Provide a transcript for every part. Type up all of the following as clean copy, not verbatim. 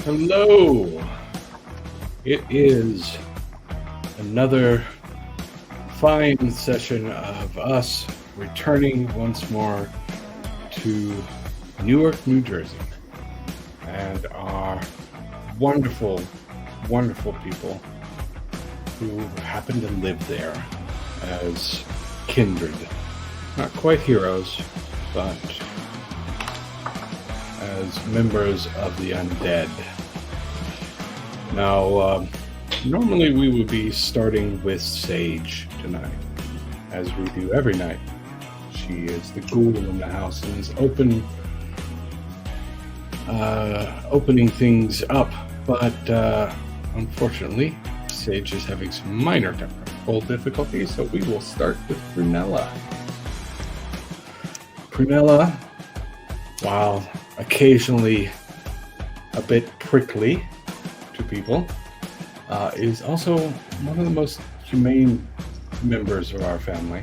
Hello. It is another fine session of us returning once more to Newark, New Jersey, and our wonderful, wonderful people who happen to live there as Kindred. Not quite heroes, but as members of the undead. Now, normally we would be starting with Sage tonight, as we do every night. She is the ghoul in the house and is opening things up, but unfortunately, Sage is having some minor technical difficulties, so we will start with Prunella. Prunella, while occasionally a bit prickly to people, is also one of the most humane members of our family,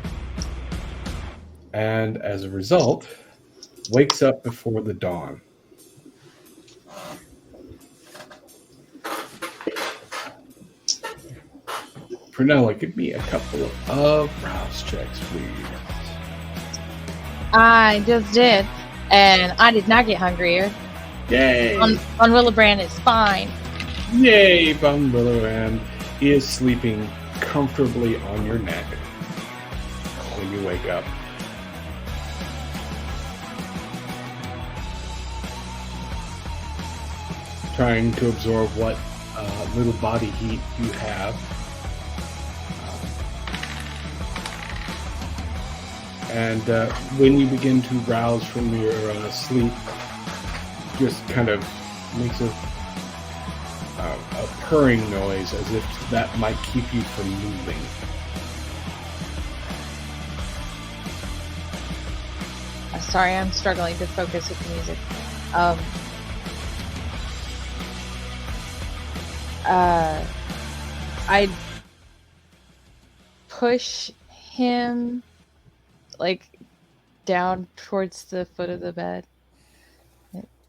and as a result, wakes up before the dawn. Prunella, give me a couple of rouse checks, please. I just did, and I did not get hungrier. Yay! On Willibrand is fine. Yay! Von Willibrand is sleeping comfortably on your neck when you wake up. Trying to absorb what little body heat you have. And when you begin to rouse from your sleep, just kind of makes a purring noise as if that might keep you from moving. Sorry, I'm struggling to focus with the music. I push him like down towards the foot of the bed,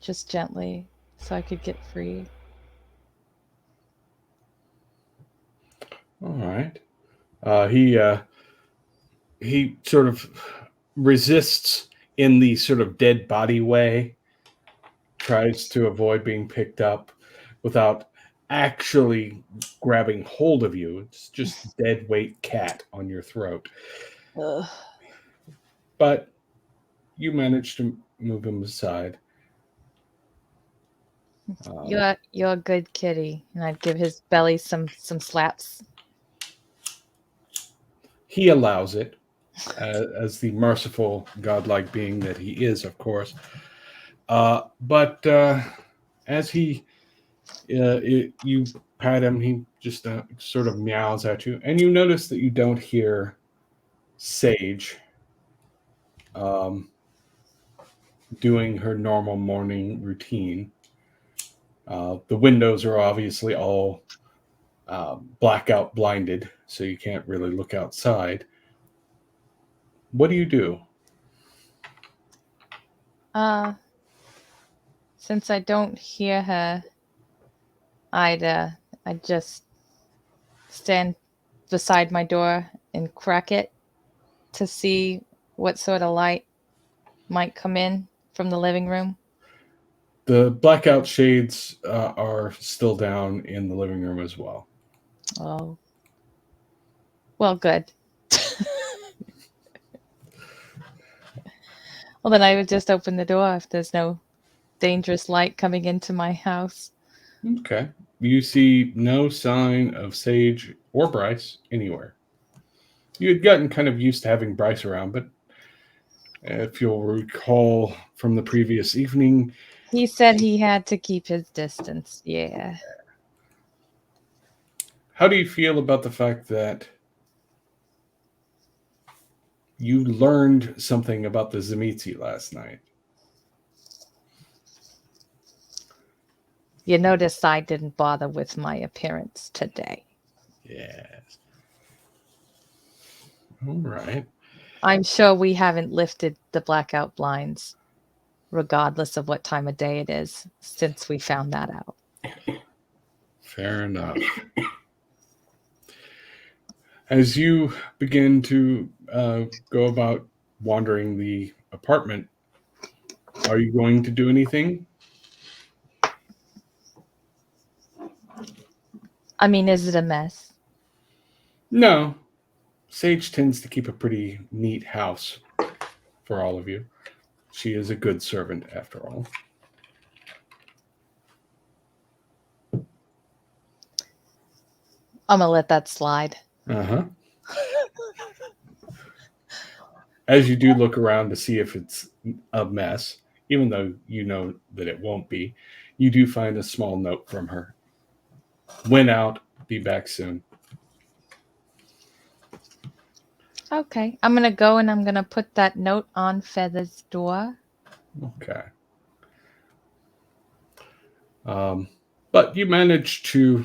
just gently, so I could get free. All right. He sort of resists in the sort of dead body way, tries to avoid being picked up without actually grabbing hold of you. It's just dead weight cat on your throat. Ugh. But you manage to move him aside. You're a good kitty, and I'd give his belly some slaps. He allows it, as the merciful, godlike being that he is, of course. But as you pat him, he just sort of meows at you, and you notice that you don't hear Sage doing her normal morning routine. The windows are obviously all blackout blinded, so you can't really look outside. What do you do? Since I don't hear her, I'd just stand beside my door and crack it to see what sort of light might come in from the living room. The blackout shades are still down in the living room as well. Oh. Well, good. Well, then I would just open the door if there's no dangerous light coming into my house. Okay. You see no sign of Sage or Bryce anywhere. You had gotten kind of used to having Bryce around, but if you'll recall from the previous evening, he said he had to keep his distance. Yeah. How do you feel about the fact that you learned something about the Tzimisce last night? You notice I didn't bother with my appearance today. Yes. All right. I'm sure we haven't lifted the blackout blinds, regardless of what time of day it is, since we found that out. Fair enough. As you begin to go about wandering the apartment, are you going to do anything? I mean, is it a mess? No. Sage tends to keep a pretty neat house for all of you. She is a good servant, after all. I'm gonna let that slide. Uh-huh. As you do look around to see if it's a mess, even though you know that it won't be, you do find a small note from her. Went out, be back soon. Okay, I'm gonna go and I'm gonna put that note on Feather's door. Okay. But you managed to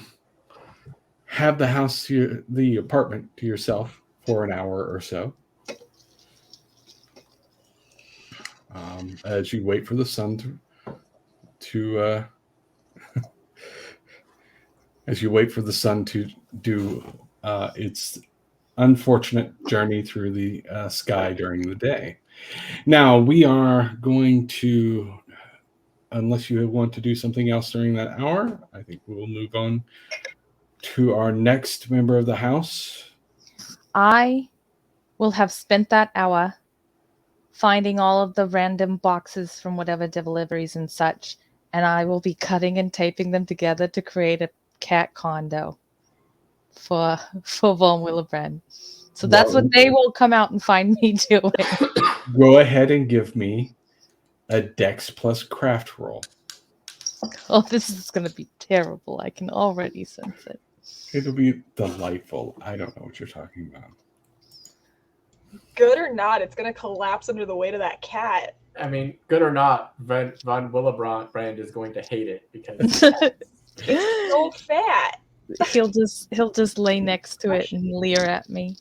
have the apartment to yourself for an hour or so. As you wait for the sun to as you wait for the sun to do its unfortunate journey through the sky during the day. Now we are going to, unless you want to do something else during that hour, I think we will move on to our next member of the house. I will have spent that hour finding all of the random boxes from whatever deliveries and such, and I will be cutting and taping them together to create a cat condo for Von Willebrand. So that's what Well, they will come out and find me doing. go ahead and give me a Dex plus craft roll. Oh, this is going to be terrible. I can already sense it. It'll be delightful. I don't know what you're talking about. Good or not, it's gonna collapse under the weight of that cat. I mean, good or not, Von Willebrand is going to hate it because So fat. he'll just lay next to it and leer at me.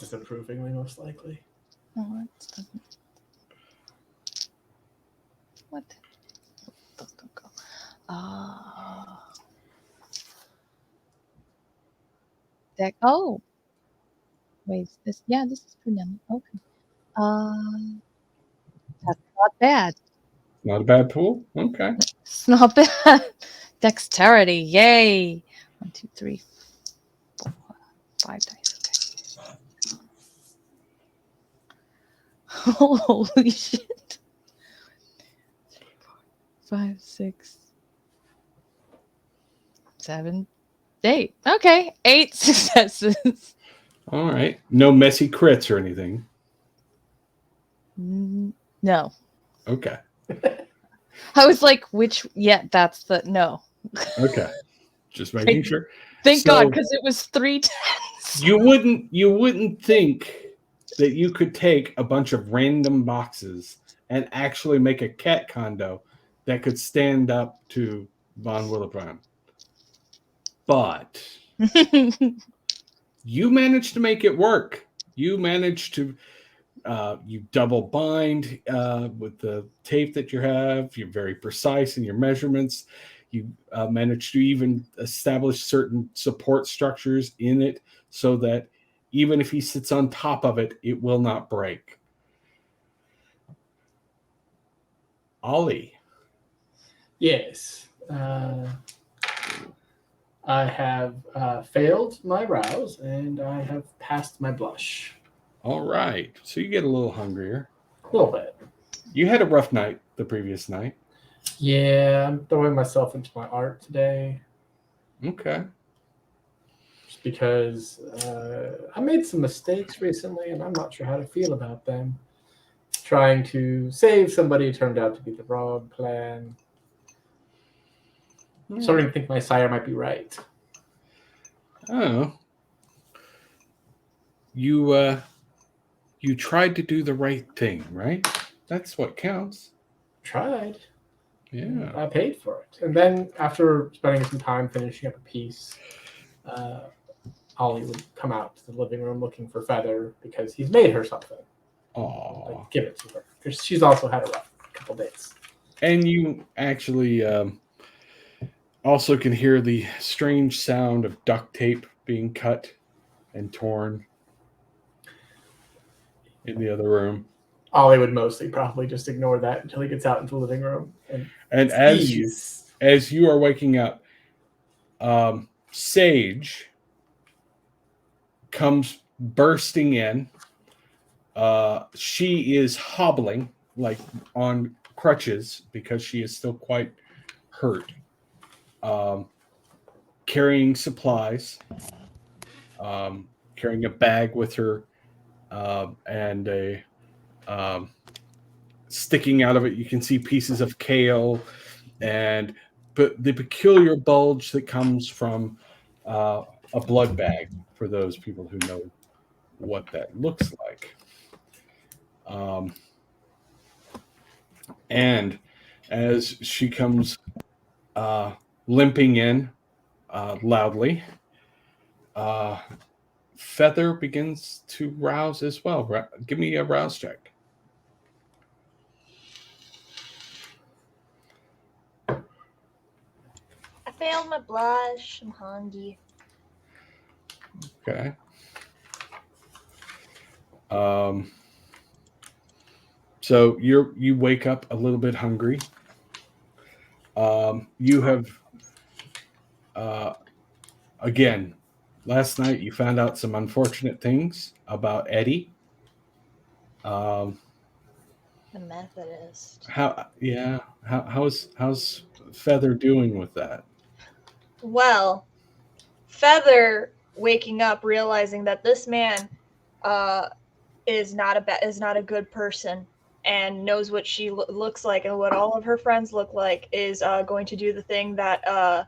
disapprovingly, most likely. Oh, it doesn't. What? Don't go. Deck. Oh. Wait. This. Yeah. This is Prunella. Okay. That's not bad. Not a bad pool? Okay. It's not bad. Dexterity. Yay. 1, 2, 3, 4, 5 dice. Okay. Holy shit. 5, 6, 7, 8. Okay. 8 successes. All right. No messy crits or anything. No. Okay. I was like, which? Yeah, that's the no. Okay. Just making sure. Thank So- God, because it was 3 10s. You wouldn't think that you could take a bunch of random boxes and actually make a cat condo that could stand up to Von Willebrand. But you managed to make it work. You managed to you double bind with the tape that you have. You're very precise in your measurements. You managed to even establish certain support structures in it so that even if he sits on top of it, it will not break. Ollie. Yes. I have failed my rouse and I have passed my blush. All right. So you get a little hungrier. A little bit. You had a rough night the previous night. Yeah, I'm throwing myself into my art today. Okay. Just because I made some mistakes recently and I'm not sure how to feel about them. Trying to save somebody turned out to be the wrong plan. I'm starting to think my sire might be right. Oh. You tried to do the right thing, right? That's what counts. Tried. Yeah. I paid for it. And then after spending some time finishing up a piece, Ollie would come out to the living room looking for Feather because he's made her something. Aw. Like, give it to her. Because she's also had a rough couple days. And you actually also can hear the strange sound of duct tape being cut and torn in the other room. Ollie would mostly probably just ignore that until he gets out into the living room. And as you are waking up, Sage comes bursting in. She is hobbling, like on crutches, because she is still quite hurt. Carrying supplies, carrying a bag with her, and a sticking out of it, you can see pieces of kale and the peculiar bulge that comes from a blood bag, for those people who know what that looks like. And as she comes limping in loudly, Feather begins to rouse as well. Give me a rouse check. I failed my blush. I'm hungry. Okay. So you wake up a little bit hungry. You have again, last night you found out some unfortunate things about Eddie. The Methodist. How's Feather doing with that? Well, Feather waking up realizing that this man is not a good person and knows what she looks like and what all of her friends look like, is going to do the thing that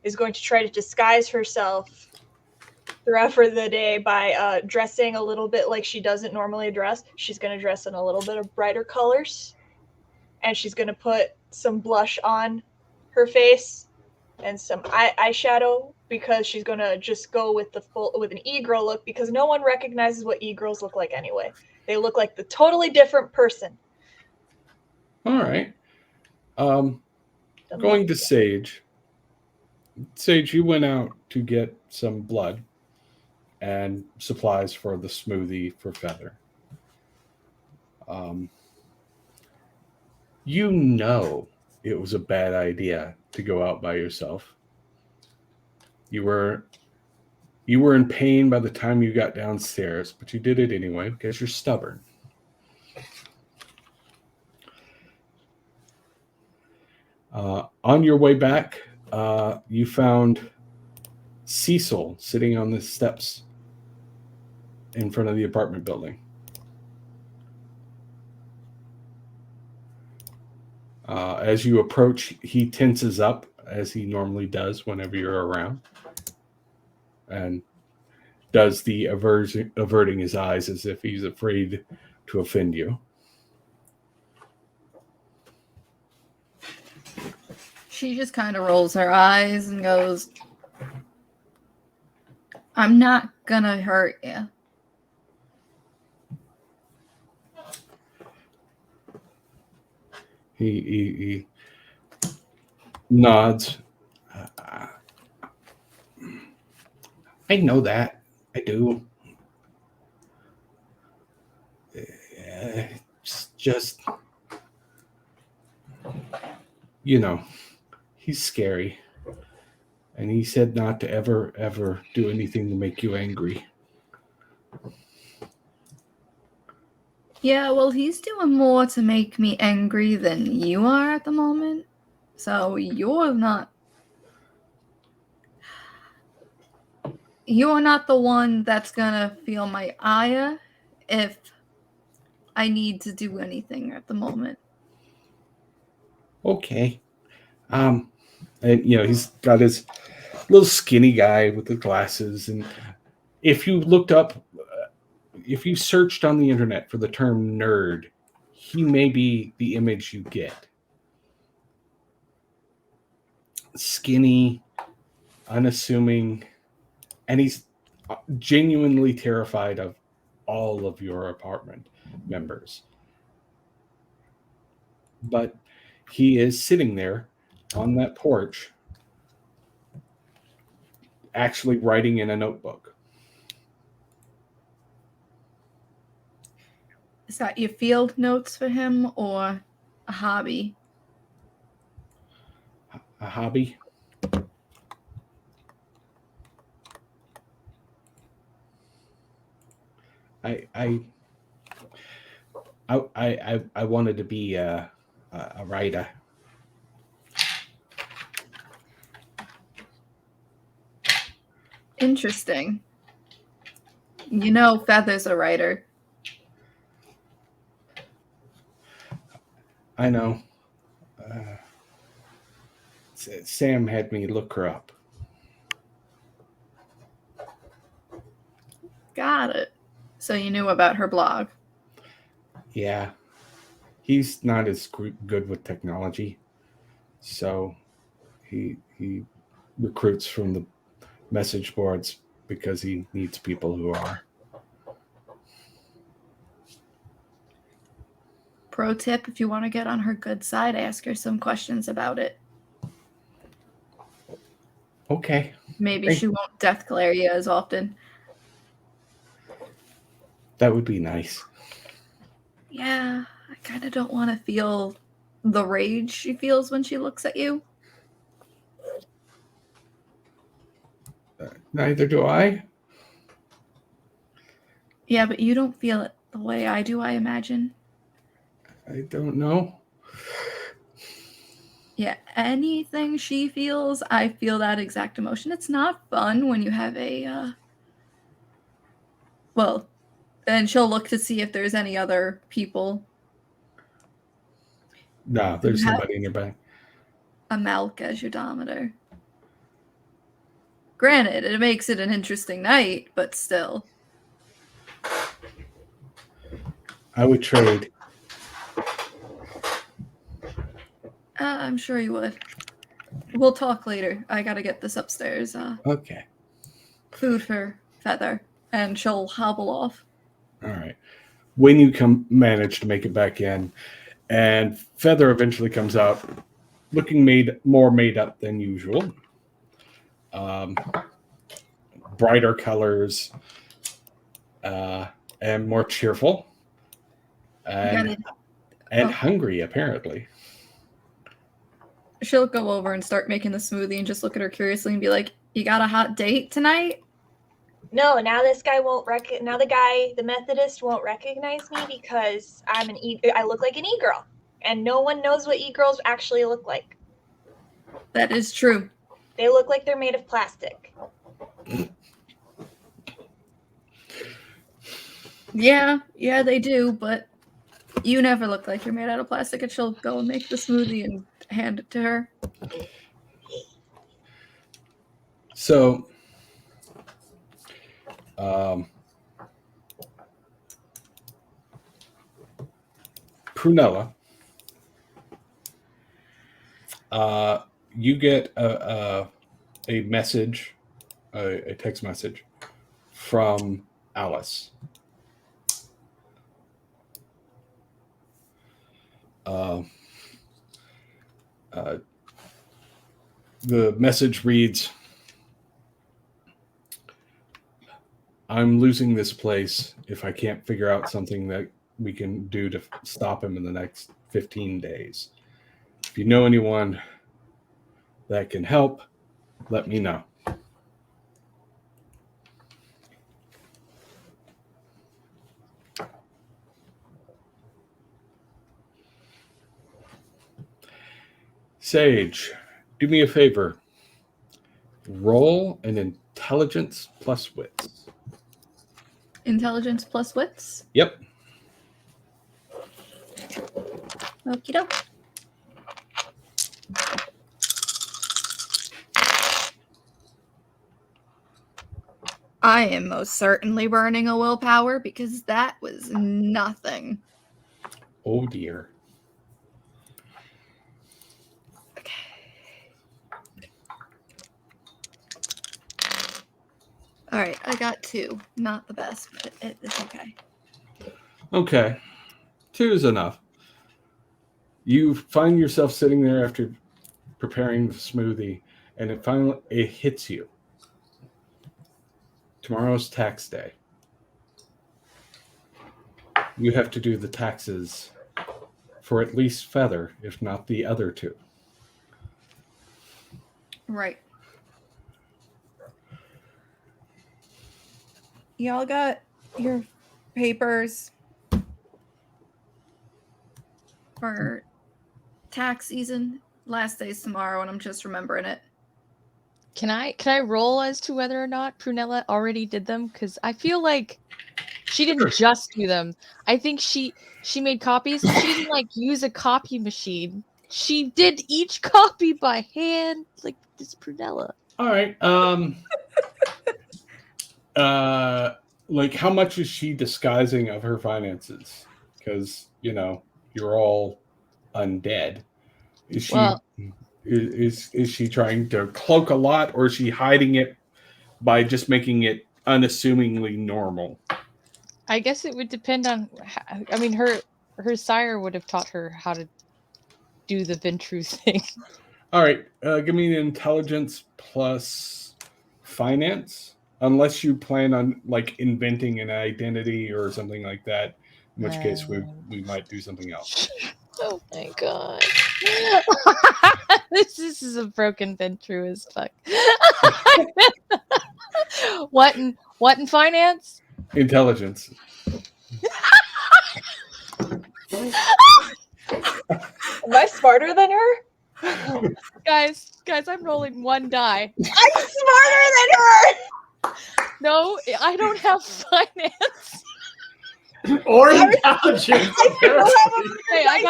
is going to try to disguise herself throughout for the day by dressing a little bit like she doesn't normally dress. She's going to dress in a little bit of brighter colors, and she's going to put some blush on her face and some eyeshadow, because she's going to just go with an e-girl look, because no one recognizes what e-girls look like anyway. They look like the totally different person. All right. Going to Sage. Sage, you went out to get some blood and supplies for the smoothie for Feather. You know it was a bad idea to go out by yourself. You were in pain by the time you got downstairs, but you did it anyway because you're stubborn. On your way back, you found Cecil sitting on the steps in front of the apartment building. As you approach, he tenses up, as he normally does whenever you're around, and does the averting his eyes as if he's afraid to offend you. She just kind of rolls her eyes and goes, "I'm not gonna hurt you." He nods. I know that. I do. It's just, he's scary. And he said not to ever do anything to make you angry. Yeah, well, he's doing more to make me angry than you are at the moment. So you're not the one that's gonna feel my ire if I need to do anything at the moment. Okay. And he's got his little skinny guy with the glasses, and if you searched on the internet for the term nerd, he may be the image you get. Skinny, unassuming, and he's genuinely terrified of all of your apartment members. But he is sitting there on that porch actually writing in a notebook. Is that your field notes for him or a hobby? A hobby. I wanted to be a writer. Interesting. You know, Feather's a writer. I know. Sam had me look her up. Got it. So you knew about her blog. Yeah. He's not as good with technology. So he recruits from the message boards because he needs people who are. Pro tip, if you want to get on her good side, ask her some questions about it. Okay. Maybe she won't death glare you as often. That would be nice. Yeah, I kind of don't want to feel the rage she feels when she looks at you. Neither do I. Yeah, but you don't feel it the way I do, I imagine. I don't know. Yeah, anything she feels, I feel that exact emotion. It's not fun when you have a, well, and she'll look to see if there's any other people. No, there's somebody in your back. A Malk as your Dometer. Granted, it makes it an interesting night, but still. I would trade. I'm sure you would. We'll talk later. I gotta get this upstairs. Okay. Food for Feather. And she'll hobble off. All right. When you manage to make it back in, and Feather eventually comes out looking more made up than usual. Brighter colors and more cheerful. And hungry, apparently. She'll go over and start making the smoothie and just look at her curiously and be like, "You got a hot date tonight?" No, now this guy won't now the Methodist won't recognize me because I look like an e-girl. And no one knows what e-girls actually look like. That is true. They look like they're made of plastic. Yeah, they do, but you never look like you're made out of plastic, and she'll go and make the smoothie and hand it to her. So, Prunella, you get a message, a text message from Alice. The message reads, "I'm losing this place if I can't figure out something that we can do to stop him in the next 15 days. If you know anyone that can help, let me know." Sage, do me a favor. Roll an intelligence plus wits. Intelligence plus wits? Yep. Okie doke. I am most certainly burning a willpower because that was nothing. Oh dear. All right, I got 2. Not the best, but it's okay. Okay. 2 is enough. You find yourself sitting there after preparing the smoothie, and it finally hits you. Tomorrow's tax day. You have to do the taxes for at least Feather, if not the other two. Right. Y'all got your papers for tax season. Last day's tomorrow, and I'm just remembering it. Can I roll as to whether or not Prunella already did them? Because I feel like she didn't just do them. I think she made copies. She didn't like use a copy machine. She did each copy by hand, like this Prunella. All right. Like how much is she disguising of her finances? Because you're all undead. Is she Well, is she trying to cloak a lot, or is she hiding it by just making it unassumingly normal? I guess it would depend on. I mean, her sire would have taught her how to do the Ventru thing. All right, give me an intelligence plus finance, unless you plan on like inventing an identity or something like that. In which case, we might do something else. Oh my god. this is a broken Ventru as fuck. What in finance? Intelligence. Am I smarter than her? Guys, I'm rolling one die. I'm smarter than her! No, I don't have finance. Or intelligence. Hey, I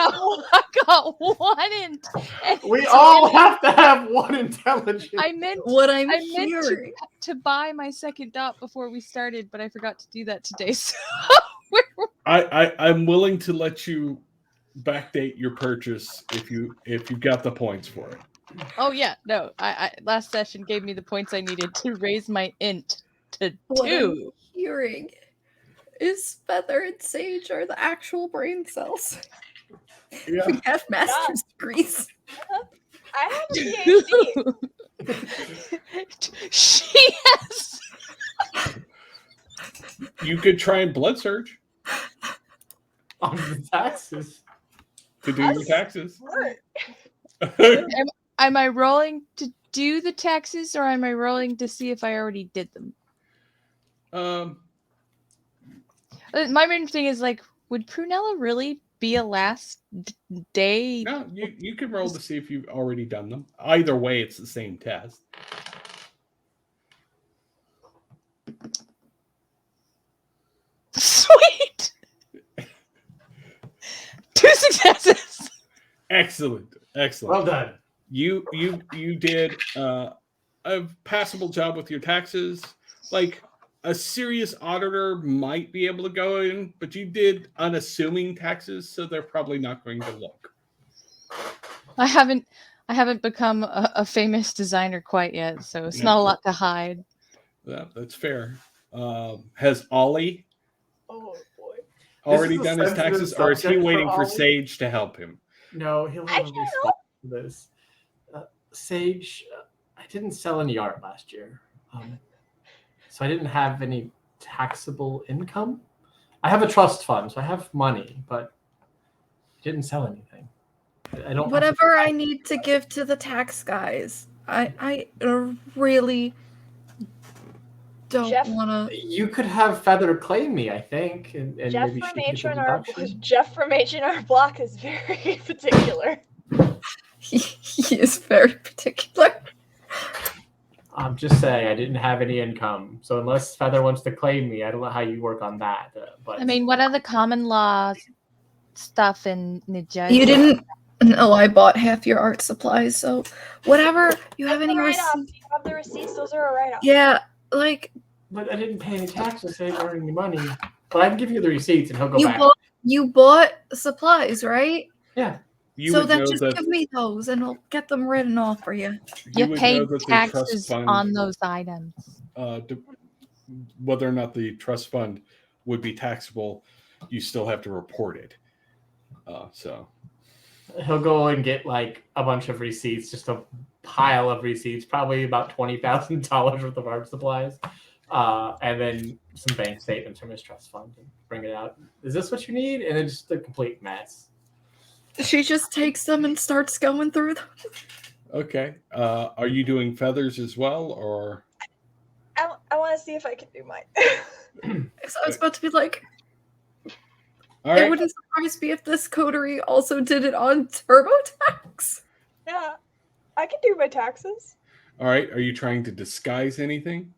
got one in 10. We all have to have one intelligence. I meant hearing. to buy my second dot before we started, but I forgot to do that today. So I'm willing to let you backdate your purchase if you got the points for it. Oh yeah, no. I last session gave me the points I needed to raise my int to What 2. I'm hearing is Feather and Sage are the actual brain cells. Yeah. We have master's degrees. I have a PhD. She has. You could try and blood surge On the taxes. to do your taxes. Am I rolling to do the taxes, or am I rolling to see if I already did them? My main thing is like, would Prunella really be a last day? No, you can roll to see if you've already done them. Either way, it's the same test. Sweet. 2 successes. Excellent. Well done. You did a passable job with your taxes. Like a serious auditor might be able to go in, but you did unassuming taxes, so they're probably not going to look. I haven't become a famous designer quite yet, so it's not a lot to hide. Yeah, that's fair. Has Ollie Oh boy. already This is a done his sensitive taxes, or is he subject for waiting for Ollie. Sage to help him? No, he'll have a response to this. Sage, I didn't sell any art last year. So I didn't have any taxable income. I have a trust fund, so I have money, but I didn't sell anything. I don't. Whatever I need to give to the tax guys. I really don't Jeff- want to. You could have Feather claim me, I think, and Jeff maybe from she could get the H&R deduction. Jeff from H&R Block is very particular. He is very particular. I'm just saying, I didn't have any income, so unless Feather wants to claim me, I don't know how you work on that. But I mean, what are the common law stuff in New Jersey? You didn't. No, I bought half your art supplies, so whatever you have That's any a write-off. receipts. You have the receipts. Those are a write-off. Yeah, like But I didn't pay any taxes, so I didn't earn any money. But I can give you the receipts, and he'll go you back. bought supplies, right? Yeah. You So would then know just that give me those, and I'll get them written off for you. You would pay know that the taxes trust fund, on those items. whether or not the trust fund would be taxable, you still have to report it. So He'll go and get like a bunch of receipts, just a pile of receipts, probably about $20,000 worth of art supplies. and then some bank statements from his trust fund and bring it out. Is this what you need? And then just a complete mess. She just takes them and starts going through them. Okay. Are you doing feathers as well, or? I want to see if I can do mine. So I was about to be like, All it right. wouldn't surprise me if this coterie also did it on TurboTax. Yeah, I can do my taxes. All right. Are you trying to disguise anything?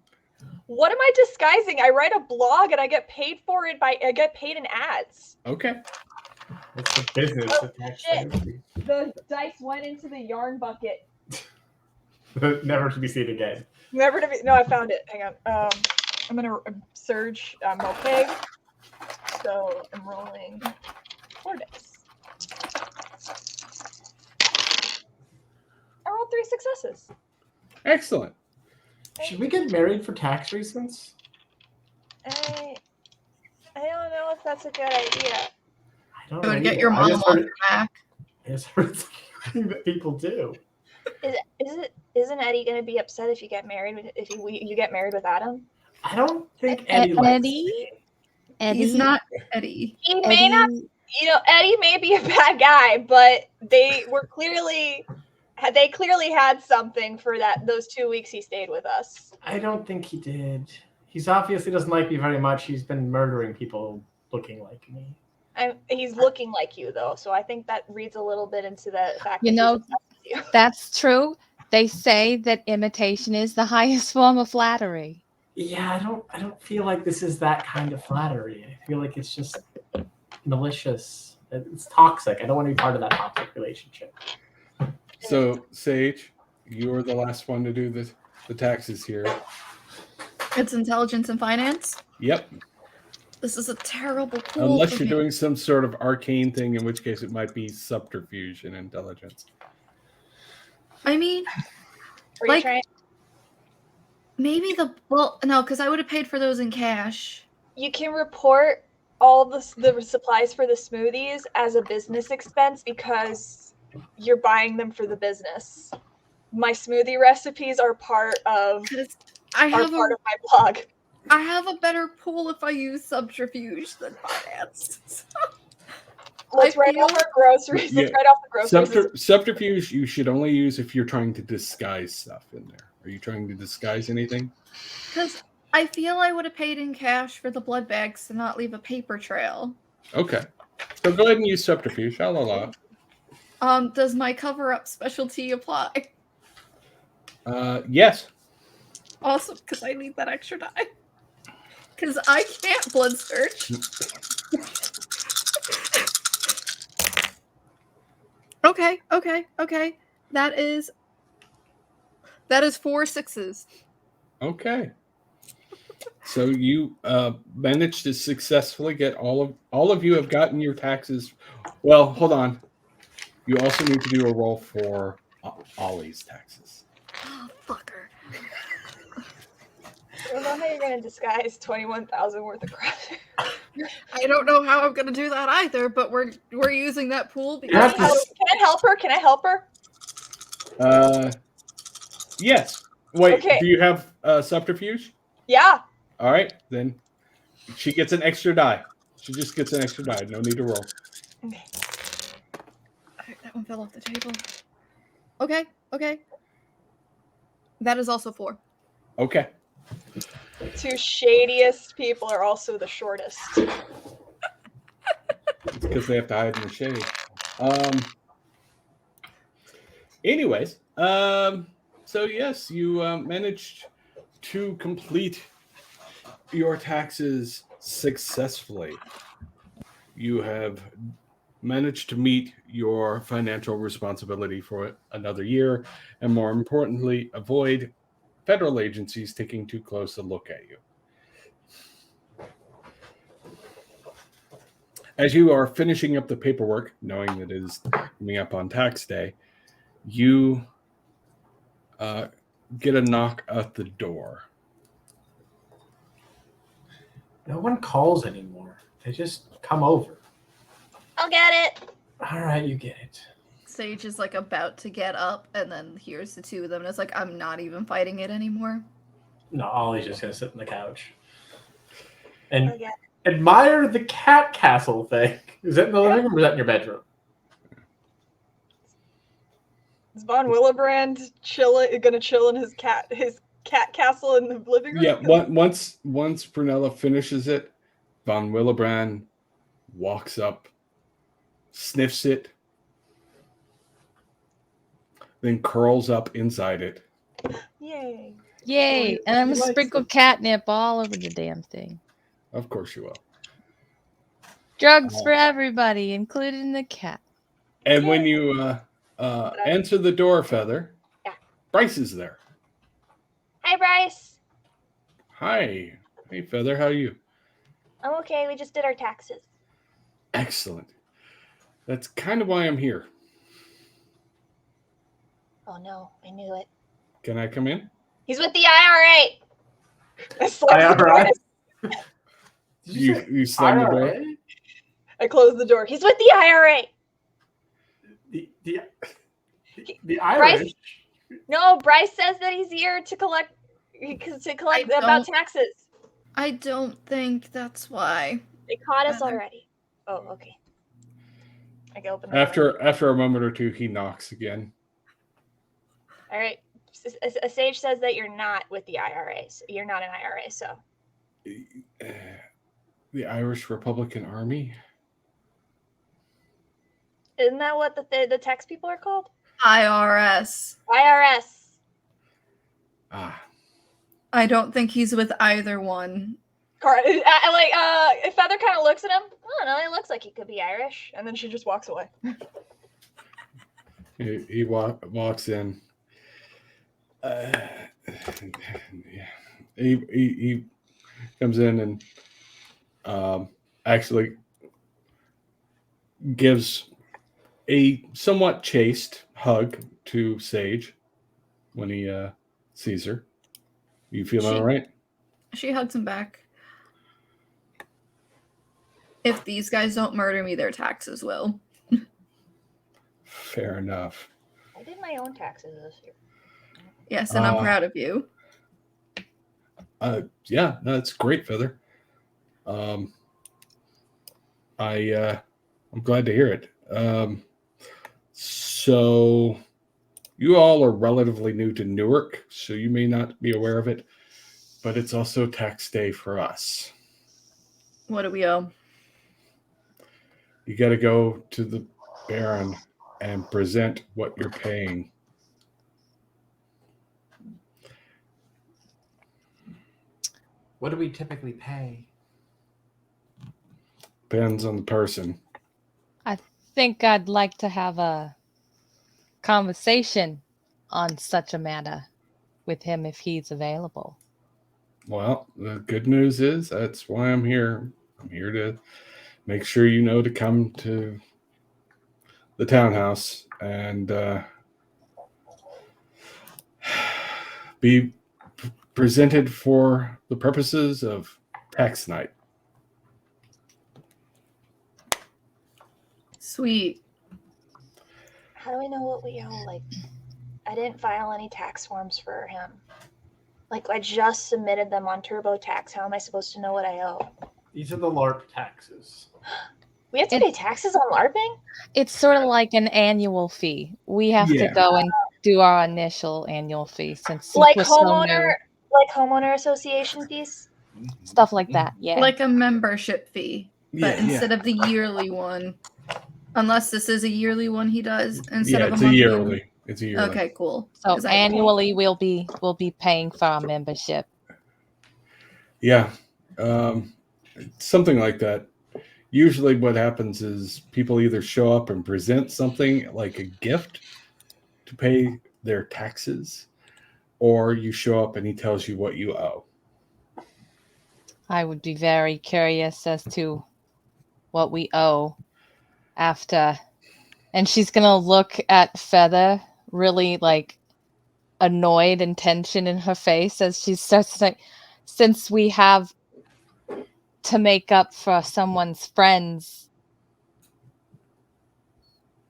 What am I disguising? I write a blog and I get paid for it I get paid in ads. Okay. It's a business. Oh, Tax shit. fantasy. The dice went into the yarn bucket. Never to be seen again. Never to be. No, I found it. Hang on. I'm gonna surge McCoy. So I'm rolling 4 dice. I rolled 3 successes. Excellent. Should we get married for tax reasons? I don't know if that's a good idea. I don't You know. would get either. your I mom just off heard your back. it's something that people do. Isn't Eddie gonna be upset if you get married if you get married with Adam? I don't think Eddie likes Eddie? Eddie? He's not Eddie. He may not. You know, Eddie may be a bad guy, but they clearly had something for those 2 weeks he stayed with us. I don't think he did. He's obviously doesn't like me very much. He's been murdering people looking like me. He's looking like you though, so I think that reads a little bit into the fact. You that know, he's you. that's true. They say that imitation is the highest form of flattery. Yeah, I don't feel like this is that kind of flattery. I feel like it's just malicious. It's toxic. I don't want to be part of that toxic relationship. So, Sage, you're the last one to do the taxes here. It's intelligence and finance. Yep. This is a terrible pool. Unless for you're me. doing some sort of arcane thing, in which case it might be subterfuge and intelligence. I mean, Are like- you trying? maybe no, because I would have paid for those in cash. You can report all the supplies for the smoothies as a business expense because you're buying them for the business. My smoothie recipes are part of 'Cause I my blog. I have a better pool if I use subterfuge than finance. Let's I write feel- off our groceries. Let's Yeah. write off the groceries. Subterfuge you should only use if you're trying to disguise stuff in there. Are you trying to disguise anything? Because I feel I would have paid in cash for the blood bags to not leave a paper trail. Okay. So go ahead and use subterfuge. I'll allow it. Does my cover-up specialty apply? Yes. Awesome, because I need that extra die. Because I can't blood search. Okay. That is 4 6s. Okay. So you managed to successfully get all of you have gotten your taxes. Well, hold on. You also need to do a roll for Ollie's taxes. Oh, fucker. I don't know how you're gonna disguise 21,000 worth of crap. I don't know how I'm gonna do that either, but we're using that pool You have because to- Can I help her? Can I help her? Yes. Wait, Okay. do you have subterfuge? Yeah. All right, then she gets an extra die. She just gets an extra die. No need to roll. Okay. Alright, that one fell off the table. Okay. That is also 4. Okay. The 2 shadiest people are also the shortest. It's because they have to hide in the shade. Anyways, so yes, you managed to complete your taxes successfully. You have managed to meet your financial responsibility for another year, and more importantly, avoid federal agencies taking too close a look at you. As you are finishing up the paperwork, knowing that it is coming up on tax day, you get a knock at the door. No one calls anymore. They just come over. I'll get it. All right, you get it. Sage is like about to get up, and then here's the 2 of them, and it's like, I'm not even fighting it anymore. No, Ollie's just gonna sit on the couch and Okay. admire the cat castle thing. Is that in the living room or is that in your bedroom? Is Von Willebrand gonna chill in his cat castle in the living room? Yeah, once Prunella finishes it, Von Willebrand walks up, sniffs it, then curls up inside it. Yay. Yay! And I'm He gonna likes sprinkle it. catnip all over the damn thing. Of course you will. Drugs for everybody, including the cat. And when you answer the door, Feather, Yeah. Bryce is there. Hi, Bryce. Hi. Hey, Feather, how are you? I'm okay. We just did our taxes. Excellent. That's kind of why I'm here. Oh no, I knew it. Can I come in? He's with the IRA. I slammed the door. IRA? You slam the door? IRA? I closed the door. He's with the IRA. The Irish. No, Bryce says that he's here to collect about taxes. I don't think that's why. They caught us already. Oh, okay. I can open the door. After a moment or two, he knocks again. All right. A sage says that you're not with the IRA. So you're not an IRA, so. The Irish Republican Army? Isn't that what the tax people are called? IRS. IRS. Ah. I don't think he's with either one. Feather kind of looks at him. I don't know. He looks like he could be Irish, and then she just walks away. He walks in. He comes in and actually gives a somewhat chaste hug to Sage when he sees her. You feeling all right? She hugs him back. If these guys don't murder me, their taxes will. Fair enough. I did my own taxes this year. Yes, and I'm proud of you. Yeah, no, that's great, Feather. I'm glad to hear it. So you all are relatively new to Newark, so you may not be aware of it, but it's also tax day for us. What do we owe? You got to go to the Baron and present what you're paying. What do we typically pay? Depends on the person. I think I'd like to have a conversation on such a matter with him if he's available. Well, the good news is that's why I'm here. I'm here to make sure you know to come to the townhouse and be presented for the purposes of tax night. Sweet. How do we know what we owe? Like, I didn't file any tax forms for him. Like, I just submitted them on TurboTax. How am I supposed to know what I owe? These are the LARP taxes. We have to pay taxes on LARPing? It's sort of like an annual fee. We have to go and do our initial annual fee since Like we're so new. homeowner association fees? Stuff like that, yeah. Like a membership fee, but instead of the yearly one. Unless this is a yearly one he does instead of a monthly. It's a yearly. Okay, cool. So annually we'll be paying for our membership. Yeah. Something like that. Usually what happens is people either show up and present something like a gift to pay their taxes, or you show up and he tells you what you owe. I would be very curious as to what we owe after. And she's going to look at Feather, really like annoyed and tension in her face as she starts to say, since we have to make up for someone's friends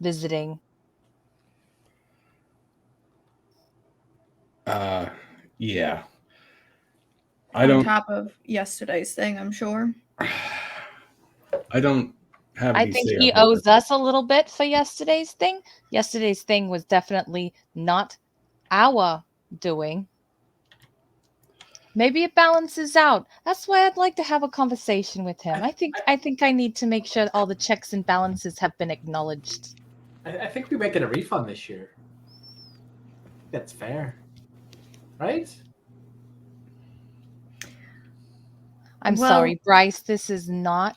visiting. Yeah. I On don't. top of yesterday's thing, I'm sure. I don't have I any think say he over owes us a little bit for yesterday's thing. Yesterday's thing was definitely not our doing. Maybe it balances out. That's why I'd like to have a conversation with him. I think I need to make sure all the checks and balances have been acknowledged. I think we make it a refund this year. That's fair, right? I'm Well- sorry, Bryce. This is not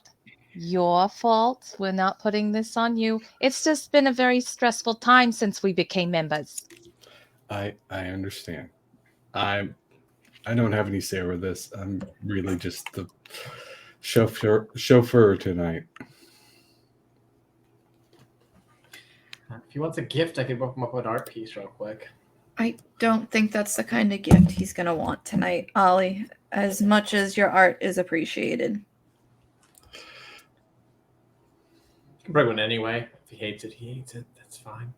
your fault. We're not putting this on you. It's just been a very stressful time since we became members. I understand. I don't have any say over this. I'm really just the chauffeur tonight. If he wants a gift, I could whip him up an art piece real quick. I don't think that's the kind of gift he's going to want tonight, Ollie, as much as your art is appreciated. You can bring one anyway. If he hates it, he hates it. That's fine.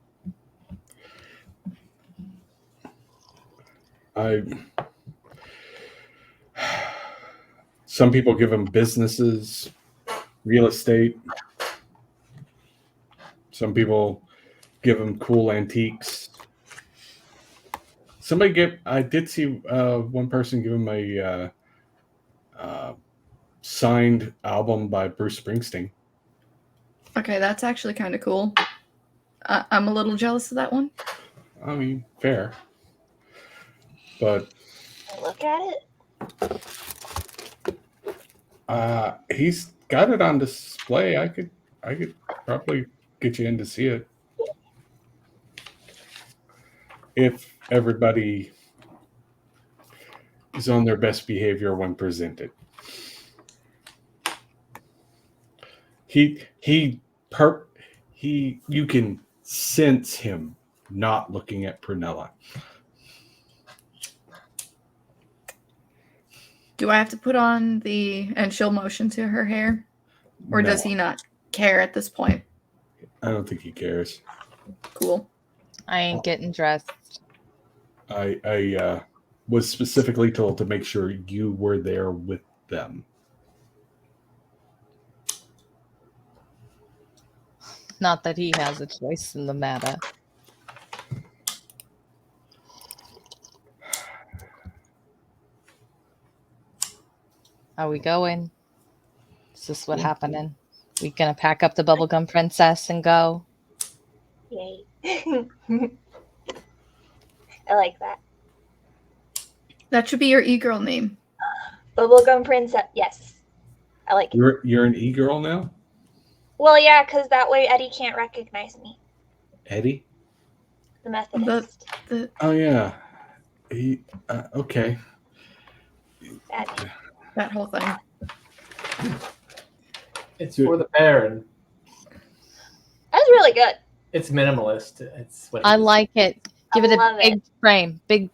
Some people give him businesses, real estate. Some people give him cool antiques. I did see one person give him a signed album by Bruce Springsteen. Okay, that's actually kind of cool. I'm a little jealous of that one. I mean, fair. But Look at it. he's got it on display. I could probably get you in to see it if everybody is on their best behavior when presented. You can sense him not looking at Prunella. Do I have to put on and she'll motion to her hair? Or No, does he not care at this point? I don't think he cares. Cool. I ain't getting dressed. I was specifically told to make sure you were there with them. Not that he has a choice in the matter. Are we going? Is this what happening? We gonna pack up the bubblegum princess and go? Yay. I like that. That should be your e-girl name. Bubblegum Princess. Yes. I like it. You're an e-girl now, Well, yeah, because that way Eddie can't recognize me. Eddie. The Methodist. Oh yeah, okay. That whole thing. It's for the Baron. That's really good. It's minimalist. It's what I like it. Give it a love big it. frame, big,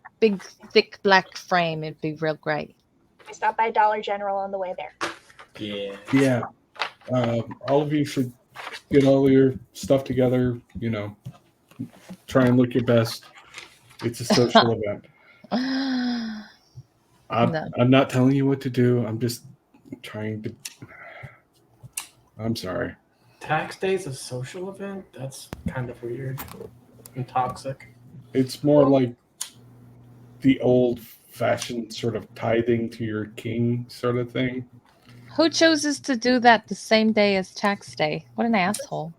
thick black frame. It'd be real great. I stopped by Dollar General on the way there. Yeah. Yeah. All of you should get all your stuff together. Try and look your best. It's a social event. I'm not telling you what to do. I'm just trying to. I'm sorry. Tax Day's a social event? That's kind of weird and toxic. It's more like the old-fashioned sort of tithing to your king sort of thing. Who chooses to do that the same day as tax day? What an asshole.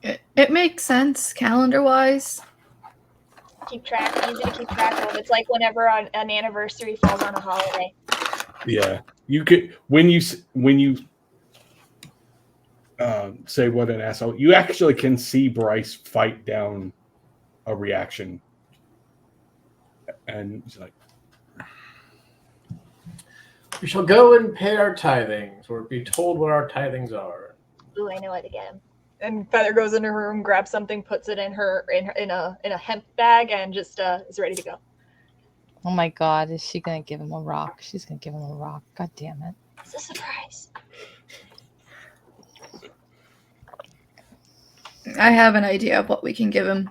It makes sense calendar-wise. Easy to keep track of. It's like whenever an anniversary falls on a holiday. Yeah, you could when you say what an asshole. You actually can see Bryce fight down a reaction, and he's like, We shall go and pay our tithings, or be told what our tithings are. Ooh, I know what to get him. And Feather goes into her room, grabs something, puts it in a hemp bag, and just is ready to go. Oh my God, is she gonna give him a rock? She's gonna give him a rock. God damn it. It's a surprise. I have an idea of what we can give him.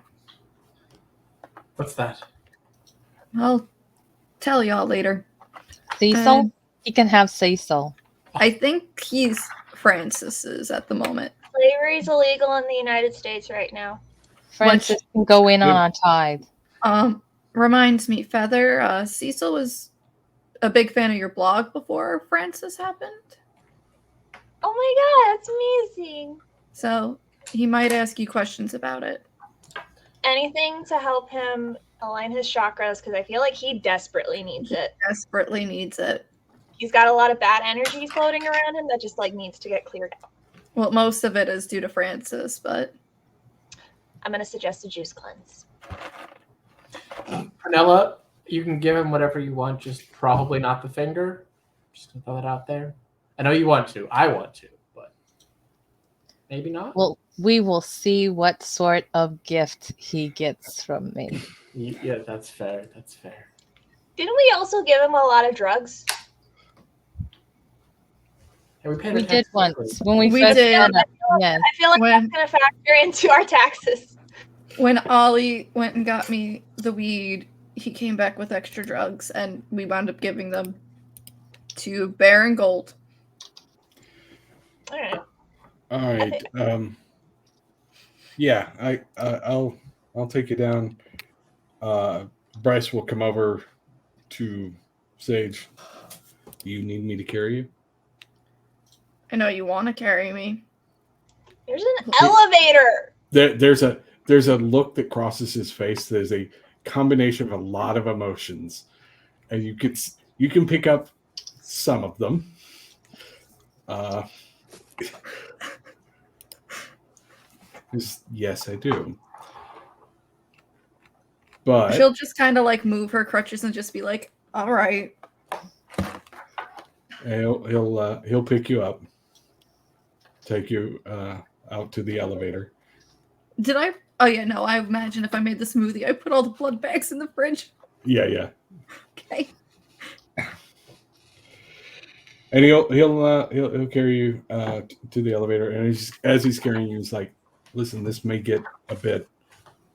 What's that? I'll tell y'all later. Cecil? And He can have Cecil. I think he's Francis's at the moment. Slavery is illegal in the United States right now. Francis can go in on our tithe. Reminds me, Feather, Cecil was a big fan of your blog before Francis happened. Oh my god, that's amazing. So he might ask you questions about it. Anything to help him align his chakras, because I feel like he desperately needs it. Desperately needs it. He's got a lot of bad energy floating around him that just like needs to get cleared out. Well, most of it is due to Francis, but I'm gonna suggest a juice cleanse. Prunella, you can give him whatever you want, just probably not the finger. Just to throw that out there. I know you want to. I want to, but maybe not. Well, we will see what sort of gift he gets from me. Yeah, that's fair. That's fair. Didn't we also give him a lot of drugs? Hey, we paid We our did taxes correctly. once when we We first did. met up. Yes. I feel like When- that's gonna factor into our taxes. when Ollie went and got me the weed, he came back with extra drugs, and we wound up giving them to Bear and Gold. All right. All right. Yeah, I'll take you down. Bryce will come over to Sage. Do you need me to carry you? I know you want to carry me. There's an elevator. There's a look that crosses his face. There's a combination of a lot of emotions, and you can pick up some of them. Yes, I do. But She'll just kind of like move her crutches and just be like, "All right." he'll pick you up, take you out to the elevator. Did I? Oh yeah, no. I imagine if I made the smoothie, I put all the blood bags in the fridge. Yeah. Okay. And he'll carry you to the elevator, and as he's carrying you, he's like, "Listen, this may get a bit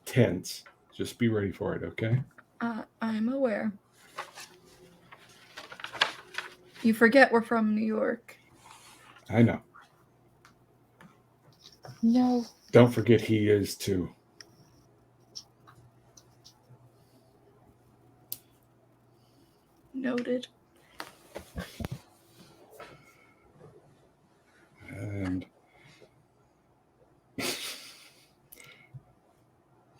tense. Just be ready for it, okay?" I'm aware. You forget we're from New York. I know. No. Don't forget he is too. Noted. And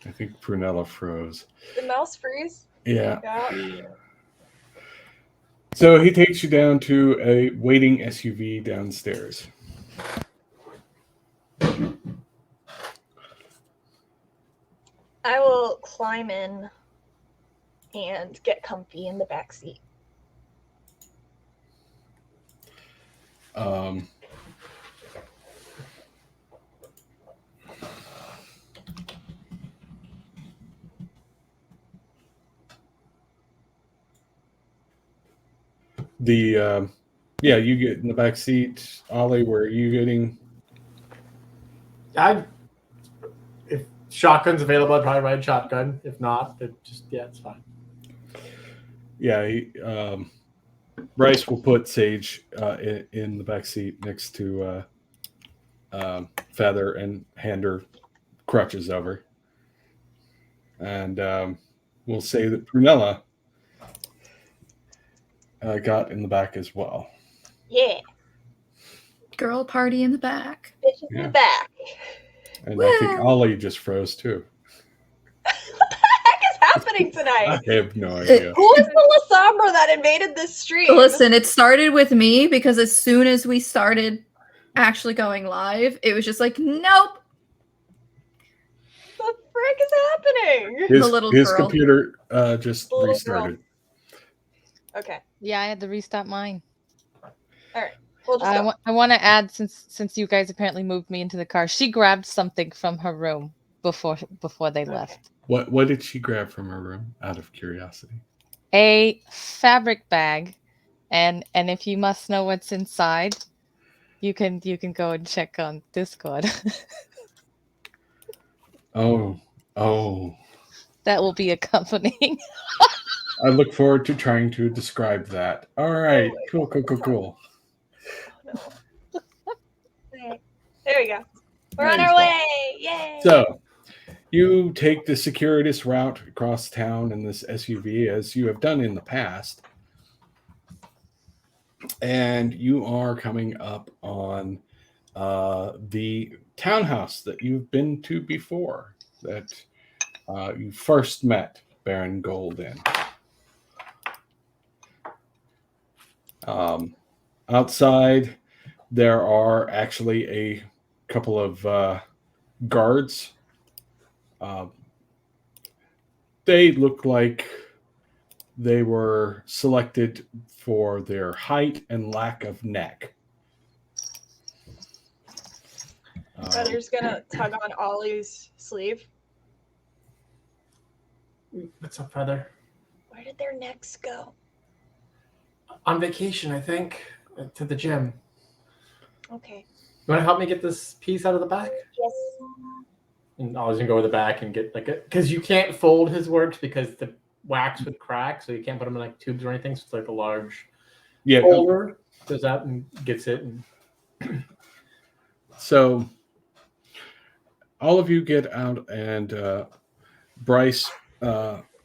I think Prunella froze. The mouse freeze. Yeah. Yeah. So he takes you down to a waiting SUV downstairs. I will climb in and get comfy in the back seat. You get in the back seat. Ollie, where are you getting? If shotgun's available, I'd probably ride shotgun. If not, it's fine. Yeah, Bryce will put Sage in the back seat next to Feather and hand her crutches over. And we'll say that Prunella got in the back as well. Yeah. Girl party in the back. Bitches in the back. And I think Ollie just froze too. What the heck is happening tonight? I have no idea. Who is the Lasombra that invaded this stream? Listen, it started with me because as soon as we started actually going live, it was just like, nope. What the frick is happening? The little His girl. computer just The little restarted. Okay. Yeah, I had to restart mine. All right. We'll just go. I want to add, since you guys apparently moved me into the car, she grabbed something from her room before they left. What did she grab from her room? Out of curiosity. A fabric bag, and if you must know what's inside, you can go and check on Discord. Oh. That will be accompanying. I look forward to trying to describe that. All right, cool. Oh, no. Okay. There we go. We're on Nice. our way! Yay! So, you take the circuitous route across town in this SUV as you have done in the past. And you are coming up on the townhouse that you've been to before, that you first met Baron Gold in. Outside, there are actually a couple of guards. They look like they were selected for their height and lack of neck. Feather's gonna tug on Ollie's sleeve. What's up, Feather? Where did their necks go? On vacation, I think, to the gym. Okay. You want to help me get this piece out of the back? Yes. And I was gonna go to the back and get because you can't fold his works because the wax would crack, so you can't put them in like tubes or anything. So it's like a large folder. Goes out and gets it. And so all of you get out, and Bryce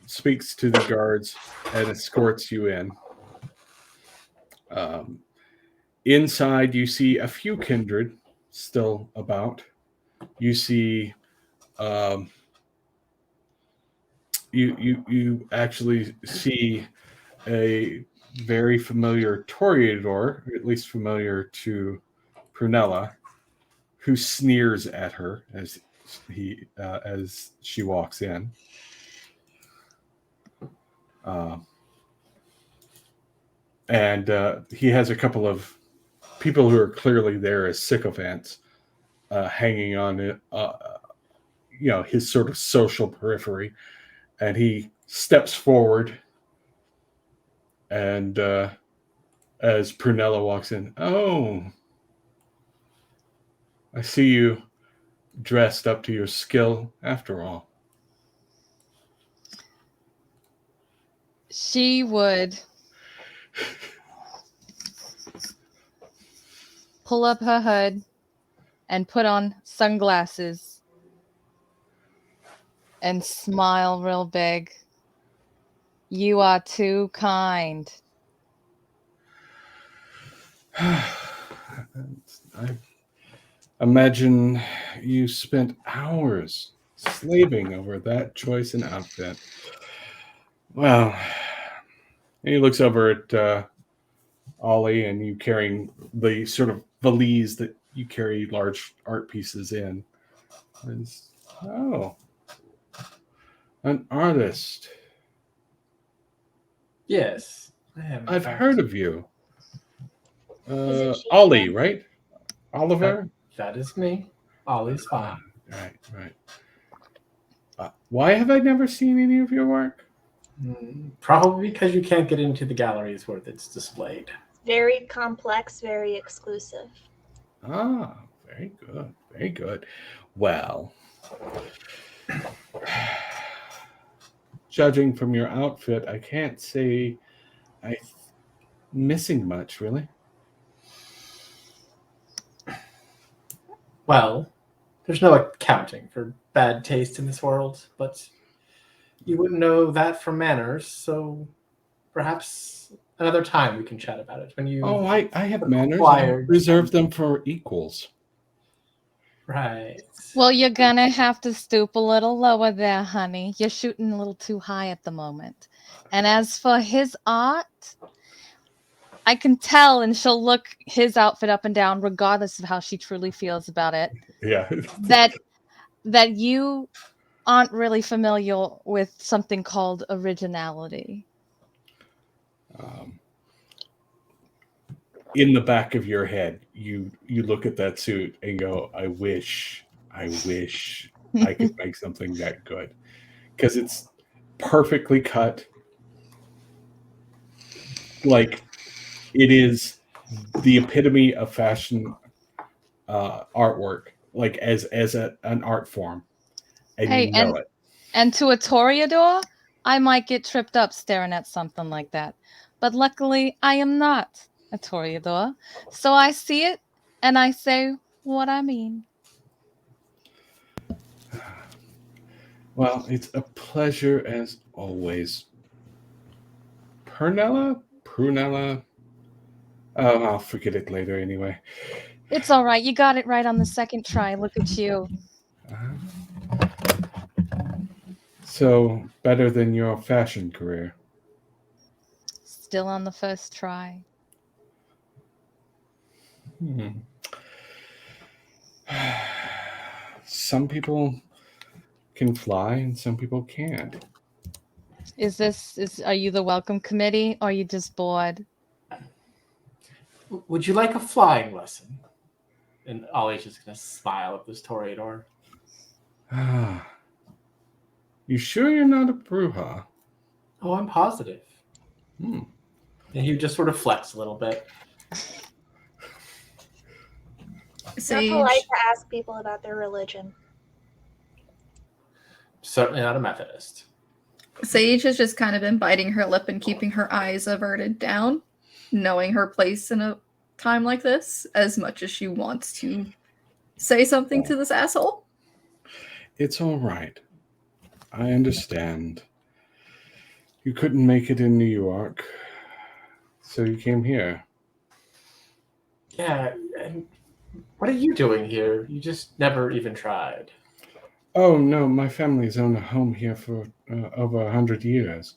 speaks to the guards and escorts you in. Inside, you see a few kindred still about. You see, you actually see a very familiar toreador, at least familiar to Prunella, who sneers at her as she walks in. And he has a couple of people who are clearly there as sycophants hanging on it, his sort of social periphery. And he steps forward, and as Prunella walks in, "Oh, I see you dressed up to your skill after all." She would pull up her hood and put on sunglasses and smile real big. "You are too kind." I imagine you spent hours slaving over that choice and outfit. Well, and he looks over at Ollie and you carrying the sort of valise that you carry large art pieces in. And, oh, an artist. yes, I've heard of you. Isn't she Ollie, fun? right? Oliver? That is me. Ollie's fine. Right. Why have I never seen any of your work? Probably because you can't get into the galleries where it's displayed. Very complex, very exclusive. Ah, very good. Very good. Well, judging from your outfit, I can't say I'm missing much, really. Well, there's no accounting for bad taste in this world, but you wouldn't know that from manners, so perhaps another time we can chat about it. When you I have manners. I reserve them for equals. Right. Well, you're gonna have to stoop a little lower there, honey. You're shooting a little too high at the moment. And as for his art, I can tell, and she'll look his outfit up and down, regardless of how she truly feels about it, Yeah. that you aren't really familiar with something called originality. In the back of your head, you look at that suit and go, I wish I could make something that good. Because it's perfectly cut. Like, it is the epitome of fashion artwork, like as an art form. And Hey, you know it. And to a toreador, I might get tripped up staring at something like that. But luckily, I am not a Toreador. So I see it and I say what I mean. Well, it's a pleasure as always. Prunella? Oh, I'll forget it later anyway. It's all right. You got it right on the second try. Look at you. So, better than your fashion career. Still on the first try. Hmm. Some people can fly and some people can't. Are you the welcome committee or are you just bored? Would you like a flying lesson? And Ollie's just gonna smile at this Toreador. You sure you're not a Bruja? Oh, I'm positive. Hmm. And he just sort of flex a little bit. It's not polite to ask people about their religion. Certainly not a Methodist. Sage has just kind of been biting her lip and keeping her eyes averted down, knowing her place in a time like this, as much as she wants to say something to this asshole. It's all right. I understand. You couldn't make it in New York, so you came here. Yeah, and what are you doing here? You just never even tried. Oh, no, my family's owned a home here for over 100 years.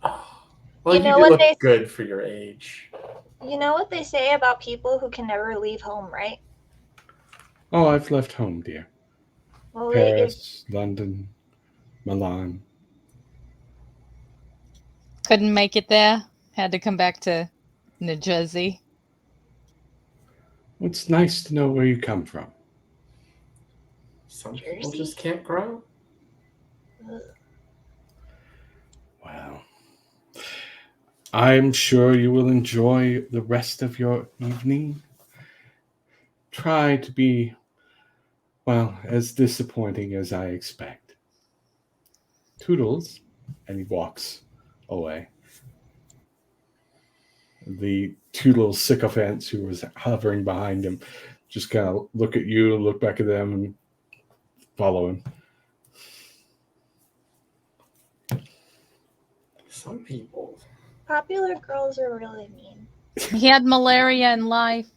Oh, well, You you know do what look they- good for your age. You know what they say about people who can never leave home, right? Oh, I've left home, dear. Well, Paris, London, Milan. Couldn't make it there. Had to come back to New Jersey. It's nice to know where you come from. Some people Jersey? just can't grow. Well, I'm sure you will enjoy the rest of your evening. Try to be, well, as disappointing as I expect. Toodles. And he walks away. The two little sycophants who was hovering behind him just kind of look at you, look back at them, and follow him. Some people. Popular girls are really mean. He had malaria in life.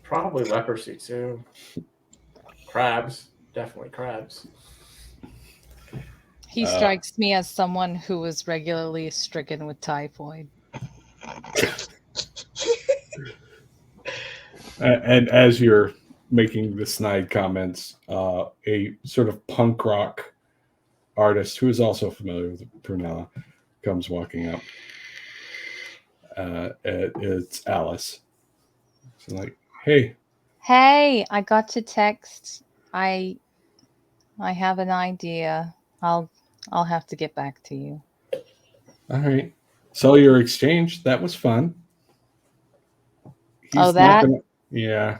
Probably leprosy too. Crabs. Definitely crabs. He strikes me as someone who was regularly stricken with typhoid. And as you're making the snide comments, a sort of punk rock artist who is also familiar with Prunella comes walking up. It's Alice. She's like, hey. Hey, I got your text. I have an idea. I'll have to get back to you. All right. So your exchange, that was fun. Oh, that? Yeah.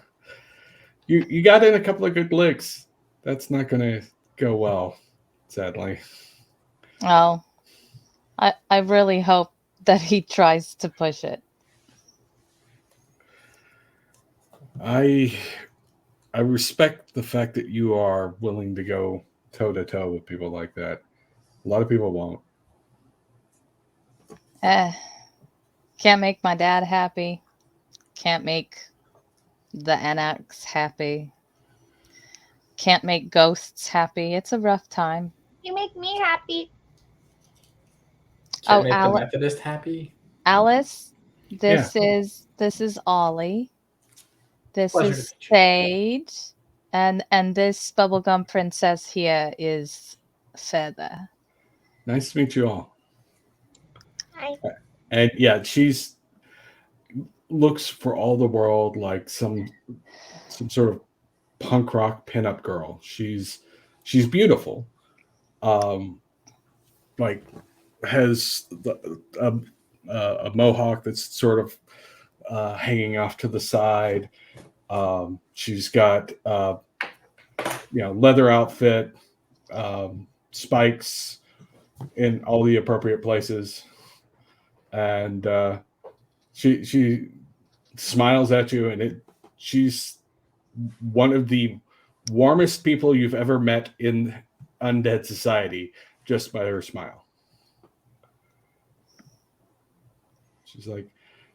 You got in a couple of good licks. That's not going to go well, sadly. Oh, I really hope that he tries to push it. I respect the fact that you are willing to go toe to toe with people like that. A lot of people won't. Can't make my dad happy. Can't make the annex happy. Can't make ghosts happy. It's a rough time. You make me happy. Can't make the Methodist happy. Alice, this is Ollie. This Pleasure is Sage. And this bubblegum princess here is Feather. Nice to meet you all. Hi. And yeah, she's looks for all the world like some sort of punk rock pinup girl. She's beautiful. Like has a mohawk that's sort of hanging off to the side. She's got leather outfit, spikes in all the appropriate places, and she smiles at you, and she's one of the warmest people you've ever met in undead society just by her smile. She's like,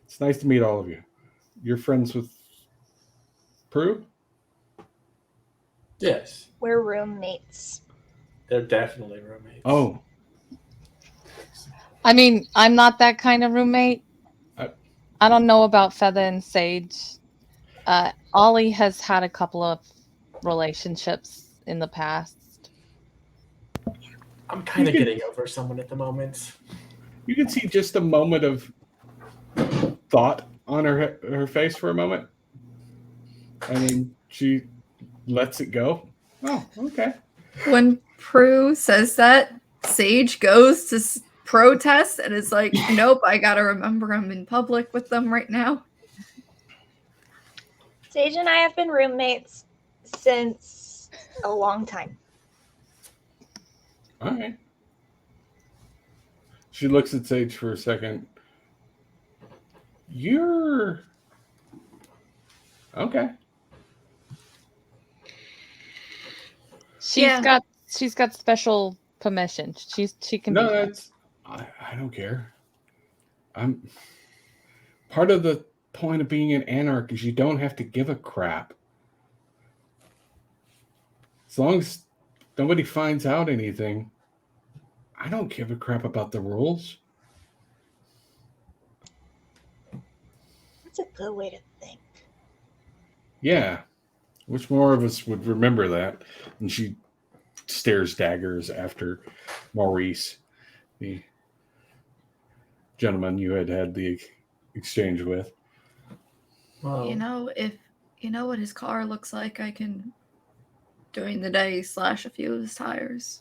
it's nice to meet all of you. You're friends with Prue? Yes, We're roommates. they're definitely roommates. Oh, I mean, I'm not that kind of roommate. I don't know about Feather and Sage. Ollie has had a couple of relationships in the past. I'm kind of You could- getting over someone at the moment. you can see just a moment of thought on her face for a moment, and then she lets it go. Oh, okay. When Prue says that, Sage goes to protest and is like, nope, I gotta remember I'm in public with them right now. Sage and I have been roommates since a long time. All right. She looks at Sage for a second. You're okay. She's got special permission. She can No, be here. that's I don't care. I'm part of the point of being an anarch is you don't have to give a crap. As long as nobody finds out anything, I don't give a crap about the rules. That's a good way to think. Yeah. Which more of us would remember that? And she stares daggers after Maurice, the gentleman you had the exchange with. Well, If you know what his car looks like, I can, during the day, slash a few of his tires.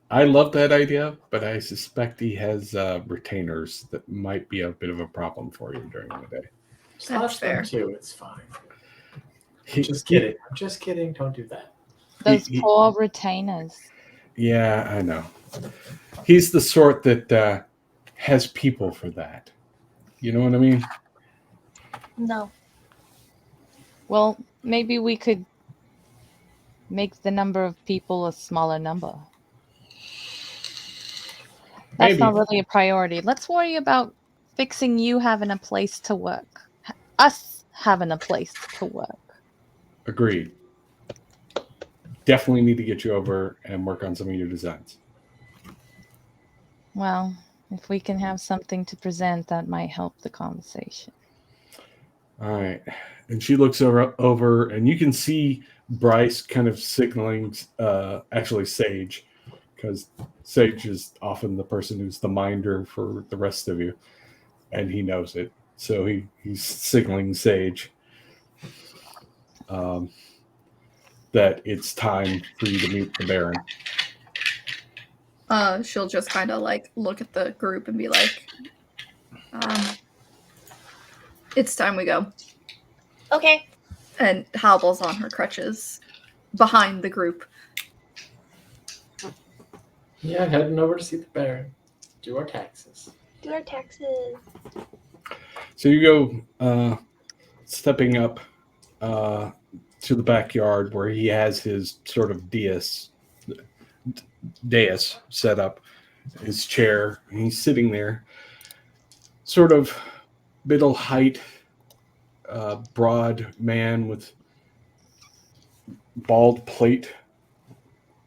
I love that idea, but I suspect he has retainers that might be a bit of a problem for you during the day. slash them fair. too. It's fine. He- Just kidding. I'm just kidding. Don't do that. Those he- poor retainers. Yeah, I know. He's the sort that has people for that. You know what I mean? No. Well, maybe we could make the number of people a smaller number. That's Maybe. not really a priority. Let's worry about fixing you having a place to work. Us having a place to work. Agreed. Definitely need to get you over and work on some of your designs. Well, if we can have something to present, that might help the conversation. All right. And she looks over and you can see Bryce kind of signaling, actually Sage, because Sage is often the person who's the minder for the rest of you, and he knows it. So he's signaling Sage that it's time for you to meet the Baron. She'll just kind of like look at the group and be like, it's time we go. Okay. And hobbles on her crutches behind the group. Yeah, heading over to see the Baron. Do our taxes. Do our taxes. So you go stepping up to the backyard where he has his sort of dais set up, his chair, and he's sitting there, sort of middle height, broad man with bald plate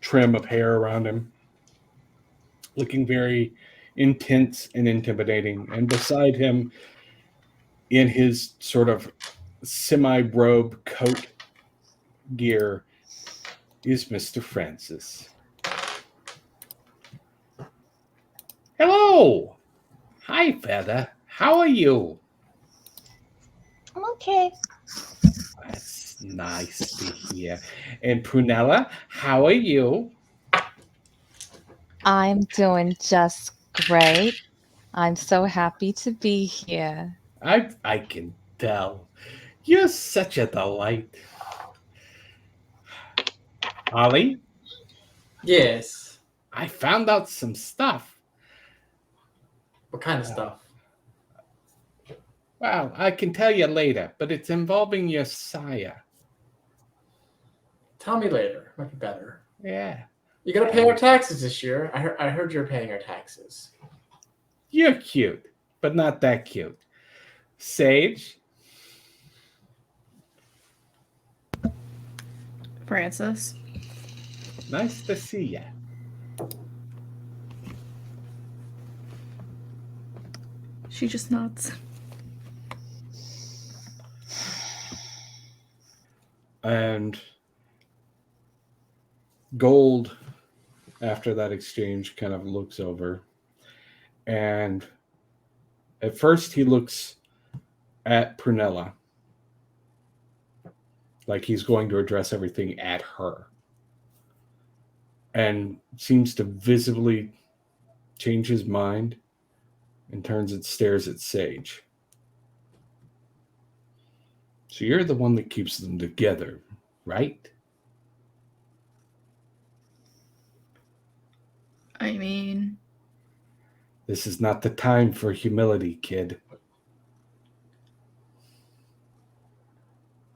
trim of hair around him, looking very intense and intimidating. And beside him, in his sort of semi-robe coat gear, is Mr. Francis. Hello! Hi, Feather. How are you? I'm okay. That's nice to hear. And Prunella, how are you? I'm doing just great. I'm so happy to be here. I can tell. You're such a delight. Ollie, Yes. I found out some stuff. What kind of stuff? Well, I can tell you later, but it's involving your sire. Tell me later. Might be better. Yeah. You gotta pay our taxes this year. I heard you're paying our taxes. You're cute, but not that cute. Sage? Francis. Nice to see ya. She just nods. And Gold, after that exchange, kind of looks over. And at first he looks at Prunella like he's going to address everything at her. And seems to visibly change his mind and turns and stares at Sage. So you're the one that keeps them together, right? I mean, This is not the time for humility, kid.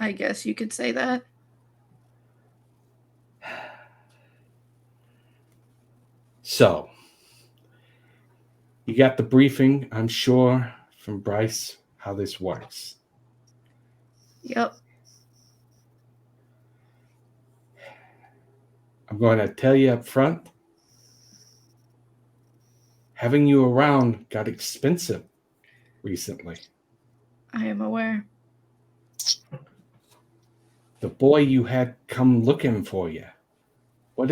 I guess you could say that. So, you got the briefing, I'm sure, from Bryce, how this works. Yep. I'm going to tell you up front, having you around got expensive recently. I am aware. The boy you had come looking for you. What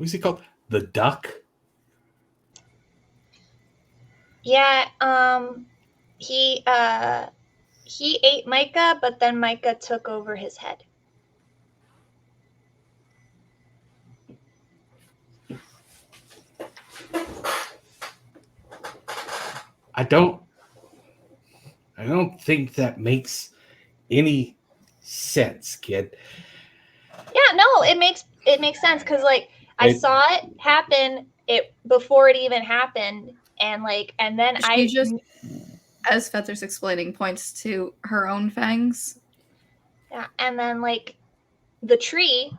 was he called? The Duck? Yeah, he ate Micah, but then Micah took over his head. I don't think that makes any sense, kid. Yeah, no, it makes sense because like I saw it happen before it even happened, and then She just, as Feather's explaining, points to her own fangs. Yeah, and then like the tree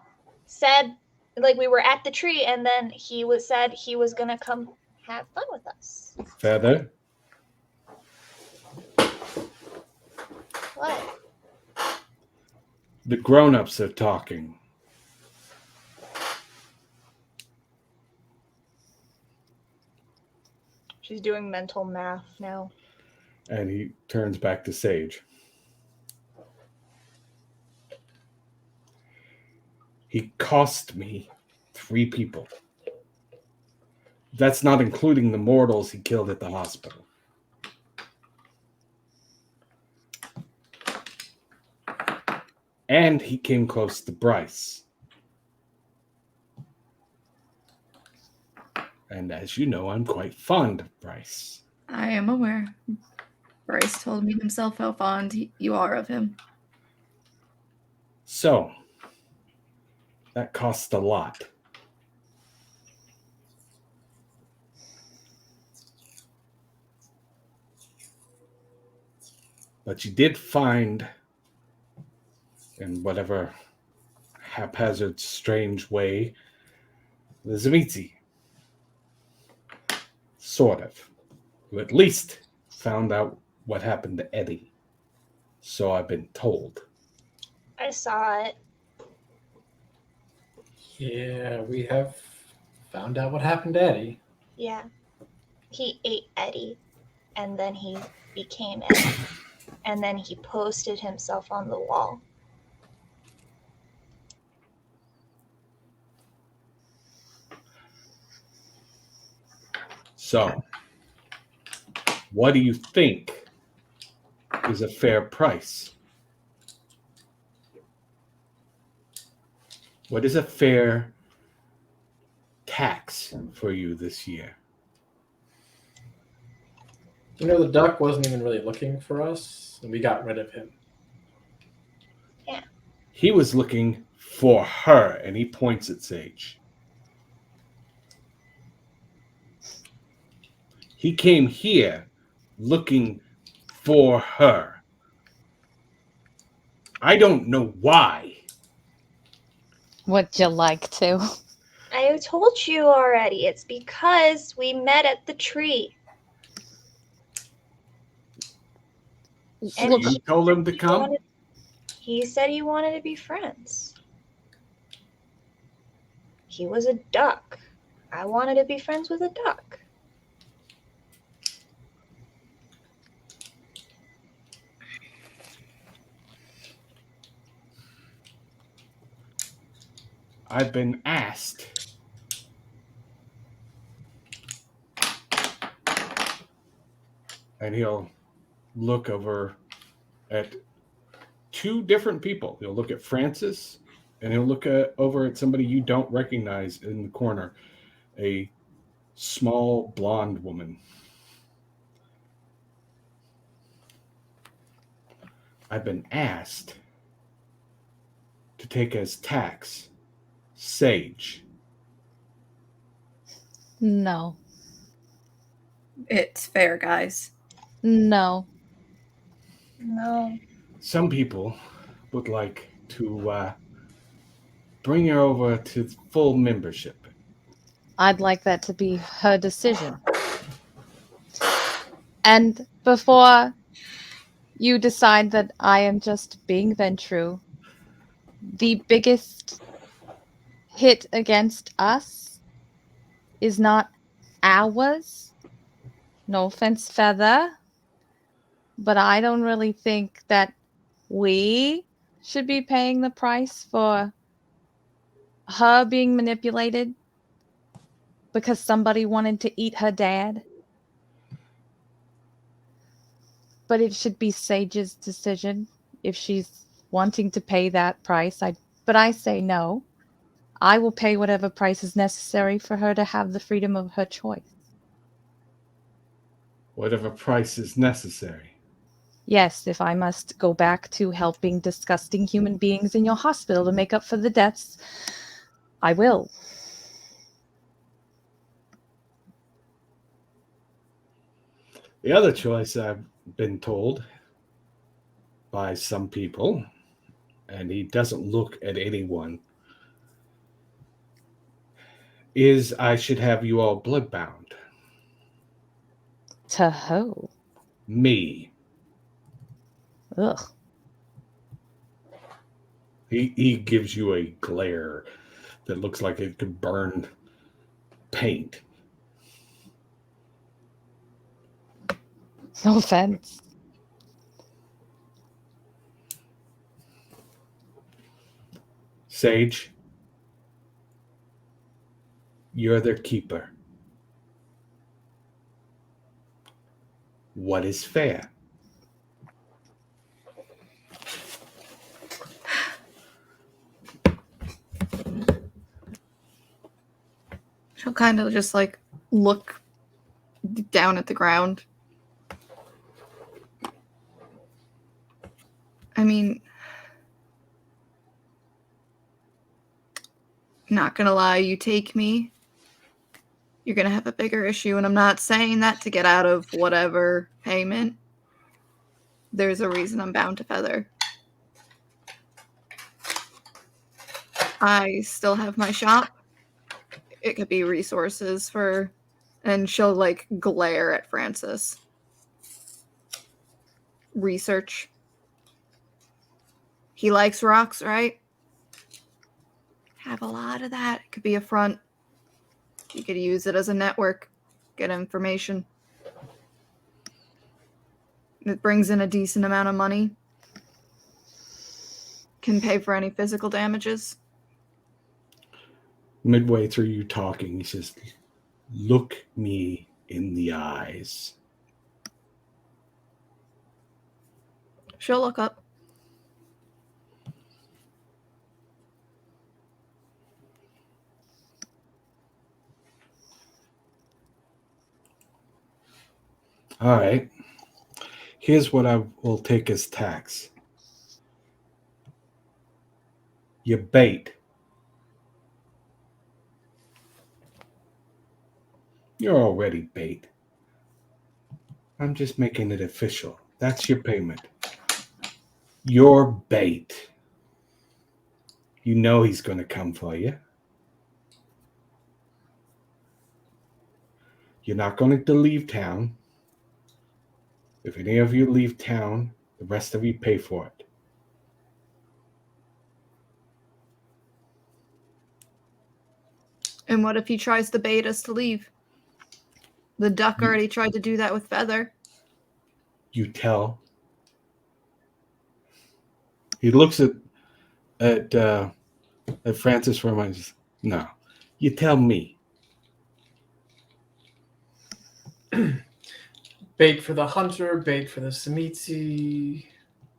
said, like we were at the tree, and then said he was gonna come have fun with us. Feather? What? The grown-ups are talking. She's doing mental math now. And he turns back to Sage. He cost me 3 people. That's not including the mortals he killed at the hospital. And he came close to Bryce. And as you know, I'm quite fond of Bryce. I am aware. Bryce told me himself how fond you are of him. So, that cost a lot. But you did find, in whatever haphazard, strange way, the Zemitzi. Sort of. You at least found out what happened to Eddie. So I've been told. I saw it. Yeah, we have found out what happened to Eddie. Yeah. He ate Eddie, and then he became Eddie. And then he posted himself on the wall. So, what do you think is a fair price? What is a fair tax for you this year? You know, the duck wasn't even really looking for us, and we got rid of him. Yeah. He was looking for her, and he points at Sage. He came here looking for her. I don't know why. Would you like to? I told you already. It's because we met at the tree. And Look, You told him to come? He said he wanted to be friends. He was a duck. I wanted to be friends with a duck. I've been asked. And he'll look over at two different people. He'll look at Francis, and he'll look over at somebody you don't recognize in the corner, a small blonde woman. I've been asked to take as tax Sage. no. It's fair, guys. No. No. Some people would like to bring her over to full membership. I'd like that to be her decision. And before you decide that I am just being Ventru, the biggest hit against us is not ours. No offense, Feather. But I don't really think that we should be paying the price for her being manipulated because somebody wanted to eat her dad. But it should be Sage's decision if she's wanting to pay that price. But I say no. I will pay whatever price is necessary for her to have the freedom of her choice. Whatever price is necessary. Yes, if I must go back to helping disgusting human beings in your hospital to make up for the deaths, I will. The other choice I've been told by some people, and he doesn't look at anyone, is I should have you all bloodbound. To who? Me. Ugh. He gives you a glare that looks like it could burn paint. No offense. Sage, you're their keeper. What is fair? She'll kind of just like look down at the ground. I mean, not gonna lie, you take me, you're gonna have a bigger issue, and I'm not saying that to get out of whatever payment. There's a reason I'm bound to Feather. I still have my shop. It could be resources for, and she'll like glare at Francis. Research. He likes rocks, right? Have a lot of that. It could be a front. You could use it as a network. Get information. It brings in a decent amount of money. Can pay for any physical damages. Midway through you talking, he says, "Look me in the eyes." She'll look up. All right. Here's what I will take as tax. You're bait. You're already bait. I'm just making it official. That's your payment. You're bait. You know he's going to come for you. You're not going to leave town. If any of you leave town, the rest of you pay for it. And what if he tries to bait us to leave? The duck already tried to do that with Feather. You tell. He looks at Francis for a moment. Says, no, you tell me. Bait for the hunter, bait for the Samitsi,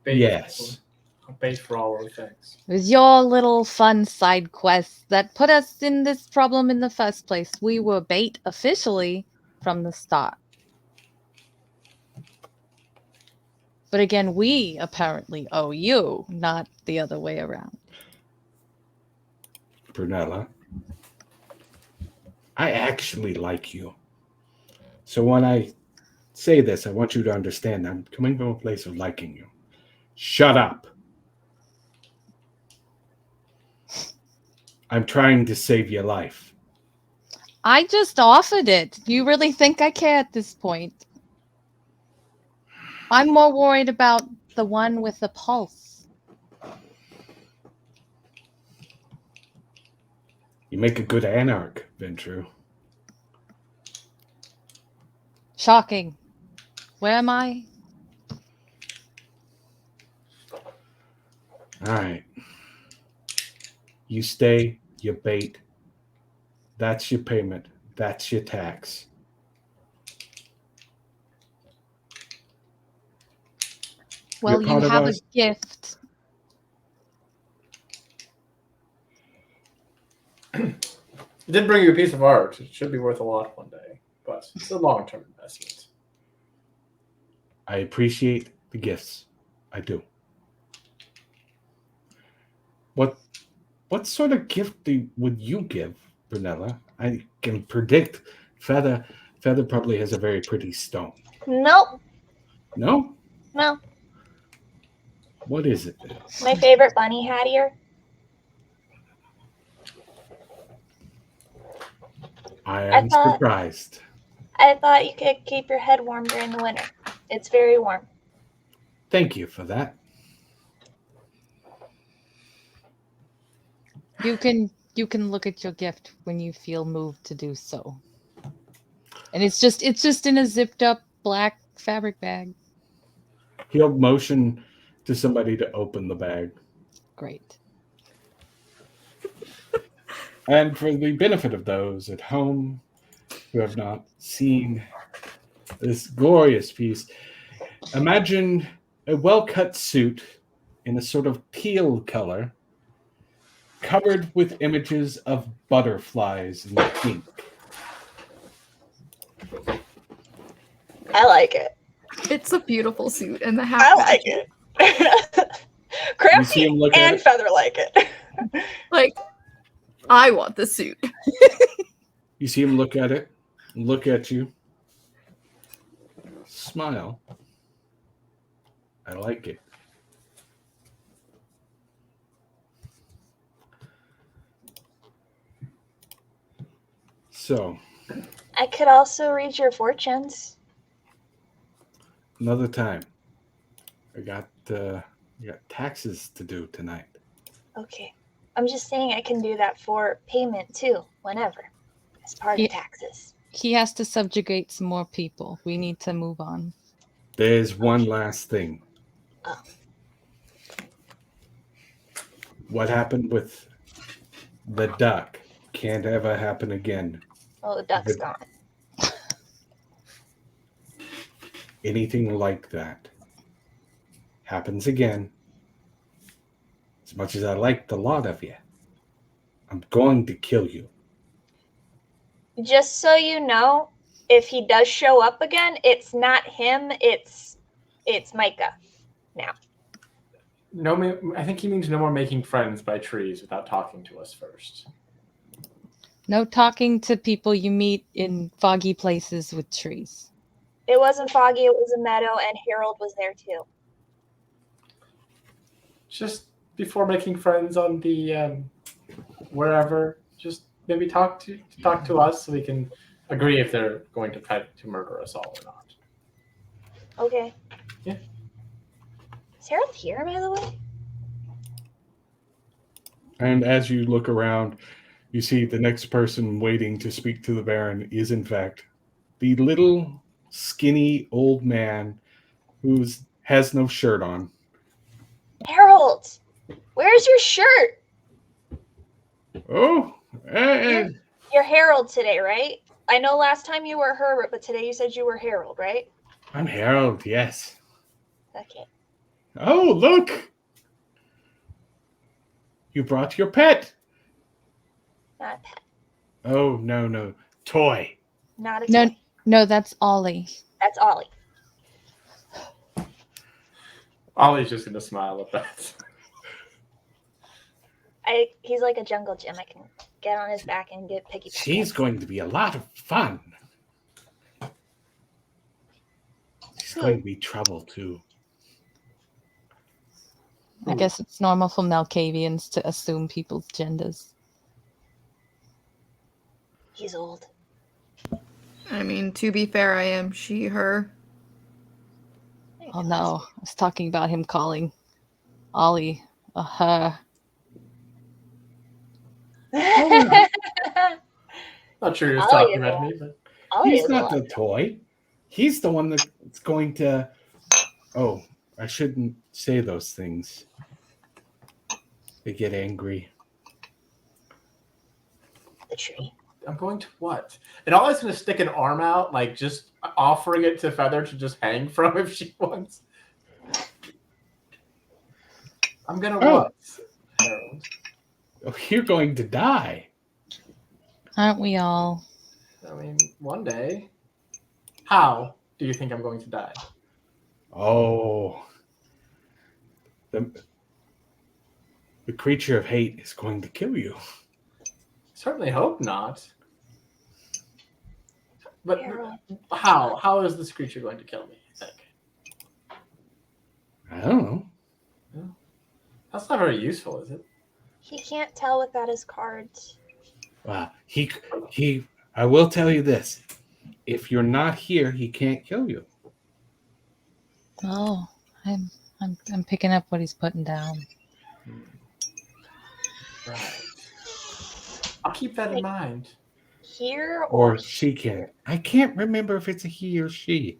bait Yes. bait for all of the things. It was your little fun side quest that put us in this problem in the first place. We were bait officially from the start. But again, we apparently owe you, not the other way around. Prunella, I actually like you. So when I say this, I want you to understand I'm coming from a place of liking you. Shut up. I'm trying to save your life. I just offered it. You really think I care at this point? I'm more worried about the one with the pulse. You make a good anarch, Ventru. Shocking. Where am I? All right. You stay, you bait. That's your payment. That's your tax. Well, You're you part of have a us. gift. It did bring you a piece of art. It should be worth a lot one day, but it's a long-term investment. I appreciate the gifts. I do. What sort of gift would you give, Prunella? I can predict Feather probably has a very pretty stone. Nope. No? No. What is it then? My favorite bunny hat ear. I am surprised. I thought you could keep your head warm during the winter. It's very warm. Thank you for that. You can look at your gift when you feel moved to do so. And it's just in a zipped up black fabric bag. He'll motion to somebody to open the bag. Great. And for the benefit of those at home who have not seen this glorious piece, imagine a well-cut suit in a sort of teal color, covered with images of butterflies in pink. I like it. It's a beautiful suit, and the hat. I like it. You see him Crafty look at and it? Feather like it. Like, I want the suit. You see him look at it, look at you, smile. I like it. So, I could also read your fortunes. another time. I got taxes to do tonight. Okay. I'm just saying I can do that for payment too, whenever, as part of taxes. He has to subjugate some more people. We need to move on. There's one last thing. Oh. What happened with the duck can't ever happen again. Oh, the duck's gone. Anything like that happens again, as much as I like the lot of you, I'm going to kill you. Just so you know, if he does show up again, it's not him, it's Micah now. I think he means no more making friends by trees without talking to us first. No talking to people you meet in foggy places with trees. It wasn't foggy, it was a meadow, and Harold was there too. Just before making friends on the wherever, just maybe talk to us so we can agree if they're going to try to murder us all or not. Okay. Yeah. Is Harold here, by the way? And as you look around, you see the next person waiting to speak to the Baron is, in fact, the little, skinny old man who has no shirt on. Harold! Where's your shirt? Oh, You're Harold today, right? I know last time you were Herbert, but today you said you were Harold, right? I'm Harold, yes. Okay. Oh, look! You brought your pet. Not a pet. Oh, no. Toy. Not a toy. No, that's Ollie. That's Ollie. Ollie's just gonna smile at that. He's like a jungle gym. I can get on his back and get piggy. She's going to be a lot of fun. She's going to be trouble, too. I guess it's normal for Malkavians to assume people's genders. He's old. I mean, to be fair, I am she, her. Oh no, I was talking about him calling Ollie a her. Not sure he was Ollie talking is about old. me, but Ollie He's is not old. the toy. He's the one that's going to... Oh, I shouldn't say those things. They get angry. The tree. I'm going to what? And Ollie's gonna stick an arm out, like just offering it to Feather to just hang from if she wants. I'm gonna what, Harold? Oh, you're going to die. Aren't we all? I mean, one day. How do you think I'm going to die? Oh. The creature of hate is going to kill you. Certainly hope not. But Harold. how? How is this creature going to kill me, you think? I don't know. That's not very useful, is it? He can't tell without his cards. I will tell you this. If you're not here, he can't kill you. Oh, I'm picking up what he's putting down. Right. I'll keep that in mind. Here Or she can. I can't remember if it's a he or she.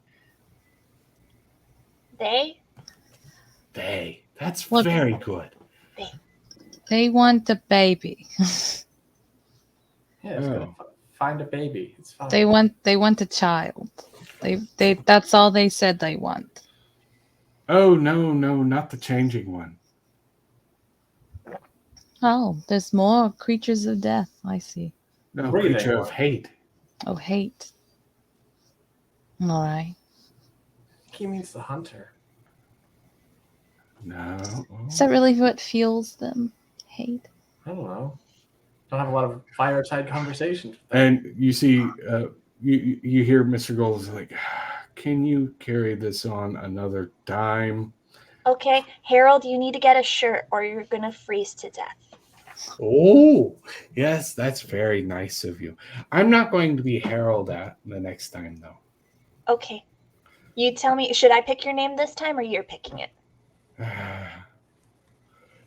They? They. That's Look. very good. They want a baby. Yeah, it's gonna find a baby. It's fine. They want a child. They that's all they said they want. Oh, no, not the changing one. Oh, there's more creatures of death. I see. No, Breathing creature of one. hate. Oh, hate. All right. He means the hunter. No. Is that really what fuels them? Hate. I don't know. Don't have a lot of fireside conversations with them. And you see, you hear Mr. Gold is like, can you carry this on another time? Okay, Harold, you need to get a shirt or you're gonna freeze to death. Oh, yes, that's very nice of you. I'm not going to be Harold at the next time, though. Okay. You tell me, should I pick your name this time or you're picking it?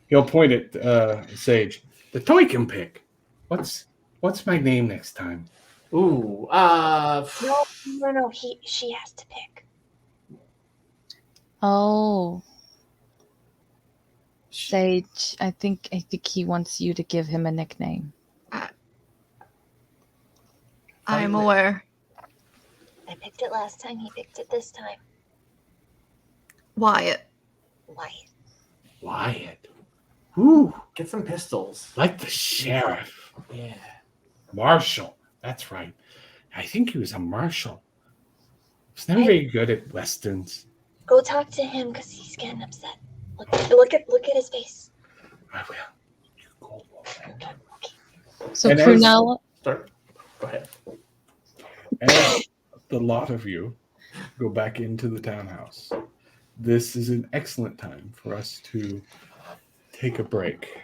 He'll point at Sage. The toy can pick. What's my name next time? Ooh, No. She has to pick. Oh. Sage, I think he wants you to give him a nickname. I'm aware. I picked it last time, he picked it this time. Wyatt. Wyatt. Ooh, get some pistols. like the sheriff. Yeah. Marshal. That's right. I think he was a marshal. He's never very good at westerns. Go talk to him because he's getting upset. Look at his face. I will. You go over. So And as- Prunella, Start. Go ahead. As the lot of you go back into the townhouse, this is an excellent time for us to take a break.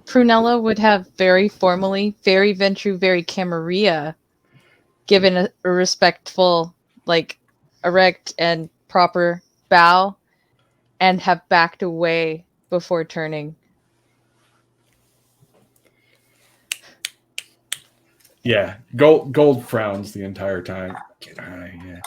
Prunella would have very formally, very Ventru, very Camarilla, given a respectful, like, erect and proper bow, and have backed away before turning. Yeah, gold frowns the entire time. Yeah.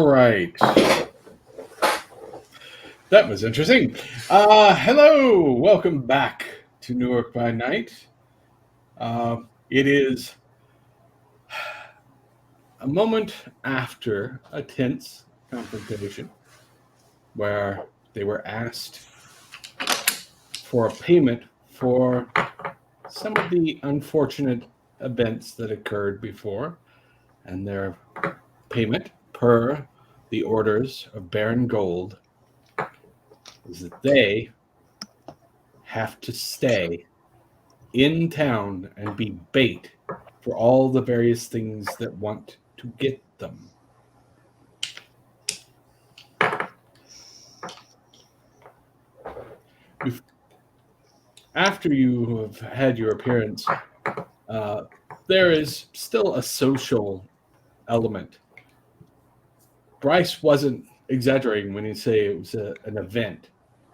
right. That was interesting. Hello. Welcome back to Newark by Night. It is a moment after a tense confrontation where they were asked for a payment for some of the unfortunate events that occurred before, and their payment per the orders of Baron Gold is that they have to stay in town and be bait for all the various things that want to get them. After you have had your appearance, there is still a social element. Bryce wasn't exaggerating when he say it was an event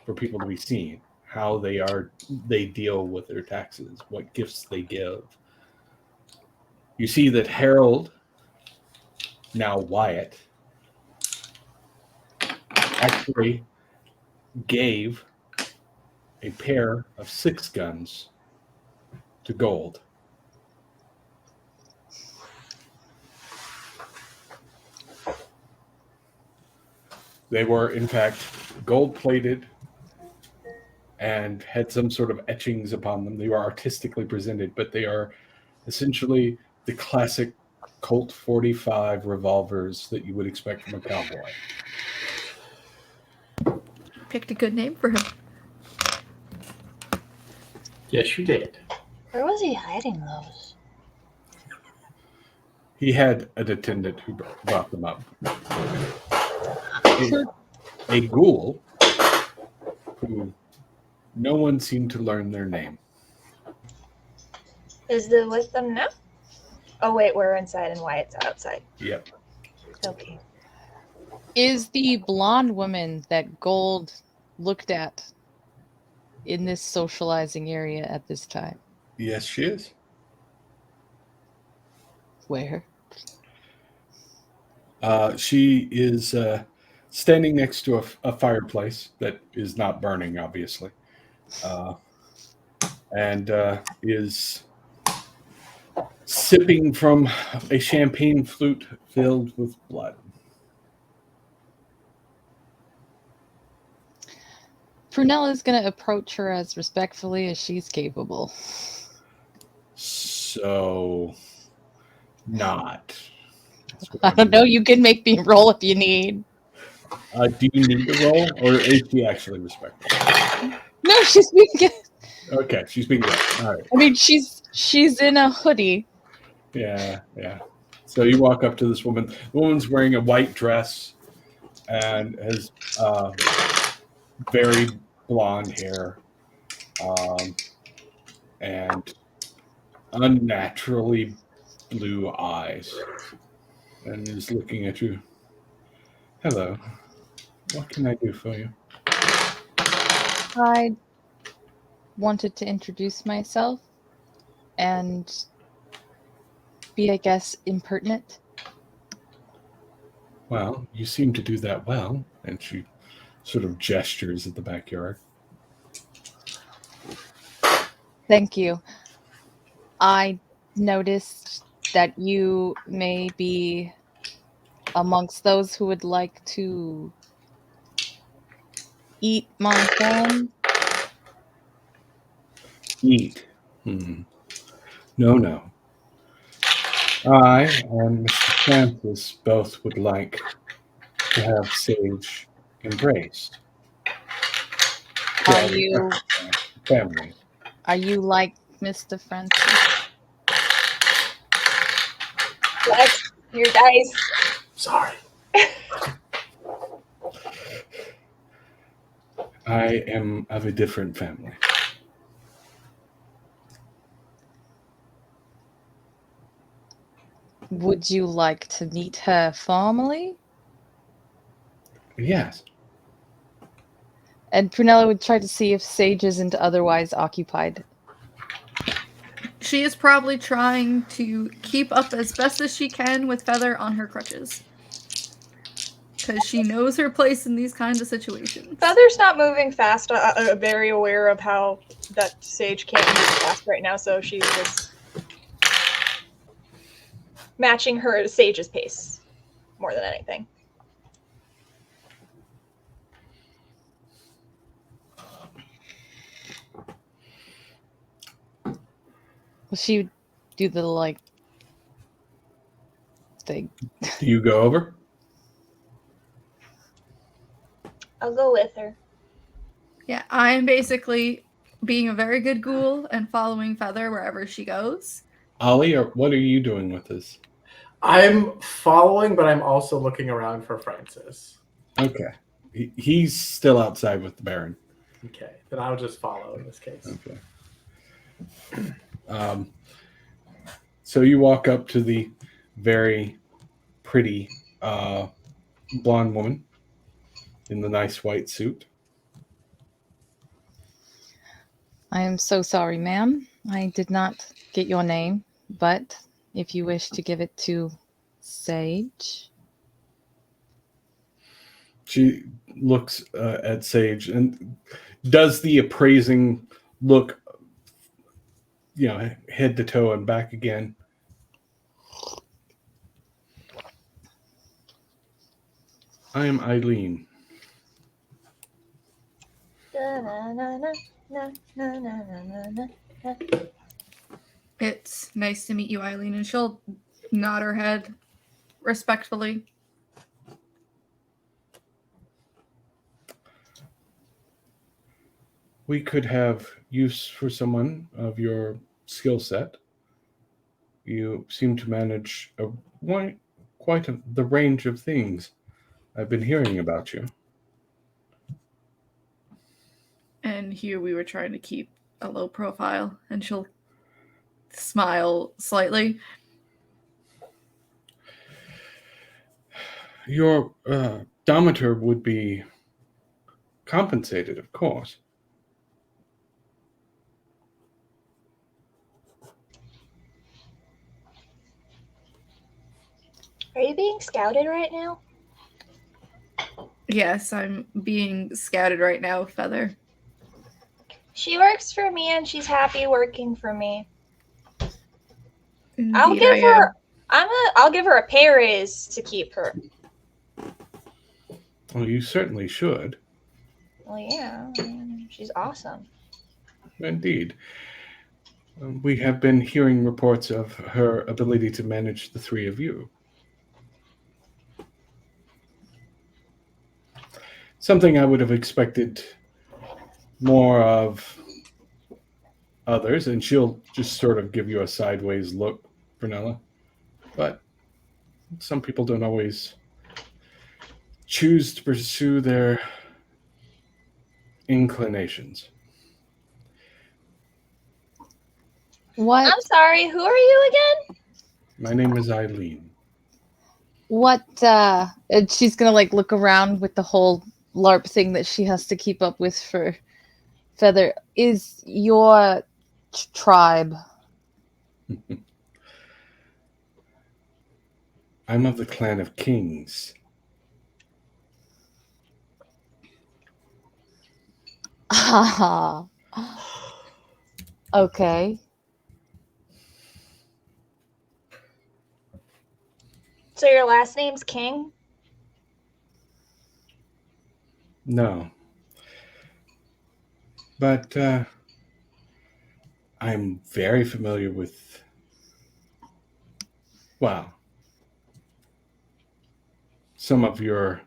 for people to be seen, how they deal with their taxes, what gifts they give. You see that Harold, now Wyatt, actually gave a pair of 6 guns to Gold. They were, in fact, gold-plated and had some sort of etchings upon them. They were artistically presented, but they are essentially the classic Colt 45 revolvers that you would expect from a cowboy. Picked a good name for him. Yes, you did. Where was he hiding those? He had an attendant who brought them up. A ghoul who no one seemed to learn their name. Is it with them now? Oh wait, we're inside and Wyatt's outside. Yep. Okay. Is the blonde woman that Gold looked at in this socializing area at this time? Yes, she is. Where? She is standing next to a fireplace that is not burning, obviously, and is sipping from a champagne flute filled with blood. Prunella is going to approach her as respectfully as she's capable. So, not. I don't know. You can make me roll if you need. Do you need to roll, or is she actually respectful? No, she's being good. Okay, she's being good. All right. I mean, she's in a hoodie. Yeah. So you walk up to this woman. The woman's wearing a white dress and has very blonde hair and unnaturally blue eyes, and is looking at you. Hello. What can I do for you? I wanted to introduce myself and be, I guess, impertinent. Well, you seem to do that well. And she sort of gestures at the backyard. Thank you. I noticed that you may be amongst those who would like to eat my friend. Eat. No. I and Mr. Francis both would like to have Sage embraced. Are you Family. Are you like Mr. Francis? Flex your dice. Sorry. I am of a different family. Would you like to meet her formally? Yes. And Prunella would try to see if Sage isn't otherwise occupied. She is probably trying to keep up as best as she can with Feather on her crutches. because she knows her place in these kinds of situations. Feather's not moving fast. Very aware of how that Sage can't move fast right now, so she's just matching her Sage's pace more than anything. Will she do the like thing? Do you go over? I'll go with her. Yeah, I'm basically being a very good ghoul and following Feather wherever she goes. Ollie, or what are you doing with this? I'm following, but I'm also looking around for Francis. Okay. He's still outside with the Baron. Okay, then I'll just follow in this case. Okay. So you walk up to the very pretty blonde woman in the nice white suit. I am so sorry, ma'am. I did not get your name, but if you wish to give it to Sage. She looks at Sage and does the appraising look, head to toe and back again. I am Eileen. It's nice to meet you, Eileen, and she'll nod her head respectfully. We could have use for someone of your skill set. You seem to manage quite the range of things I've been hearing about you. And here we were trying to keep a low profile, and she'll smile slightly. Your Dometer would be compensated, of course. Are you being scouted right now? Yes, I'm being scouted right now, Feather. She works for me and she's happy working for me. Indeed, I'll give I her am. I'll give her a pay raise to keep her. Well, you certainly should. Well, yeah, she's awesome. Indeed. We have been hearing reports of her ability to manage the three of you. Something I would have expected more of others, and she'll just sort of give you a sideways look, Prunella. But some people don't always choose to pursue their inclinations. What? I'm sorry, who are you again? My name is Eileen. What? And she's gonna like look around with the whole LARP thing that she has to keep up with for Feather. Is your tribe? I'm of the clan of kings. Ah. Okay. So your last name's King? No. But I'm very familiar with, well, some of your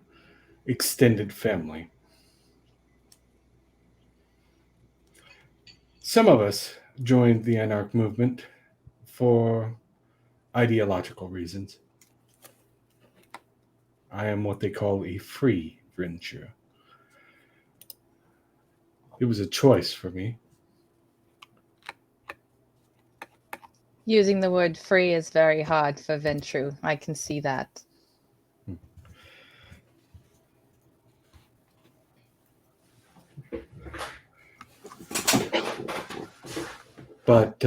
extended family. Some of us joined the Anarch movement for ideological reasons. I am what they call a free venture. It was a choice for me. Using the word free is very hard for Ventru. I can see that. But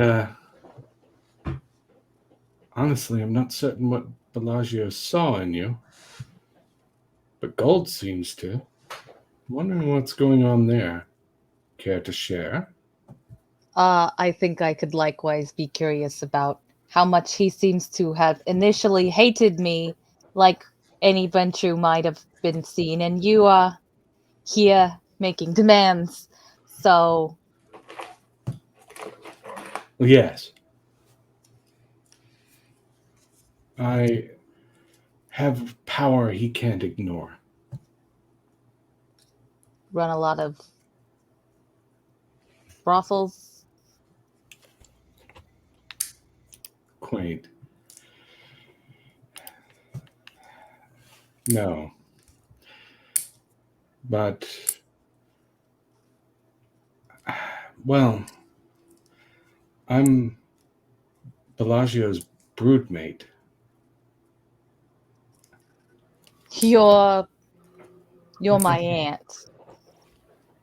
honestly, I'm not certain what Bellagio saw in you. But Gold seems to. Wondering what's going on there. Care to share? I think I could likewise be curious about how much he seems to have initially hated me, like any Ventrue might have been seen, and you are here making demands. So, Yes. I have power he can't ignore. run a lot of brothels. Quaint. No. But, well, I'm Bellagio's broodmate. You're my aunt.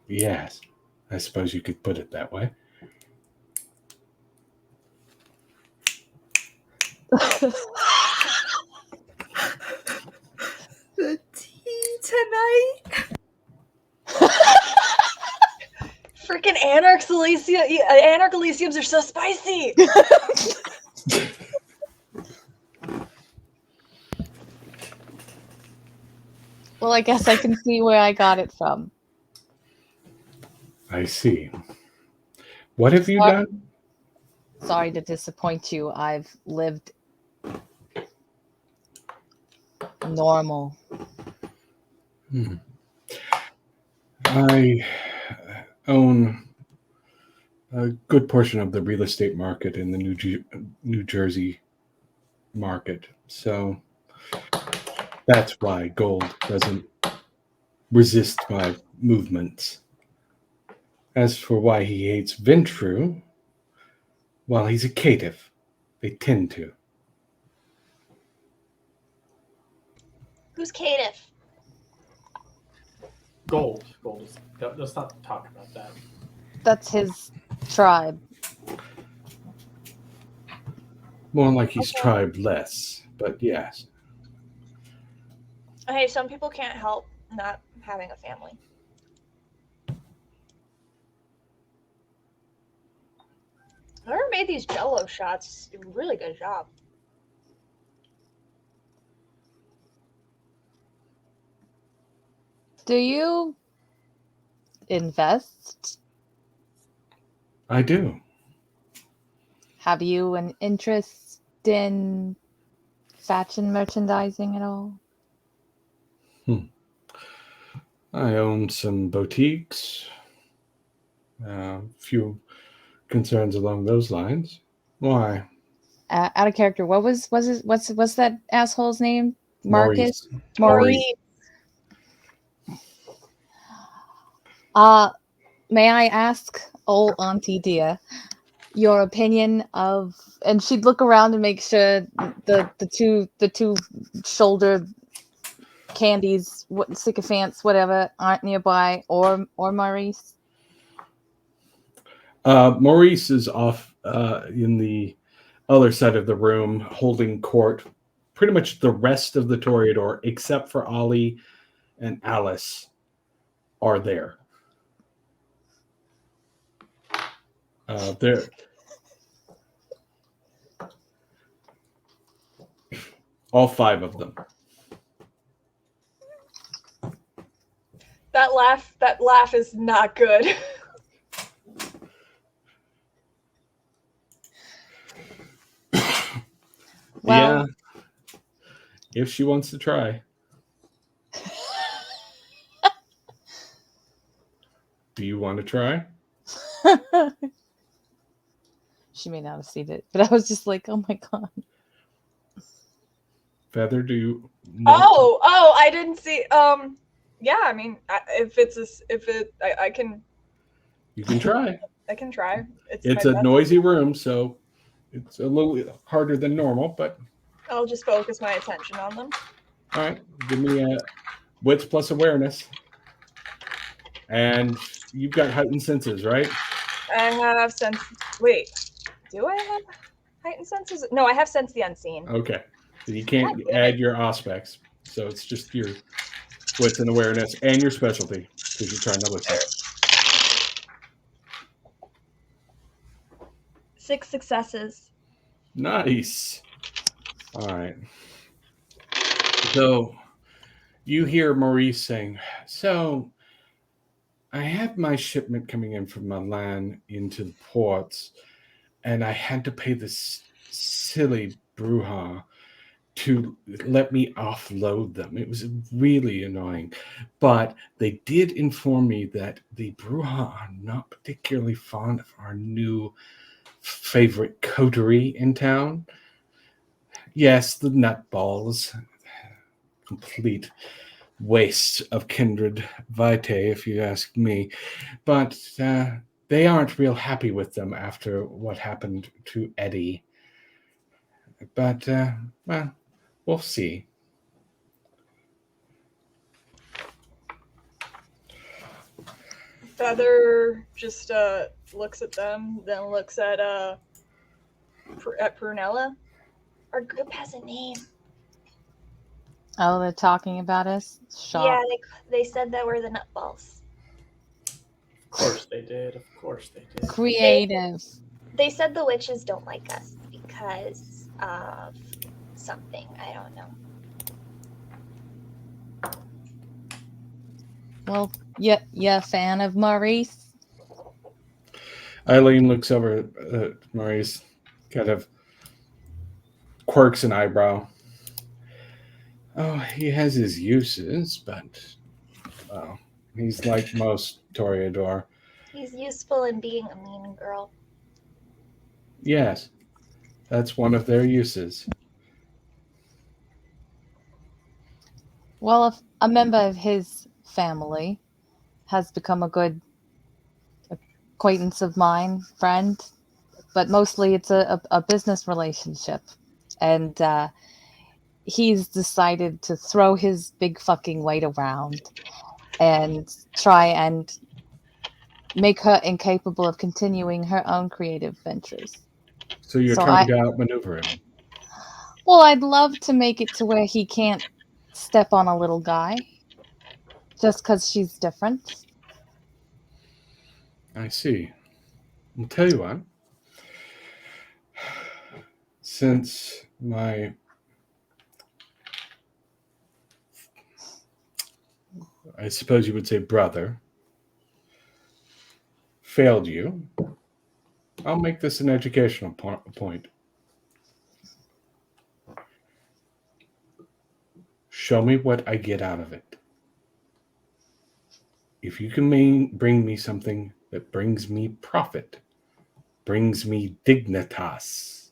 Yes, I suppose you could put it that way. The tea tonight. Freaking Anarch Elysiums are so spicy. Well, I guess I can see where I got it from. I see. What have you done? Sorry to disappoint you. I've lived normal. I own a good portion of the real estate market in the New Jersey market. So that's why Gold doesn't resist my movements. As for why he hates Ventrue, well, he's a caitiff. They tend to. Who's caitiff? Gold. Let's not talk about that. That's his tribe. More like he's tribe-less, but yes. Hey, some people can't help not having a family. Whoever made these Jello shots, did a really good job. Do you invest? I do. Have you an interest in fashion merchandising at all? I own some boutiques. A few concerns along those lines. Why? Out of character, what's that asshole's name? Marcus? Maurice. May I ask, old Auntie dear, your opinion of? And she'd look around and make sure the two shoulder candies, sycophants, whatever, aren't nearby, or Maurice. Maurice is off in the other side of the room, holding court. Pretty much the rest of the Toreador, except for Ollie and Alice, are there. They're all five of them. That laugh is not good. Well, yeah, if she wants to try. Do you want to try? She may not have seen it, but I was just like, oh my god. Feather, do you? Oh, I didn't see. Yeah, I mean, I can. You can try. I can try. It's my a best. noisy room, so it's a little harder than normal, but I'll just focus my attention on them. all right. Give me a wits plus awareness. And you've got heightened senses, right? I have sense. Wait, do I have heightened senses? No, I have sense the unseen. Okay. So you can't add your aspects. So it's just your with an awareness and your specialty because you're trying to listen. 6 successes. Nice. All right. So you hear Maurice saying, so I have my shipment coming in from Milan into the ports, and I had to pay this silly brouhaha to let me offload them. It was really annoying. But they did inform me that the brouhaha are not particularly fond of our new favorite coterie in town. Yes, the nutballs. Complete waste of kindred vitae, if you ask me. But they aren't real happy with them after what happened to Eddie. But, well, we'll see. Feather just looks at them, then looks at Prunella. Our group has a name. Oh, they're talking about us? Shock. Yeah, they said that we're the nutballs. Of course they did. Of course they did. Creative. They said the witches don't like us because of something. I don't know. Well, you're a fan of Maurice? Eileen looks over at Maurice, kind of quirks an eyebrow. Oh, he has his uses, but well, he's like most Toreador. He's useful in being a mean girl. Yes, that's one of their uses. Well, if a member of his family has become a good acquaintance of mine, friend, but mostly it's a business relationship. And he's decided to throw his big fucking weight around and try and make her incapable of continuing her own creative ventures. So you're trying to outmaneuver him. Well, I'd love to make it to where he can't step on a little guy just because she's different. I see. I'll tell you what. Since my I suppose you would say brother failed you, I'll make this an educational point. Show me what I get out of it. If you can bring me something that brings me profit, brings me dignitas,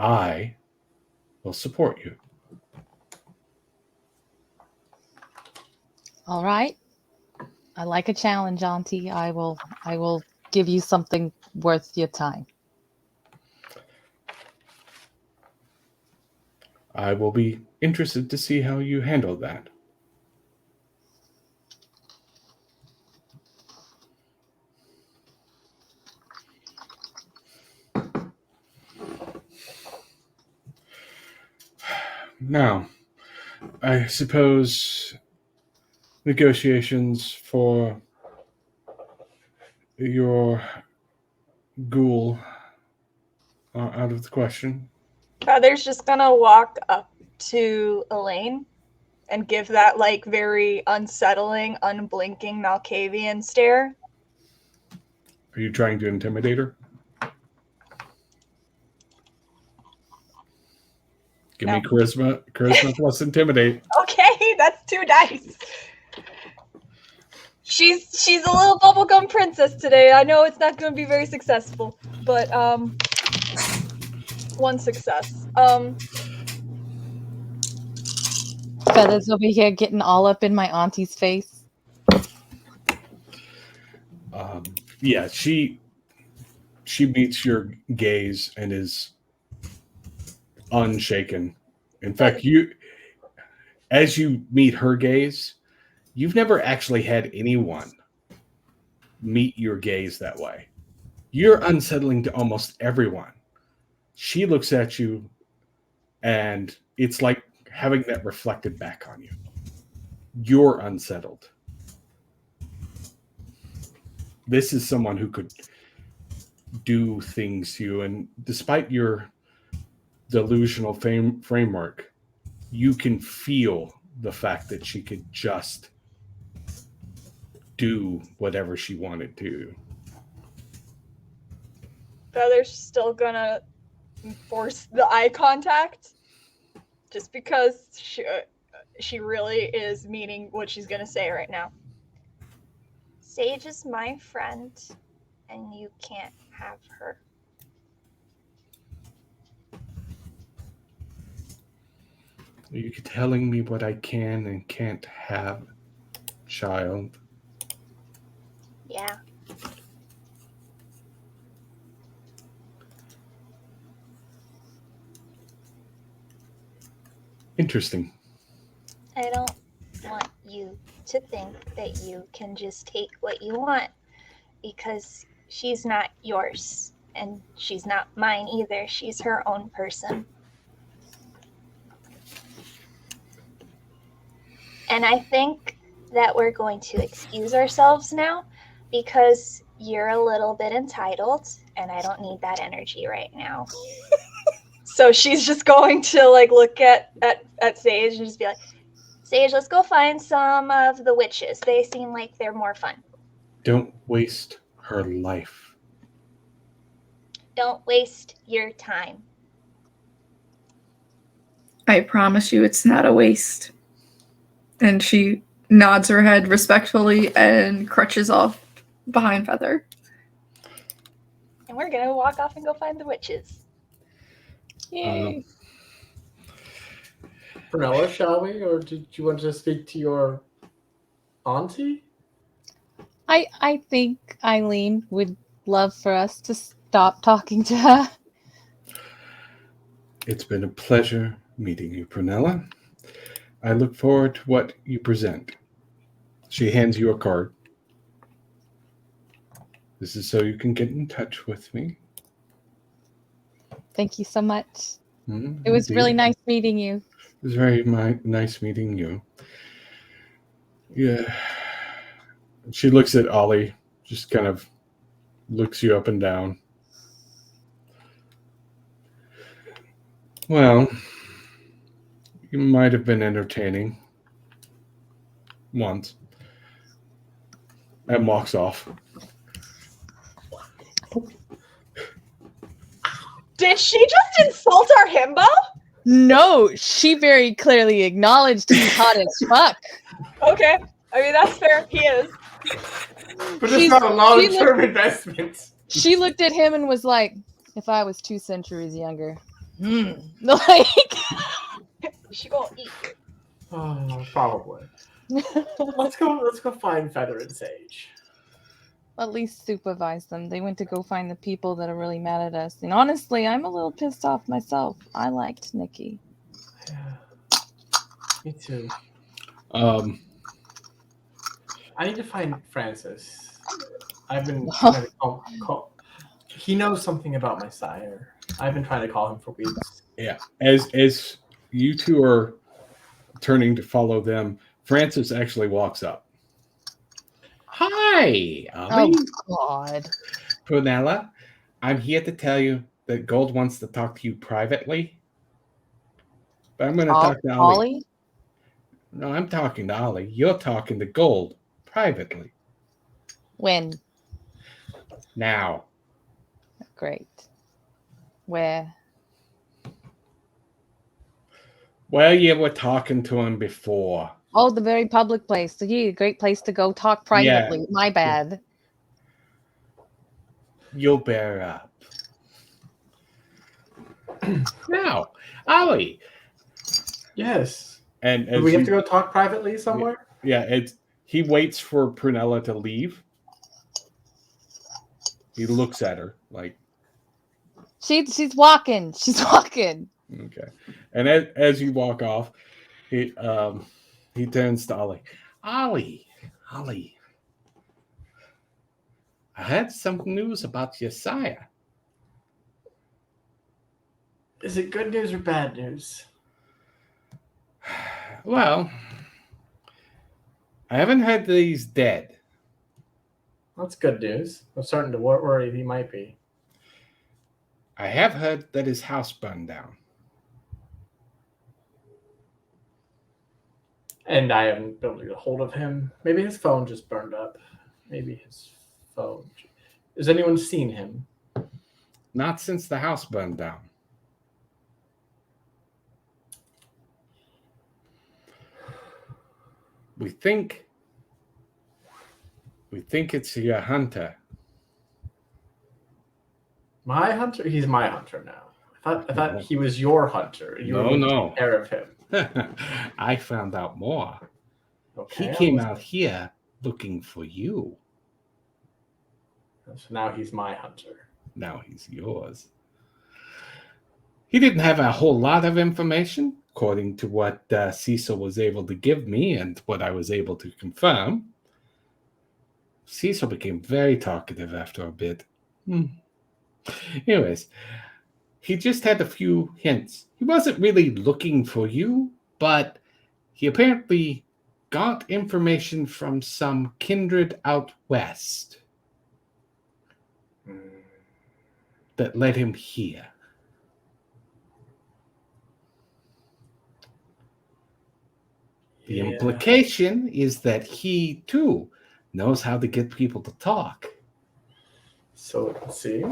I will support you. All right. I like a challenge, Auntie. I will give you something worth your time. I will be interested to see how you handle that. Now, I suppose negotiations for your ghoul are out of the question. Feather's just gonna walk up to Elaine and give that like very unsettling, unblinking Malkavian stare. Are you trying to intimidate her? Give me charisma plus intimidate. Okay, that's 2 dice. She's a little bubblegum princess today. I know it's not going to be very successful, but 1 success. Feathers over here getting all up in my auntie's face. Yeah, she meets your gaze and is unshaken. In fact, as you meet her gaze, you've never actually had anyone meet your gaze that way. You're unsettling to almost everyone. She looks at you and it's like having that reflected back on you. You're unsettled. This is someone who could do things to you, and despite your delusional framework, you can feel the fact that she could just do whatever she wanted to. Feather's still gonna force the eye contact, just because she really is meaning what she's gonna say right now. Sage is my friend, and you can't have her. Are you telling me what I can and can't have, child? Yeah. Interesting. I don't want you to think that you can just take what you want, because she's not yours, and she's not mine either. She's her own person. And I think that we're going to excuse ourselves now, because you're a little bit entitled, and I don't need that energy right now. So she's just going to like look at Sage and just be like, Sage, let's go find some of the witches. They seem like they're more fun. Don't waste her life. Don't waste your time. I promise you it's not a waste. And she nods her head respectfully and crutches off behind Feather. And we're going to walk off and go find the witches. Yay. Prunella, shall we? Or did you want to speak to your auntie? I think Eileen would love for us to stop talking to her. It's been a pleasure meeting you, Prunella. I look forward to what you present. She hands you a card. This is so you can get in touch with me. Thank you so much. It was really nice meeting you. It was very nice meeting you. Yeah. She looks at Ollie, just kind of looks you up and down. Well, you might have been entertaining once. And walks off. Did she just insult our himbo? No, she very clearly acknowledged he's hot as fuck. Okay. I mean, that's fair. He is. But it's not a long-term investment. She looked at him and was like, if I was 2 centuries younger. Like, She gonna eat. Oh, probably. Let's go find Feather and Sage. at least supervise them. They went to go find the people that are really mad at us. And honestly, I'm a little pissed off myself. I liked Nikki. Yeah. Me too. I need to find Francis. I've been trying to call. He knows something about my sire. I've been trying to call him for weeks. Yeah. As you two are turning to follow them, Francis actually walks up. Hi, Ollie. Oh, God. Prunella, I'm here to tell you that Gold wants to talk to you privately. But I'm going to talk to Ollie. Ollie? No, I'm talking to Ollie. You're talking to Gold privately. When? Now. Great. Where? Well, you were talking to him before. Oh, the very public place. So, yeah, great place to go talk privately. Yeah. My bad. You'll bear up. Now, Ollie. Yes. And do we have to go talk privately somewhere? Yeah, he waits for Prunella to leave. He looks at her like she's walking. She's walking. Okay. And as you walk off, he turns to Ollie. Ollie, I had some news about your sire. Is it good news or bad news? Well, I haven't heard that he's dead. That's good news. I'm starting to worry he might be. I have heard that his house burned down. And I haven't been able to get a hold of him. Maybe his phone just burned up. Maybe his phone. Has anyone seen him? Not since the house burned down. We think it's your hunter. My hunter? He's my hunter now. I thought he was your hunter. You were taking care of him. I found out more. Okay, He came out here looking for you. So now he's my hunter. Now he's yours. He didn't have a whole lot of information, according to what Cecil was able to give me and what I was able to confirm. Cecil became very talkative after a bit. Anyways, he just had a few hints. He wasn't really looking for you, but he apparently got information from some kindred out west that led him here. The implication is that he, too, knows how to get people to talk. So let's see.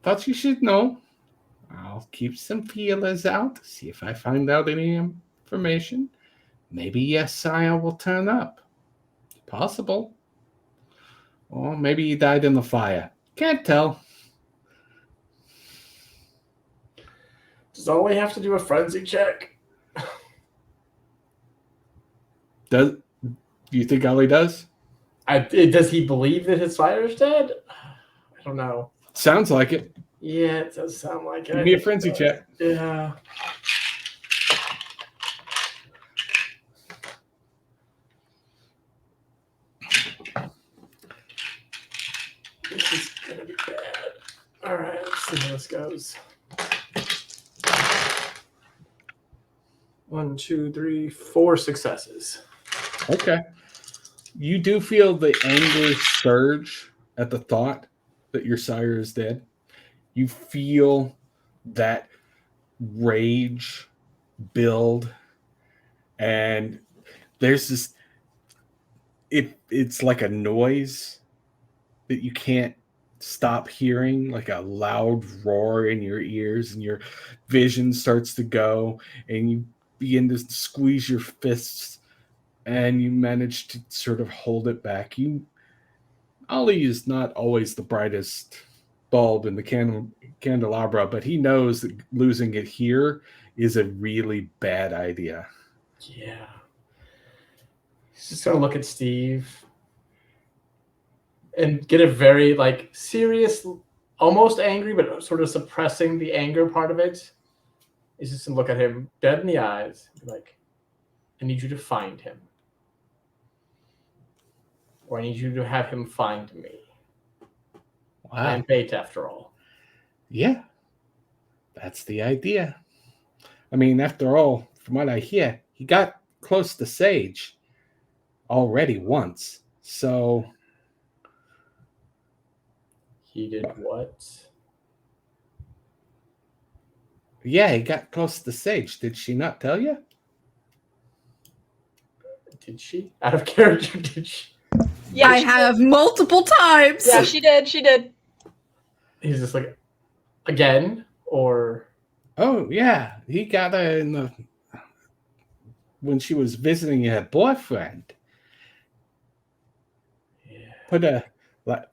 Thought you should know. I'll keep some feelers out, see if I find out any information. Maybe Yesiah will turn up. Possible. Or maybe he died in the fire. Can't tell. Does Ollie have to do a frenzy check? Do you think Ollie does? Does he believe that his fire's dead? I don't know. Sounds like it. Yeah, it does sound like it. Give me a frenzy check. Yeah. This is gonna be bad. All right, let's see how this goes. 1, 2, 3, 4 successes. Okay. You do feel the anger surge at the thought that your sire is dead. You feel that rage build, and there's this it's like a noise that you can't stop hearing, like a loud roar in your ears, and your vision starts to go, and you begin to squeeze your fists, and you manage to sort of hold it back. Ollie is not always the brightest bulb in the candelabra, but he knows that losing it here is a really bad idea. Yeah. He's just gonna look at Steve and get a very serious, almost angry, but sort of suppressing the anger part of it. He's just gonna look at him dead in the eyes, and be like, I need you to find him. Or I need you to have him find me. Wow. I'm bait after all. Yeah. That's the idea. I mean, after all, from what I hear, he got close to Sage already once. So He did what? yeah, he got close to Sage. Did she not tell you? Did she? Out of character, did she? Yeah, I have multiple times. Yeah, she did. She did. He's just like, again? Or Oh yeah, he got her in the when she was visiting her boyfriend. yeah. Put a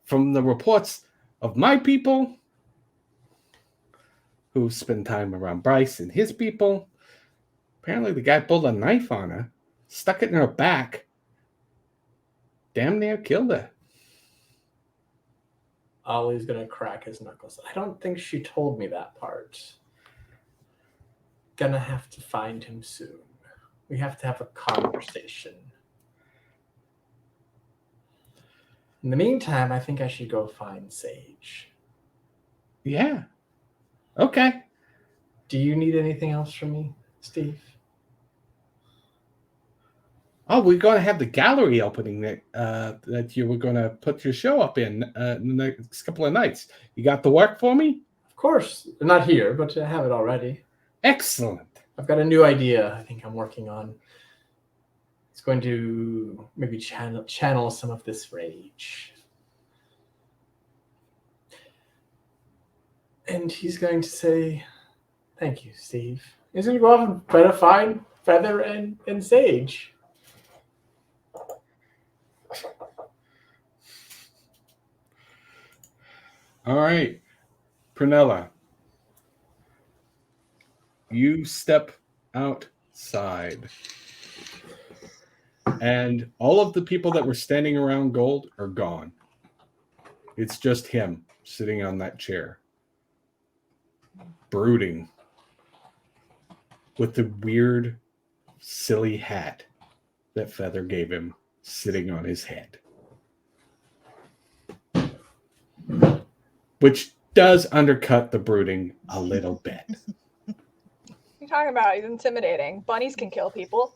from the reports of my people who spend time around Bryce and his people. Apparently, the guy pulled a knife on her, stuck it in her back, damn near killed her. Ollie's gonna crack his knuckles. I don't think she told me that part. Gonna have to find him soon. We have to have a conversation. In the meantime, I think I should go find Sage. Yeah. Okay. Do you need anything else from me, Steve? Oh, we're going to have the gallery opening that you were going to put your show up in the next couple of nights. You got the work for me? Of course. Not here, but I have it already. Excellent. I've got a new idea I think I'm working on. It's going to maybe channel some of this rage. And he's going to say, thank you, Steve. He's going to go off and try to find Feather and Sage. All right. Prunella, you step outside. And all of the people that were standing around Gold are gone. It's just him sitting on that chair, brooding, with the weird, silly hat that Feather gave him sitting on his head. Which does undercut the brooding a little bit. What are you talking about? He's intimidating. Bunnies can kill people.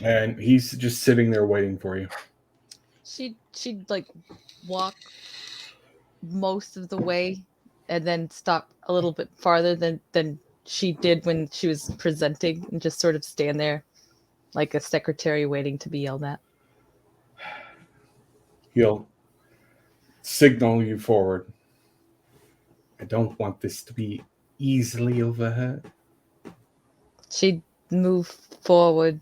And he's just sitting there waiting for you. She'd like walk most of the way and then stop a little bit farther than she did when she was presenting and just sort of stand there like a secretary waiting to be yelled at. He'll signal you forward. I don't want this to be easily overheard. She'd move forward.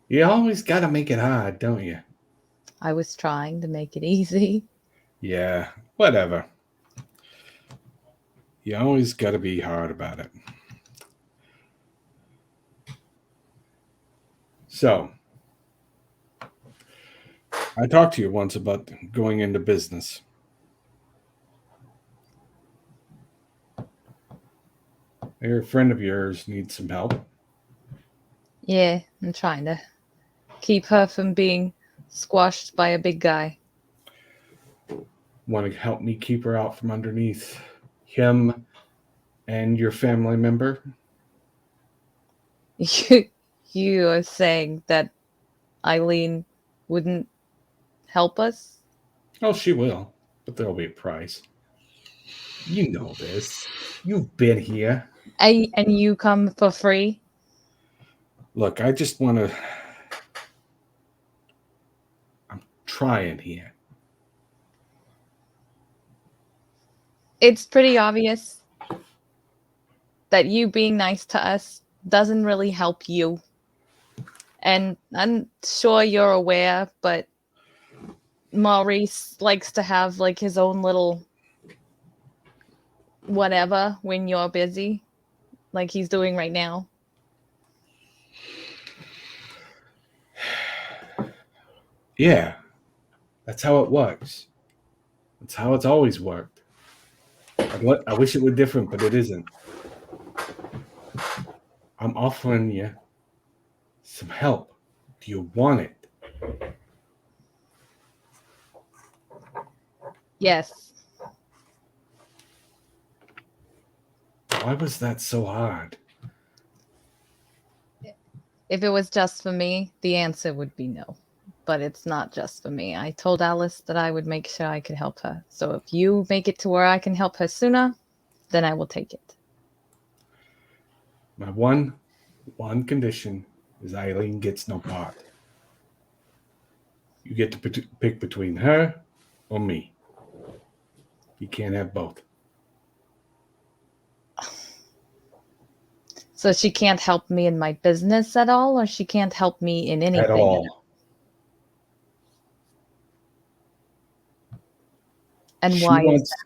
You always got to make it hard, don't you? I was trying to make it easy. Yeah, whatever. You always got to be hard about it. So, I talked to you once about going into business. A friend of yours needs some help. Yeah, I'm trying to keep her from being squashed by a big guy. Want to help me keep her out from underneath him and your family member? You are saying that Eileen wouldn't help us? Oh, she will, but there'll be a price. You know this. You've been here. And you come for free? Look, I just want to... I'm trying here. It's pretty obvious that you being nice to us doesn't really help you. And I'm sure you're aware, but Maurice likes to have like his own little whatever when you're busy, like he's doing right now. Yeah, that's how it works. That's how it's always worked. I wish it were different, but it isn't. I'm offering you some help. Do you want it? Yes. Why was that so hard? If it was just for me, the answer would be no. But it's not just for me. I told Alice that I would make sure I could help her. So if you make it to where I can help her sooner, then I will take it. My one condition is Eileen gets no part. You get to pick between her or me. You can't have both. So she can't help me in my business at all, or she can't help me in anything At all. And why is that?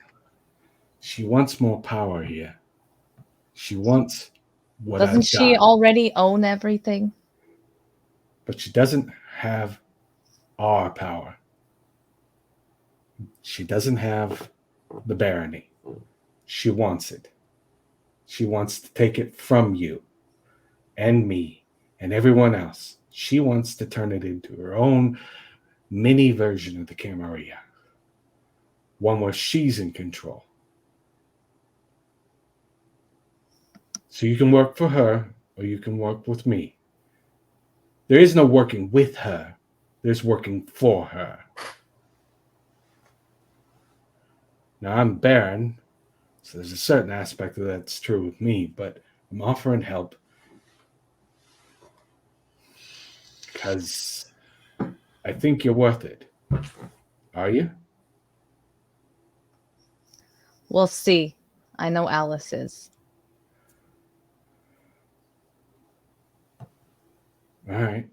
She wants more power here. She wants what Doesn't I've she got. already own everything? But she doesn't have our power. She doesn't have the barony. She wants it. She wants to take it from you and me and everyone else She wants to turn it into her own mini version of the Camarilla. One where she's in control. So you can work for her, or you can work with me. There is no working with her. There's working for her. Now, I'm Baron, so there's a certain aspect of that's true with me, but I'm offering help because I think you're worth it. Are you? We'll see. I know Alice is. All right.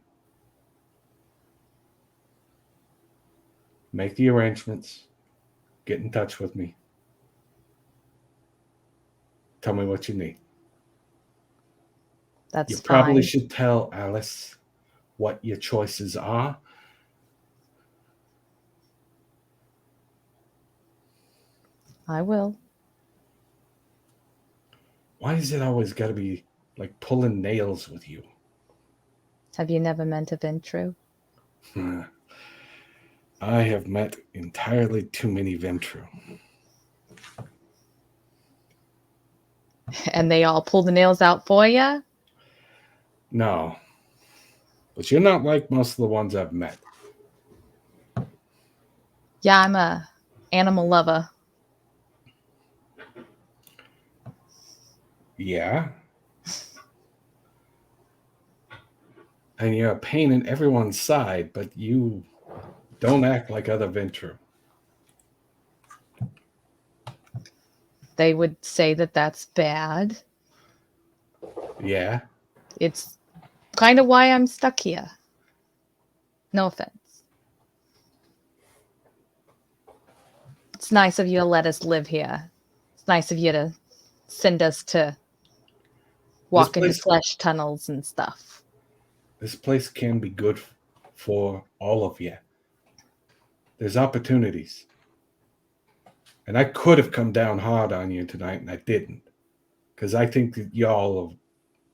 Make the arrangements. Get in touch with me. Tell me what you need. That's You fine. probably should tell Alice what your choices are. I will. Why is it always got to be like pulling nails with you? Have you never met a Ventru? I have met entirely too many Ventru. And they all pull the nails out for you? No. But you're not like most of the ones I've met. Yeah, I'm a animal lover. Yeah. And you're a pain in everyone's side, but you don't act like other Ventru. They would say that that's bad. Yeah. It's kind of why I'm stuck here. No offense. It's nice of you to let us live here. It's nice of you to send us to walk into place- flesh tunnels and stuff. This place can be good for all of you. There's opportunities. And I could have come down hard on you tonight, and I didn't. Because I think that y'all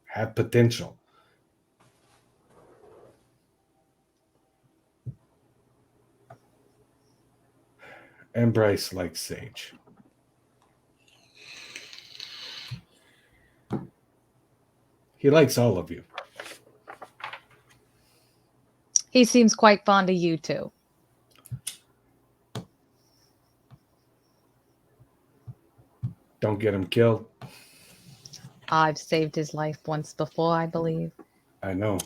have potential. And Bryce likes Sage. He likes all of you. He seems quite fond of you too. Don't get him killed. I've saved his life once before, I believe. I know.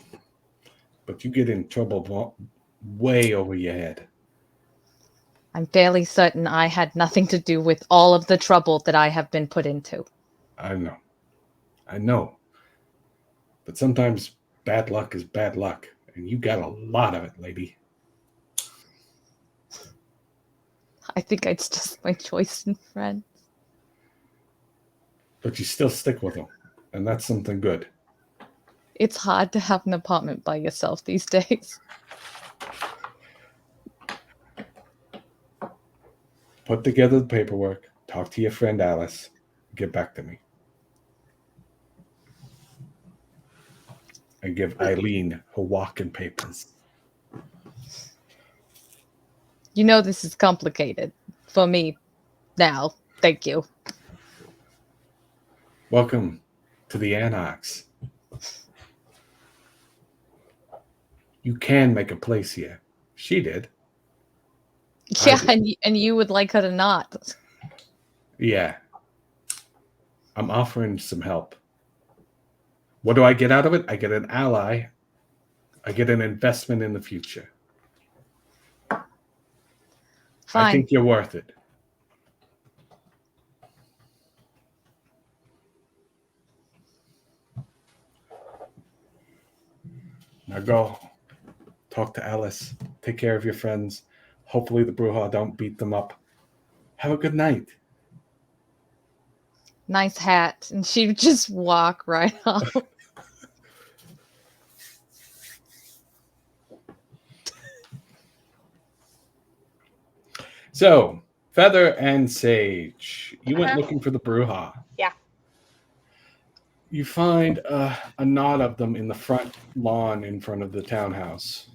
But you get in trouble way over your head. I'm fairly certain I had nothing to do with all of the trouble that I have been put into. I know. I know. But sometimes bad luck is bad luck. And you got a lot of it, lady. I think it's just my choice in friends. But you still stick with them. And that's something good. It's hard to have an apartment by yourself these days. Put together the paperwork. Talk to your friend Alice. Get back to me. And give Eileen her walking papers. You know this is complicated for me now. Thank you. Welcome to the Anarchs. You can make a place here. She did. Yeah, and you would like her to not. Yeah. I'm offering some help. What do I get out of it? I get an ally. I get an investment in the future. Fine. I think you're worth it. Now go. Talk to Alice. Take care of your friends. Hopefully the Bruja don't beat them up. Have a good night. Nice hat. And she would just walk right off. So, Feather and Sage, you went Uh-huh. looking for the Bruja. Yeah. You find a knot of them in the front lawn in front of the townhouse.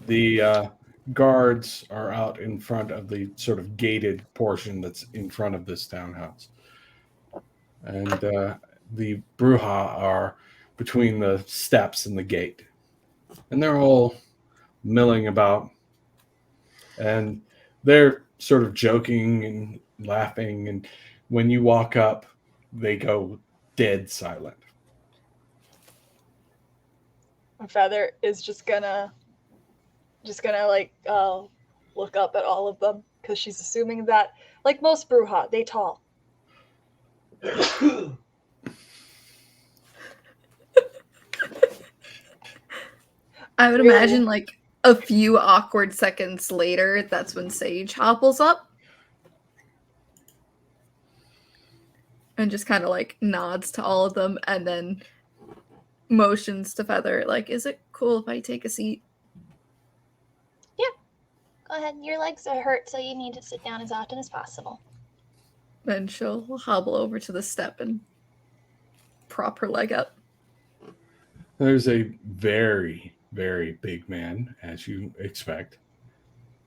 The guards are out in front of the sort of gated portion that's in front of this townhouse. And the Bruja are between the steps and the gate. And they're all milling about. And they're sort of joking and laughing. And when you walk up, they go dead silent. Feather is just gonna like look up at all of them because she's assuming that, like most Bruja, they tall. I would Really? imagine like a few awkward seconds later, that's when Sage hopples up and just kind of like nods to all of them and then motions to Feather, like, is it cool if I take a seat? Go ahead. Your legs are hurt, so you need to sit down as often as possible. Then she'll hobble over to the step and prop her leg up. There's a very, very big man, as you expect.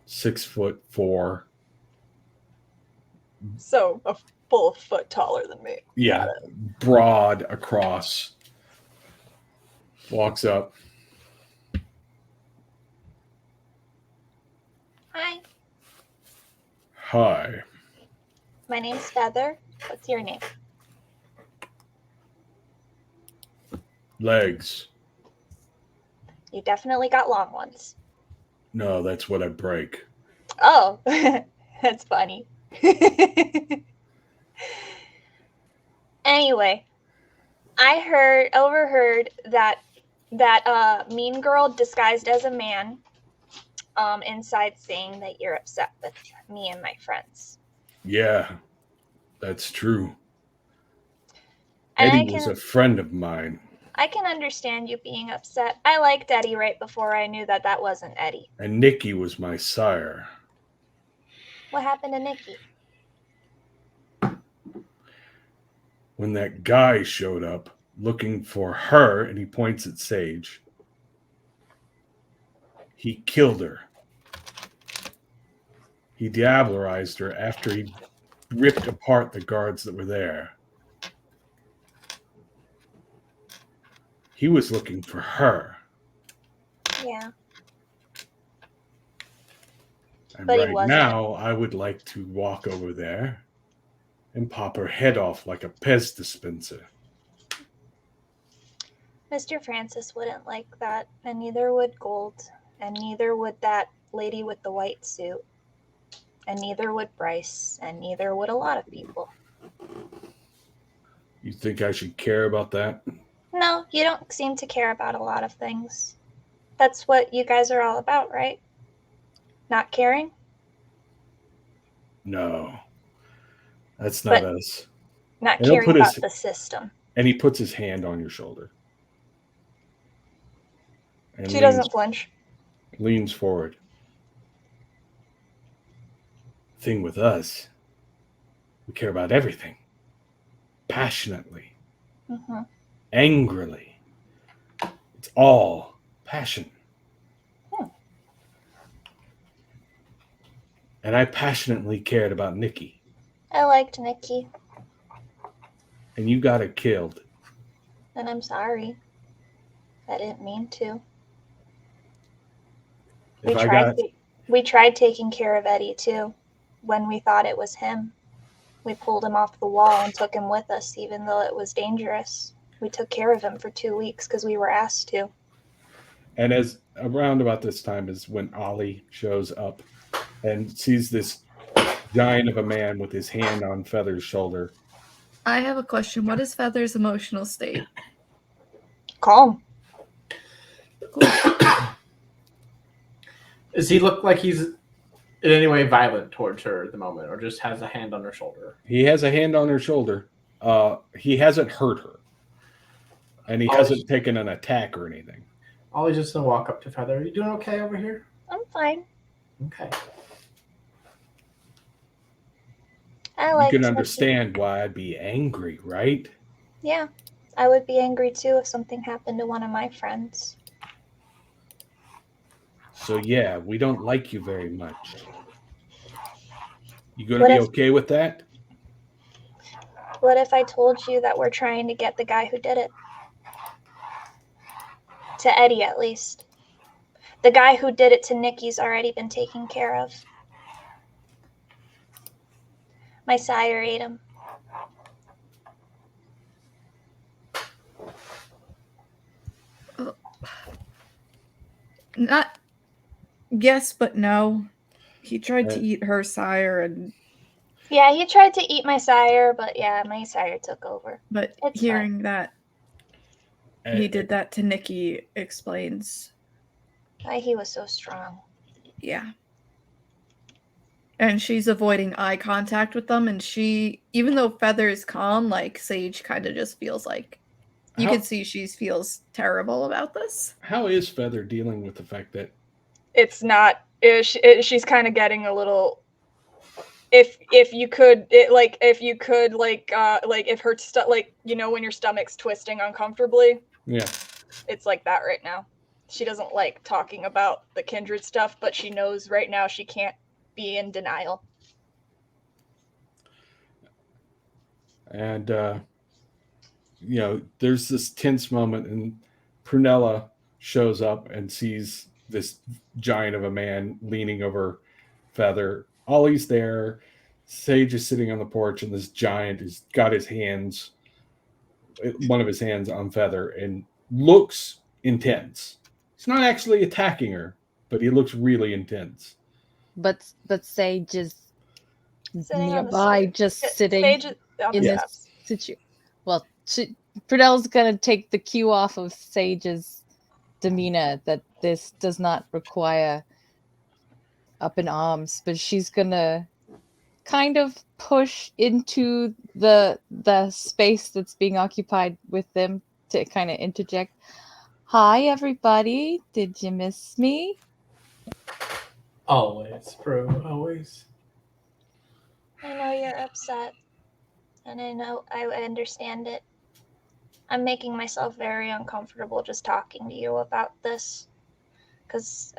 6'4". So a full foot taller than me. Yeah, broad across. Walks up. Hi, Hi. my name's Feather. What's your name? Legs. You definitely got long ones. No, that's what I break. Oh, that's funny. Anyway, I overheard that mean girl disguised as a man inside saying that you're upset with me and my friends. Yeah, that's true. And Eddie was a friend of mine. I can understand you being upset. I liked Eddie right before I knew that that wasn't Eddie. And Nikki was my sire. What happened to Nikki? When that guy showed up looking for her, and he points at Sage, he killed her. He diablerized her after he ripped apart the guards that were there. He was looking for her. Yeah. And But he right wasn't. now, I would like to walk over there and pop her head off like a Pez dispenser. Mr. Francis wouldn't like that, and neither would Gold, and neither would that lady with the white suit, and neither would Bryce, and neither would a lot of people. You think I should care about that? No, you don't seem to care about a lot of things. That's what you guys are all about, right? Not caring? No. That's not But- us. Not And he'll caring put about his- the system. And he puts his hand on your shoulder. And She doesn't flinch. leans forward. Thing with us, we care about everything. Passionately. Mm-hmm. Angrily. It's all passion. And I passionately cared about Nikki. I liked Nikki, And you got her killed. and I'm sorry. I didn't mean to. If I got We tried taking care of Eddie too, when we thought it was him. We pulled him off the wall and took him with us, even though it was dangerous. We took care of him for 2 weeks because we were asked to. And as around about this time is when Ollie shows up and sees this giant of a man with his hand on Feather's shoulder. I have a question. What is Feather's emotional state? Calm. Does he look like he's in any way violent towards her at the moment, or just has a hand on her shoulder? He has a hand on her shoulder. He hasn't hurt her. And he hasn't taken an attack or anything. Ollie's just gonna walk up to Feather. Are you doing okay over here? I'm fine. Okay. I You like can Nikki. understand why I'd be angry, right? Yeah, I would be angry too if something happened to one of my friends. So yeah, we don't like you very much. You gonna What be if okay with that? what if I told you that we're trying to get the guy who did it? To Eddie, at least. The guy who did it to Nikki's already been taken care of. My sire ate him. Not yes, but no. He tried to Uh, eat her sire, and Yeah, he tried to eat my sire, but yeah, my sire took over. but It's hearing that he uh, did that to Nikki explains, Why he was so strong. yeah. And she's avoiding eye contact with them, and she, even though Feather is calm, like Sage kind of just feels like you How- can see she feels terrible about this. How is Feather dealing with the fact that It's not. She's kind of getting a little. If you could, if her like when your stomach's twisting uncomfortably, yeah? it's like that right now. She doesn't like talking about the Kindred stuff, but she knows right now she can't be in denial. And there's this tense moment, and Prunella shows up and sees this giant of a man leaning over Feather. Ollie's there. Sage is sitting on the porch, and this giant has got one of his hands on Feather, and looks intense. He's not actually attacking her, but he looks really intense. But Sage is Sitting on the nearby, stairs. just sitting Sage on in the this steps. situation. Well, Prunella's gonna take the cue off of Sage's demeanor that this does not require up in arms, but she's gonna kind of push into the space that's being occupied with them to kind of interject. Hi, everybody. Did you miss me? Always, Prue, always. I know you're upset, and I understand it. I'm making myself very uncomfortable just talking to you about this, because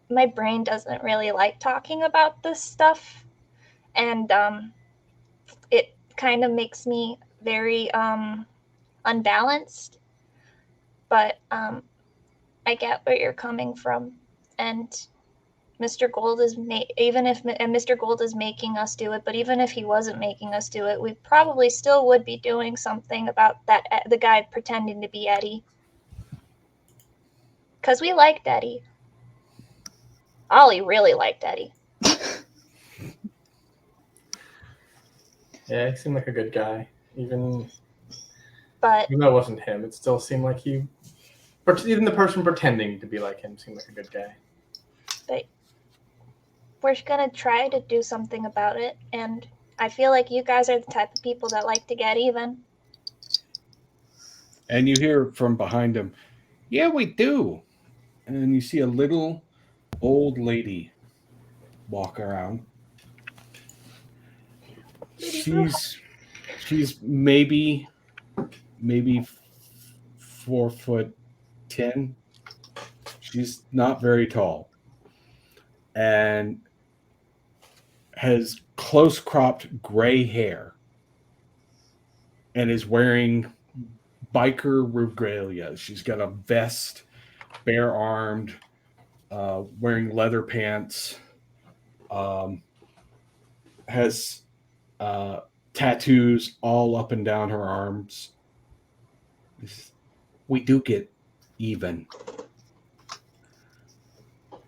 my brain doesn't really like talking about this stuff, and it kind of makes me very unbalanced. But I get where you're coming from, and Mr. Gold is Mr. Gold is making us do it, but even if he wasn't making us do it, we probably still would be doing something about the guy pretending to be Eddie. Because we liked Eddie. Ollie really liked Eddie. Yeah, he seemed like a good guy. Even But though it wasn't him, it still seemed like even the person pretending to be like him seemed like a good guy. we're gonna try to do something about it, and I feel like you guys are the type of people that like to get even. And you hear from behind him, "Yeah, we do." And you see a little old lady walk around. She's maybe 4'10". She's not very tall, and has close cropped gray hair, and is wearing biker regalia. She's got a vest, bare armed, wearing leather pants, has tattoos all up and down her arms. We do get even.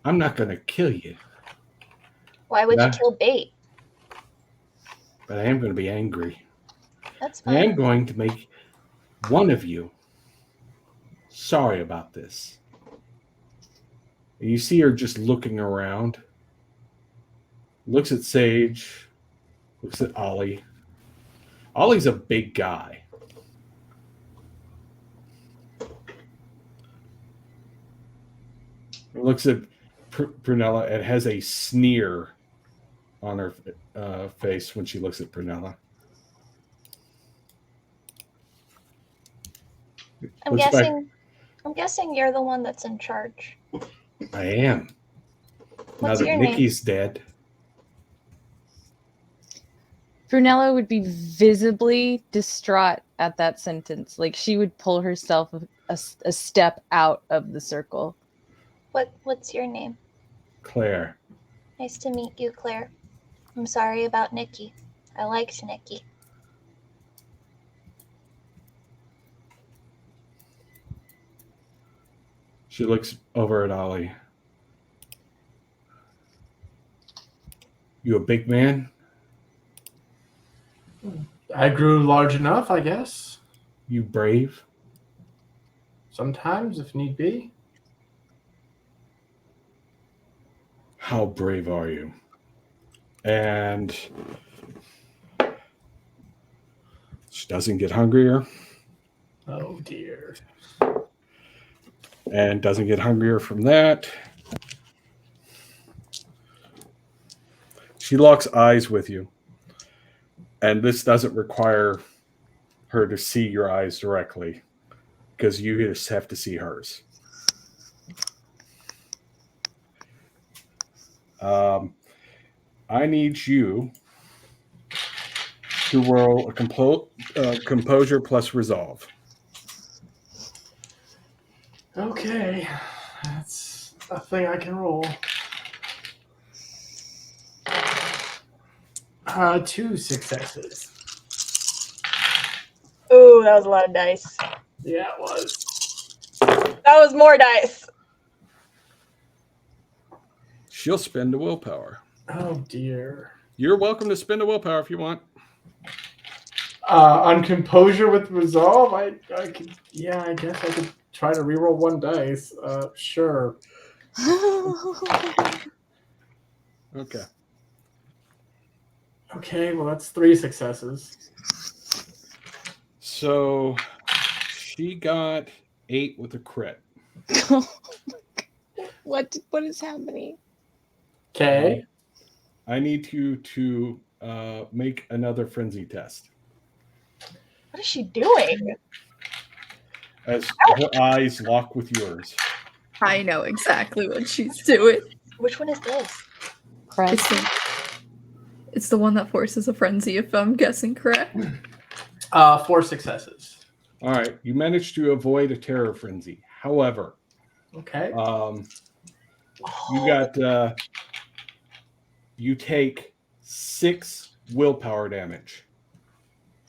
I'm not going to kill you, Why would you Yeah. kill bait? but I am going to be angry. That's I am fine. going to make one of you sorry about this. And you see her just looking around, looks at Sage, looks at Ollie. Ollie's a big guy. Looks at Prunella and has a sneer on her face when she looks at Prunella. I'm Looks back. guessing you're the one that's in charge. I am. Now What's that your name? Nikki's dead. Prunella would be visibly distraught at that sentence. Like she would pull herself a step out of the circle. What's your name? Claire. Nice to meet you, Claire. I'm sorry about Nikki. I liked Nikki. She looks over at Ollie. You a big man? I grew large enough, I guess. You brave? Sometimes, if need be. How brave are you? And she doesn't get hungrier. Oh, dear. And doesn't get hungrier from that. She locks eyes with you. And this doesn't require her to see your eyes directly, because you just have to see hers. I need you to roll a composure plus resolve. Okay. That's a thing I can roll. 2 successes. Ooh, that was a lot of dice. Yeah, it was. That was more dice. She'll spend a willpower. Oh, dear. You're welcome to spend a willpower if you want. On composure with resolve, I could. Yeah, I guess I could try to reroll 1 dice. Sure. Okay. Okay, well, that's 3 successes. So she got 8 with a crit. What is happening? Okay. I need you to make another frenzy test. What is she doing? As her eyes lock with yours. I know exactly what she's doing. Which one is this? It's the one that forces a frenzy, if I'm guessing correct. 4 successes. All right. You managed to avoid a terror frenzy. However, Okay. you take 6 willpower damage.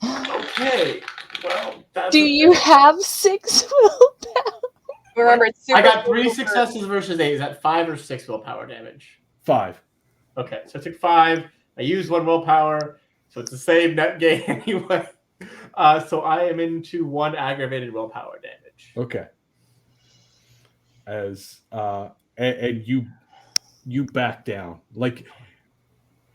Okay. Well, that's. Do you have 6 willpower? Remember, it's super I got 3 super- successes versus 8. Is that 5 or 6 willpower damage? 5. Okay, so I took 5. I used 1 willpower, so it's the same net gain anyway. So I am into 1 aggravated willpower damage. Okay. As and you back down. Like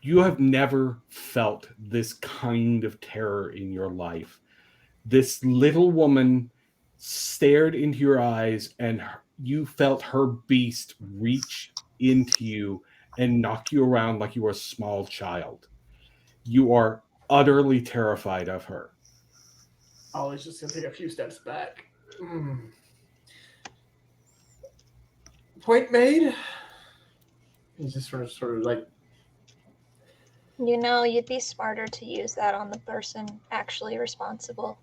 you have never felt this kind of terror in your life. This little woman stared into your eyes and you felt her beast reach into you and knock you around like you were a small child. You are utterly terrified of her. Ollie's just going to take a few steps back. Point made. He's just sort of like... You know, you'd be smarter to use that on the person actually responsible.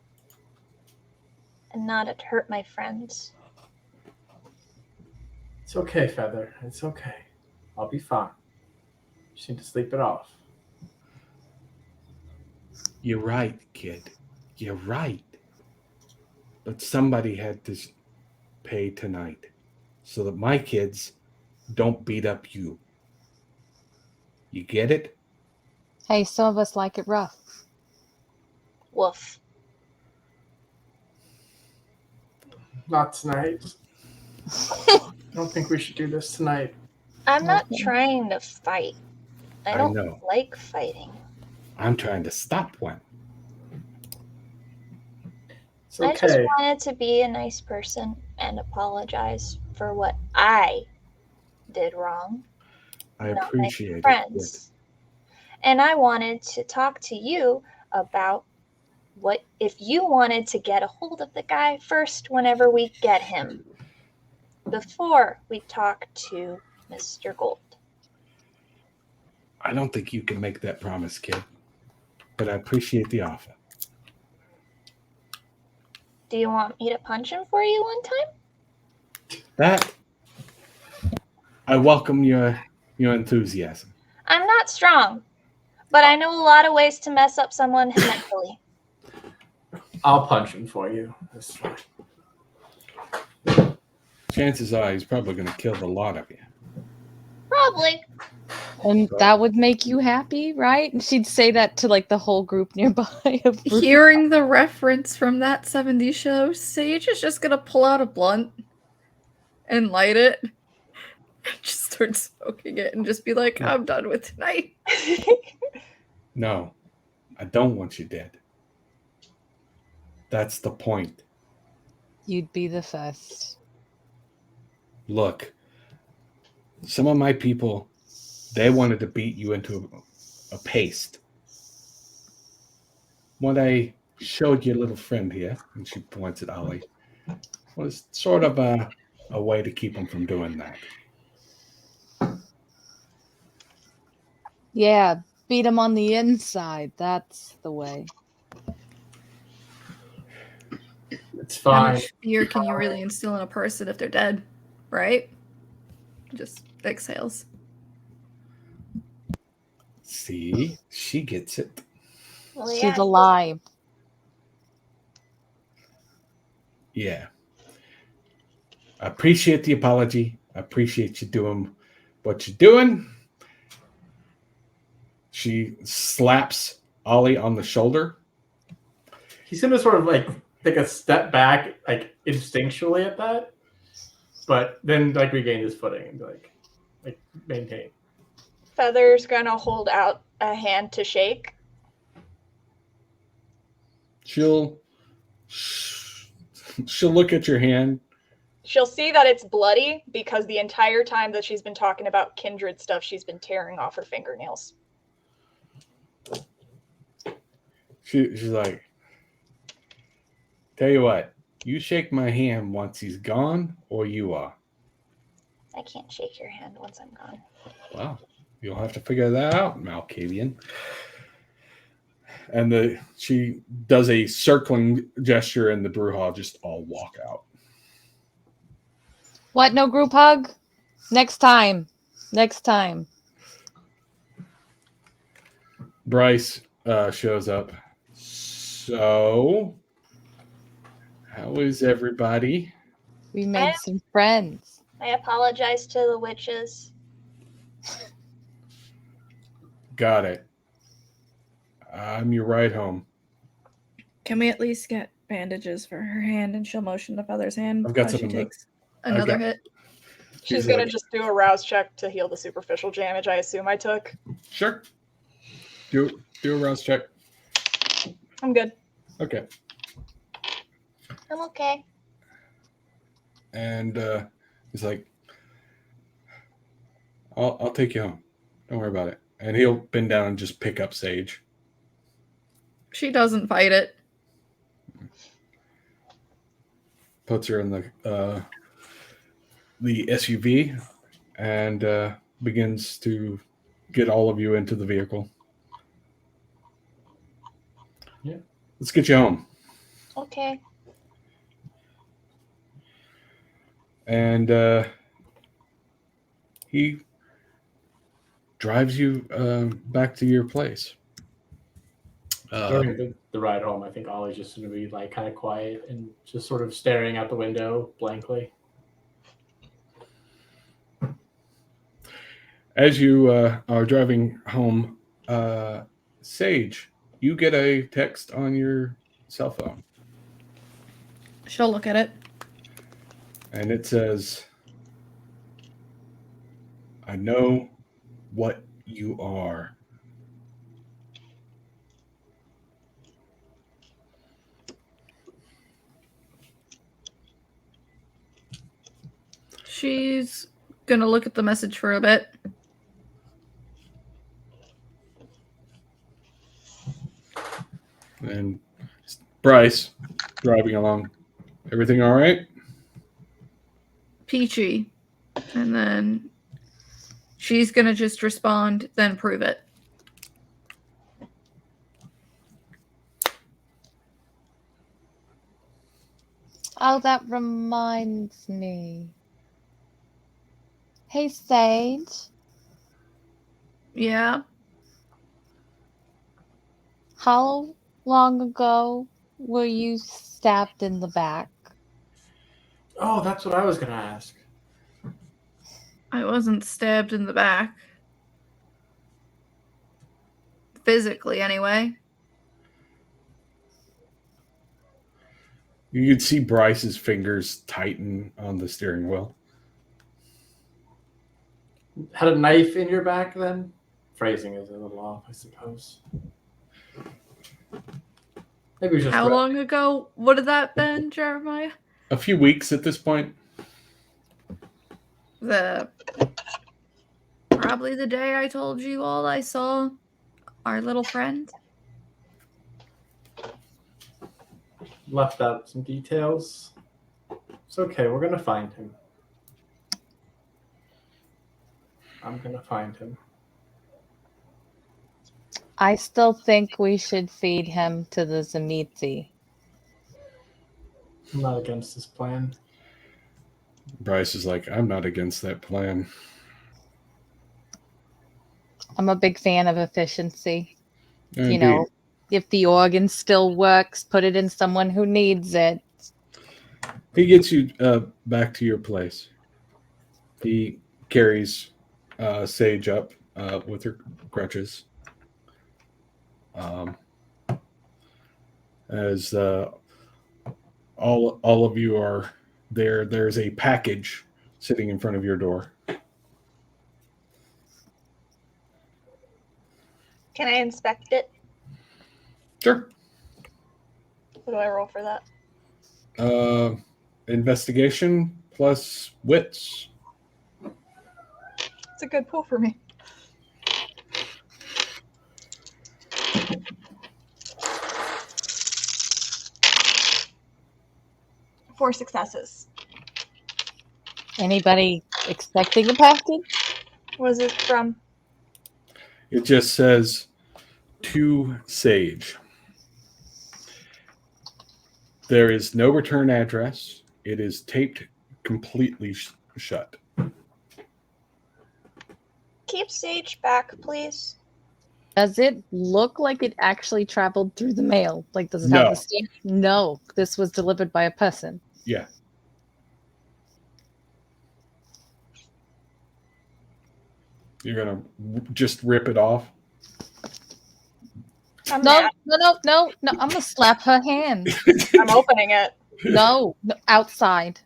And not to hurt my friends. It's okay, Feather. It's okay. I'll be fine. Just need to sleep it off. You're right, kid. You're right. But somebody had to pay tonight so that my kids don't beat up you. You get it? Hey, some of us like it rough. Woof. Not tonight. I don't think we should do this tonight. I'm not Okay. trying to fight. I I don't know. like fighting. I'm trying to stop one. It's I just okay. wanted to be a nice person and apologize for what I did wrong. I Not my appreciate it. friends. And I wanted to talk to you about what if you wanted to get a hold of the guy first whenever we get him, before we talk to Mr. Gold. I don't think you can make that promise, kid. But I appreciate the offer. Do you want me to punch him for you one time? That I welcome your enthusiasm. I'm not strong, but I know a lot of ways to mess up someone mentally. I'll punch him for you. That's fine. Chances are he's probably going to kill the lot of you. Probably. And that would make you happy, right? And she'd say that to like the whole group nearby. Hearing the reference from that 70s show, Sage is just gonna pull out a blunt and light it. And just start smoking it and just be like, I'm done with tonight. No, I don't want you dead. That's the point. You'd be the first. Look, some of my people, they wanted to beat you into a paste. What I showed your little friend here, and she points at Ollie, was sort of a way to keep them from doing that. Yeah, beat him on the inside. That's the way. It's How fine. much fear can you really instill in a person if they're dead? Right? Just exhales. See, she gets it. Well, She's yeah. alive. Yeah. I appreciate the apology. I appreciate you doing what you're doing. She slaps Ollie on the shoulder. He's gonna sort of like take a step back, like instinctually at that, but then like regain his footing and like maintain. Feather's gonna hold out a hand to shake. She'll look at your hand. She'll see that it's bloody because the entire time that she's been talking about Kindred stuff, she's been tearing off her fingernails. She's like, tell you what, you shake my hand once he's gone, or you are. I can't shake your hand once I'm gone. Well, you'll have to figure that out, Malkavian. And she does a circling gesture, and the brew hall just all walk out. What? No group hug? Next time. Next time. Bryce shows up. So, how is everybody? We made some friends. I apologize to the witches. Got it. I'm your ride home. Can we at least get bandages for her hand? And she'll motion to Feather's hand I've got while some she of that. takes another Okay. hit. She's gonna just do a rouse check to heal the superficial damage I assume I took. Sure. Do a rouse check. I'm good. Okay. I'm okay. And he's like, I'll take you home. Don't worry about it. And he'll bend down and just pick up Sage. She doesn't fight it. Puts her in the SUV and begins to get all of you into the vehicle. Yeah. Let's get you home. Okay. And he drives you back to your place. During the ride home, I think Ollie's just going to be like kind of quiet and just sort of staring out the window blankly. As you are driving home, Sage, you get a text on your cell phone. She'll look at it. And it says, I know what you are. She's gonna look at the message for a bit. And Bryce driving along. Everything all right? Peachy. And then she's going to just respond, then prove it. Oh, that reminds me. Hey, Sage. Yeah. How long ago were you stabbed in the back? Oh, that's what I was gonna ask. I wasn't stabbed in the back. Physically, anyway. You could see Bryce's fingers tighten on the steering wheel. Had a knife in your back then? Phrasing is a little off, I suppose. Maybe it was just How long ago would have that been, Jeremiah? A few weeks at this point. Probably the day I told you all I saw our little friend. left out some details. It's okay. We're going to find him. I'm going to find him. I still think we should feed him to the Zamitzi. I'm not against this plan. Bryce is like, I'm not against that plan. I'm a big fan of efficiency. Indeed. You know, if the organ still works, put it in someone who needs it. He gets you back to your place. He carries Sage up with her crutches. As all of you are there, there's a package sitting in front of your door. Can I inspect it? Sure. What do I roll for that? Investigation plus wits. It's a good pull for me. Four successes. Anybody expecting a package? What is it from? It just says to Sage. There is no return address. It is taped completely shut. Keep Sage back, please. Does it look like it actually traveled through the mail? Like, does it No. have the stamp? No, this was delivered by a person. Yeah. You're going to just rip it off? I'm No, mad. no. I'm gonna slap her hand. I'm opening it. No, outside.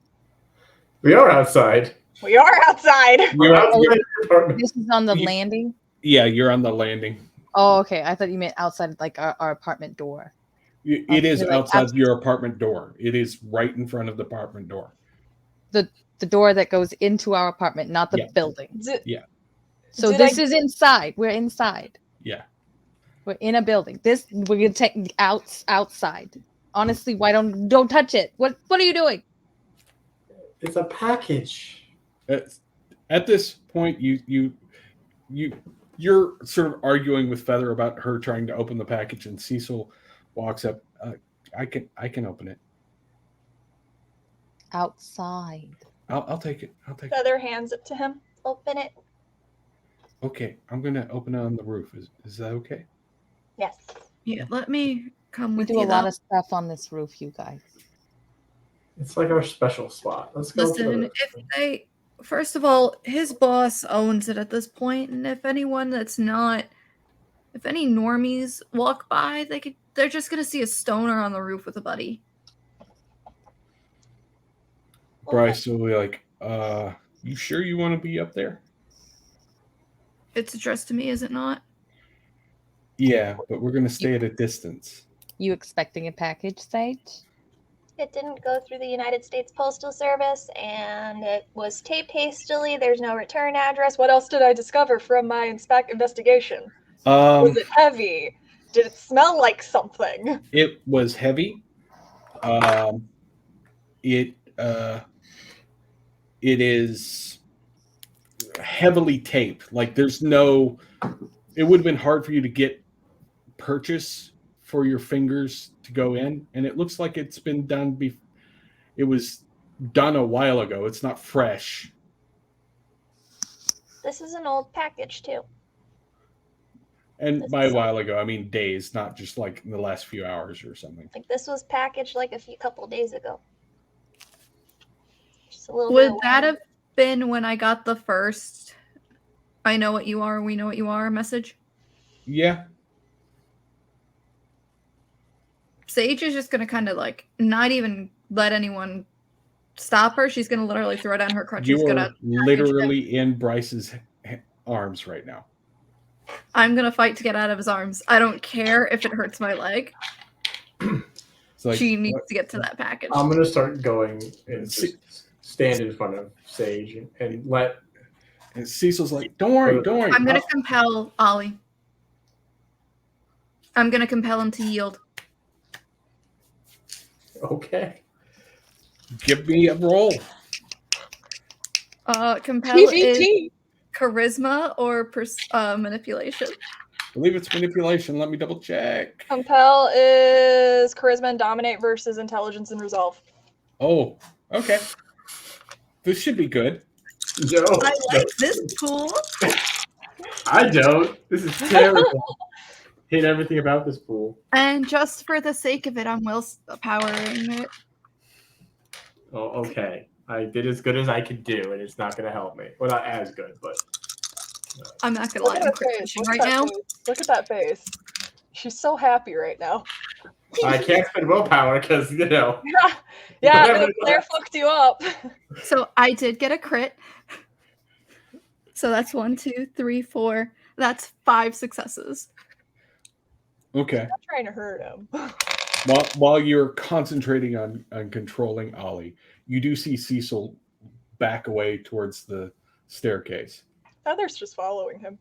We are outside. We are outside. We're outside your apartment. This is on the You- landing. Yeah, you're on the landing. Oh, okay. I thought you meant outside, like our apartment door. It is Like outside your apartment door. It is right in front of the apartment door. The door that goes into our apartment, not the Yeah. building. So Did this I- is inside. We're inside. Yeah. We're in a building. This we're gonna take outside. Honestly, why don't touch it? What are you doing? It's a package. At this point, you're sort of arguing with Feather about her trying to open the package, and Cecil walks up. I can open it. Outside. I'll take it. I'll take it. Feather hands it to him. Open it. Okay, I'm gonna open it on the roof. Is that okay? Yes. Yeah, let me come We with do you. a lot though. of stuff on this roof, you guys. It's like our special spot. Let's go to the Listen, roof. if they, first of all, his boss owns it at this point, and if anyone that's not, if any normies walk by, they're just gonna see a stoner on the roof with a buddy. Bryce will be like, you sure you want to be up there? It's addressed to me, is it not? Yeah, but we're gonna stay at a distance. You expecting a package, Sage? It didn't go through the United States Postal Service, and it was taped hastily. There's no return address. What else did I discover from my investigation? Was it heavy? Did it smell like something? It was heavy. It is heavily taped. Like there's no. It would have been hard for you to get purchase for your fingers to go in, and it looks like it's been done. It was done a while ago. It's not fresh. This is an old package too. And This by a is- while ago, I mean days, not just like in the last few hours or something. Like this was packaged like couple days ago. Just a little Would bit. that have been when I got the first "I know what you are, we know what you are" message? Yeah. Sage is just gonna kind of like not even let anyone stop her. She's gonna literally throw down her crutches. You are Gonna literally in Bryce's arms right now. I'm gonna fight to get out of his arms. I don't care if it hurts my leg. It's like, She needs to get to that package. I'm gonna start going and just stand in front of Sage and let. and Cecil's like, don't worry. I'm gonna compel Ollie. I'm gonna compel him to yield. Okay. Give me a roll. Compel is GGT. charisma or manipulation. I believe it's manipulation. Let me double check. Compel is charisma and dominate versus intelligence and resolve. Oh, okay. This should be good. No, I like this pool. I don't. This is terrible. Hate everything about this pool. And just for the sake of it, I'm willpowering it. Oh, okay. I did as good as I could do, and it's not going to help me. Well, not as good, but I'm not gonna lie, I'm cringing right now. Look at that face. She's so happy right now. I can't spend willpower because Yeah, Whatever no, it Claire was. fucked you up. So I did get a crit. So that's 1, 2, 3, 4. That's 5 successes. Okay. I'm trying to hurt him. While you're concentrating on controlling Ollie, you do see Cecil back away towards the staircase. Heather's just following him.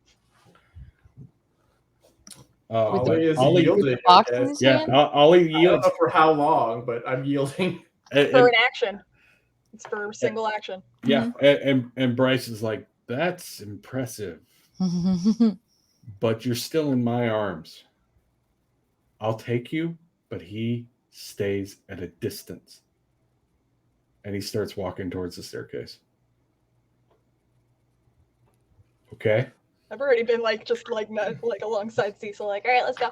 Ollie is Ollie- yielding. I Box in guess. his Yeah, hand? Ollie I don't yields. know for how long, but I'm yielding. And- For an action. It's for a single action. yeah, and Bryce is like, that's impressive, but you're still in my arms. I'll take you, but he stays at a distance. And he starts walking towards the staircase. Okay. I've already been just alongside Cecil, like, all right, let's go.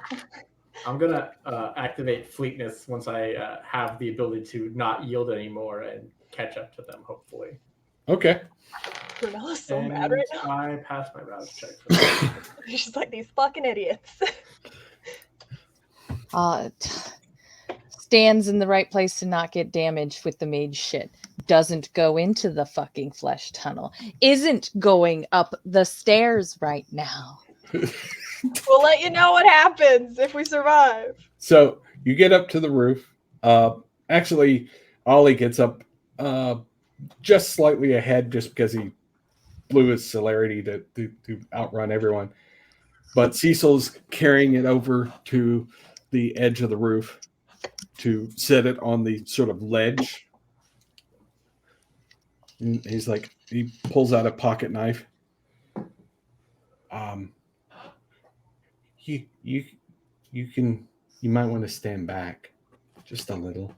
I'm gonna activate fleetness once I have the ability to not yield anymore and catch up to them. Hopefully. Okay. Prunella's so and mad right now. I passed my rouse check. For that. She's like, these fucking idiots. Stands in the right place to not get damaged with the mage shit. Doesn't go into the fucking flesh tunnel. Isn't going up the stairs right now. We'll let you know what happens if we survive. So you get up to the roof. Actually, Ollie gets up just slightly ahead just because he blew his celerity to outrun everyone. But Cecil's carrying it over to the edge of the roof to set it on the sort of ledge. And he's like, he pulls out a pocket knife. You might want to stand back just a little.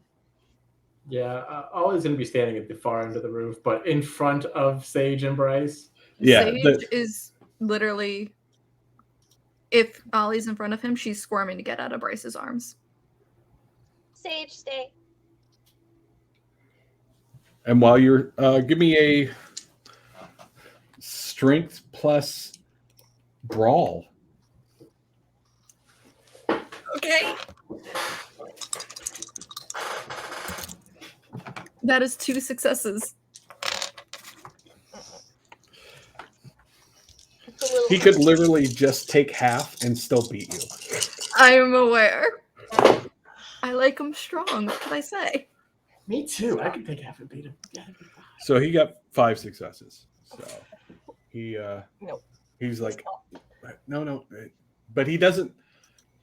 Yeah, Ollie's gonna be standing at the far end of the roof, but in front of Sage and Bryce. Yeah, Sage is literally, if Ollie's in front of him, she's squirming to get out of Bryce's arms. Sage, stay. And while you're, give me a strength plus brawl. Okay. That is 2 successes. It's a little He could literally just take half and still beat you. I am aware. I like him strong. What can I say? Me too. I could take half and beat him. Yeah, So he got 5 successes. So he Nope. he's like, no, but he doesn't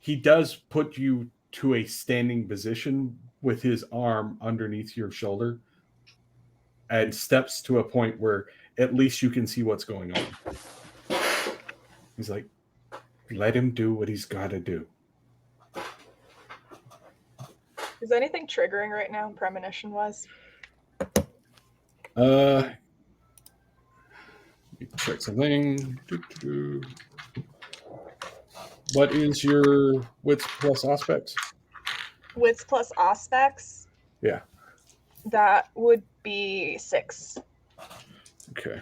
he does put you to a standing position with his arm underneath your shoulder and steps to a point where at least you can see what's going on. He's like, let him do what he's got to do. Is anything triggering right now, premonition-wise? Let me check something. What is your wits plus aspects? Wits plus aspects? Yeah. That would be 6. Okay.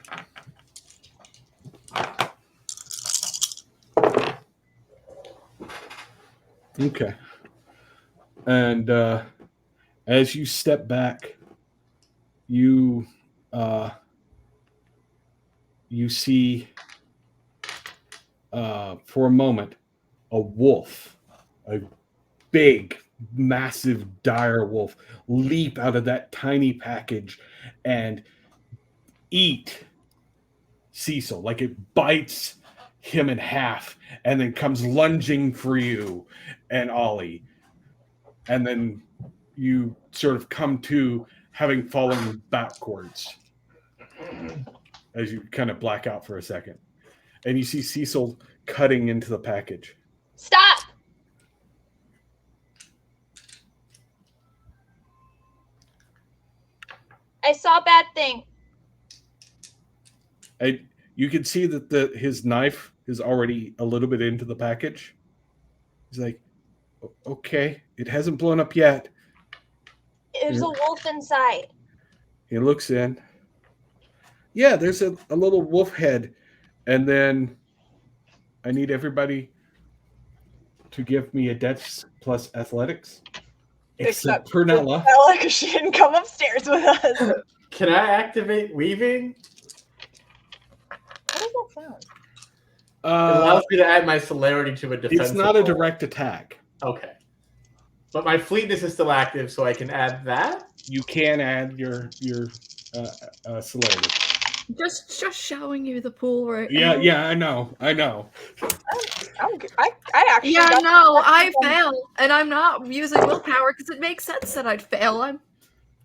Okay. And as you step back, you see for a moment a wolf, a big, massive dire wolf, leap out of that tiny package and eat Cecil. Like it bites him in half and then comes lunging for you and Ollie. And then you sort of come to having fallen backwards as you kind of black out for a second. And you see Cecil cutting into the package. Stop! I saw a bad thing. And you can see that his knife is already a little bit into the package. He's like, okay, it hasn't blown up yet. There's a wolf inside. He looks in. Yeah, there's a little wolf head. And then I need everybody to give me a dex plus athletics. Except Prunella. Because she didn't come upstairs with us. Can I activate weaving? What does that sound? It allows me to add my celerity to a defense. It's not a direct attack. Okay. But my fleetness is still active, so I can add that? You can add your celerity. Just showing you the pool right Yeah, now. yeah, I know. I'm good. I actually. Yeah, got no, the I second one. fail, and I'm not using willpower because it makes sense that I'd fail. I'm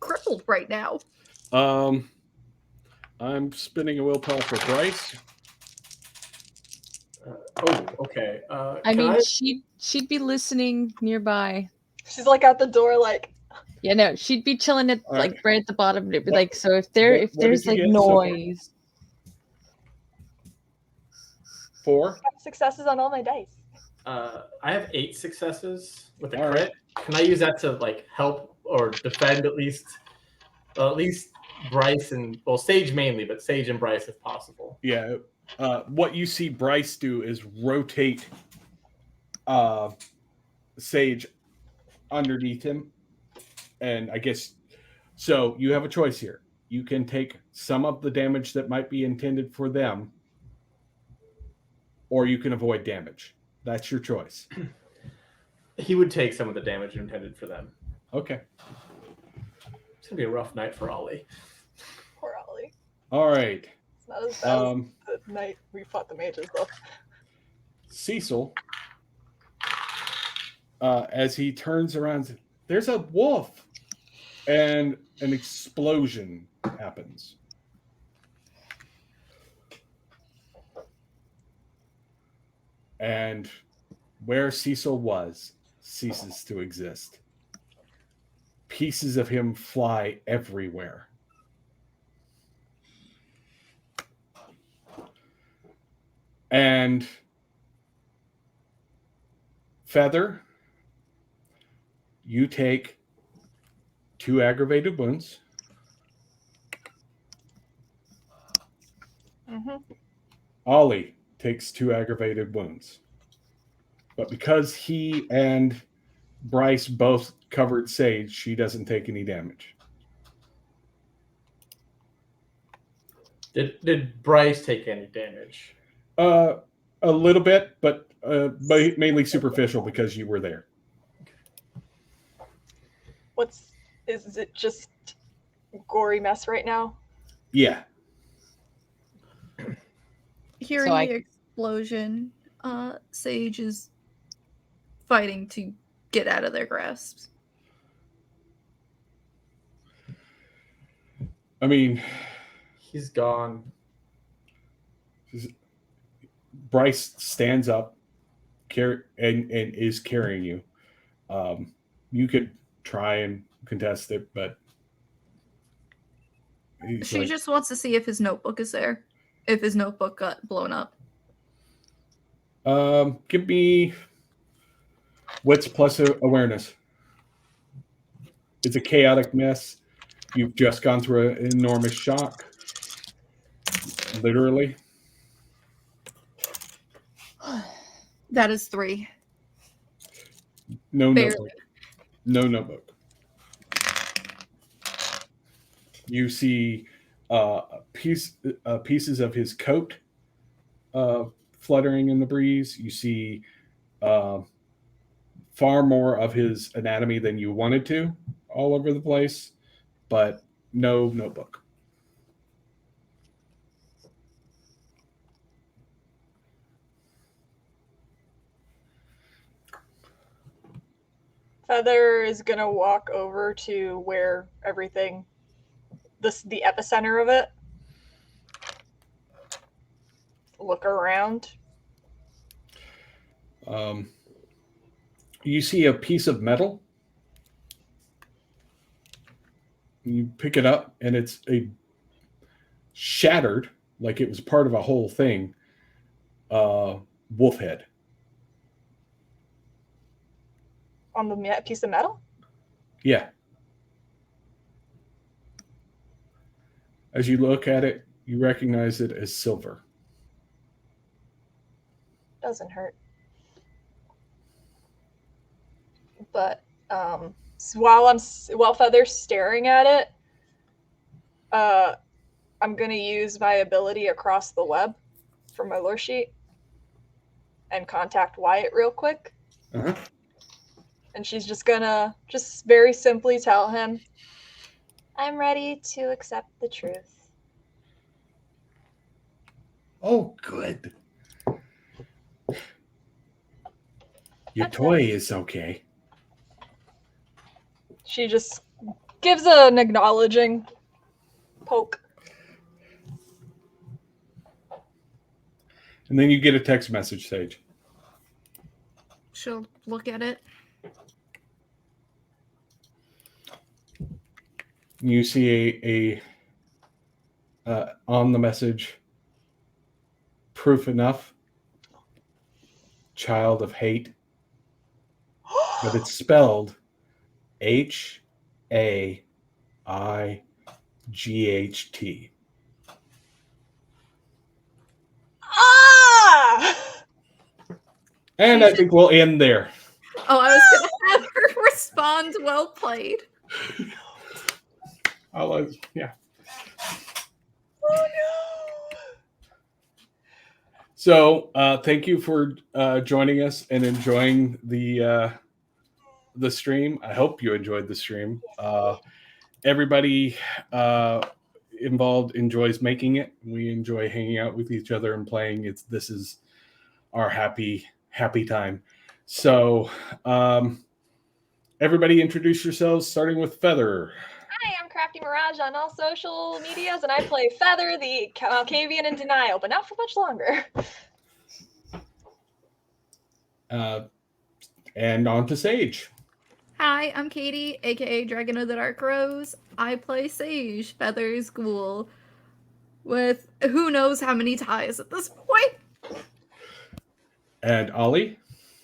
crippled right now. I'm spinning a willpower for Bryce. Okay. I mean, she'd be listening nearby. She's like out the door, like. Yeah, no, she'd be chilling at All right. like right at the bottom. It'd be What- like, so if what did there's you like get so far? noise. 4. Successes on all my dice. I have 8 successes with a All crit. Can I use that to like help or defend at least Bryce and Sage mainly, but Sage and Bryce if possible. Yeah. What you see Bryce do is rotate Sage underneath him. And I guess, so you have a choice here. You can take some of the damage that might be intended for them, or you can avoid damage. That's your choice. He would take some of the damage intended for them. Okay. It's gonna be a rough night for Ollie. Poor Ollie. All right. It's not as bad Um, as the night we fought the mages, though. Cecil, as he turns around, there's a wolf, and an explosion happens. And where Cecil was ceases to exist. Pieces of him fly everywhere. And Feather, you take 2 aggravated wounds. Mm-hmm. Ollie takes 2 aggravated wounds. But because he and Bryce both covered Sage, she doesn't take any damage. Did Bryce take any damage? A little bit, but mainly superficial because you were there. Is it just gory mess right now? Yeah. Hearing So I- the explosion, Sage is fighting to get out of their grasps. I mean, He's gone. Bryce stands up and is carrying you. You could try and contest it, but She just wants to see if his notebook is there. If his notebook got blown up. Give me wits plus awareness. It's a chaotic mess. You've just gone through an enormous shock. Literally. That is 3. No Barely. notebook. No notebook. You see pieces of his coat fluttering in the breeze. You see far more of his anatomy than you wanted to all over the place, but no notebook. Feather is gonna walk over to where everything, the epicenter of it. Look around. You see a piece of metal. You pick it up, and it's a shattered, like it was part of a whole thing, wolf head. On the piece of metal? Yeah. As you look at it, you recognize it as silver. Doesn't hurt. But while Feather's staring at it, I'm gonna use my ability across the web from my lore sheet and contact Wyatt real quick. Uh-huh. And she's just gonna very simply tell him, I'm ready to accept the truth. Oh, good. Your toy is okay. She just gives an acknowledging poke. And then you get a text message, Sage. She'll look at it. You see on the message, proof enough, child of hate, but it's spelled HAIGHT. Ah! And I think we'll end there. Oh, I was gonna have her respond, well played. Yeah. Oh no! So thank you for joining us and enjoying the stream. I hope you enjoyed the stream. Everybody involved enjoys making it. We enjoy hanging out with each other and playing. This is our happy time. So everybody introduce yourselves, starting with Feather. Hi, I'm Crafty Mirage on all social medias, and I play Feather, the Cavian in Denial, but not for much longer. And on to Sage. Hi, I'm Katie, aka Dragon of the Dark Rose. I play Sage, Feather's ghoul, with who knows how many ties at this point. And Ollie.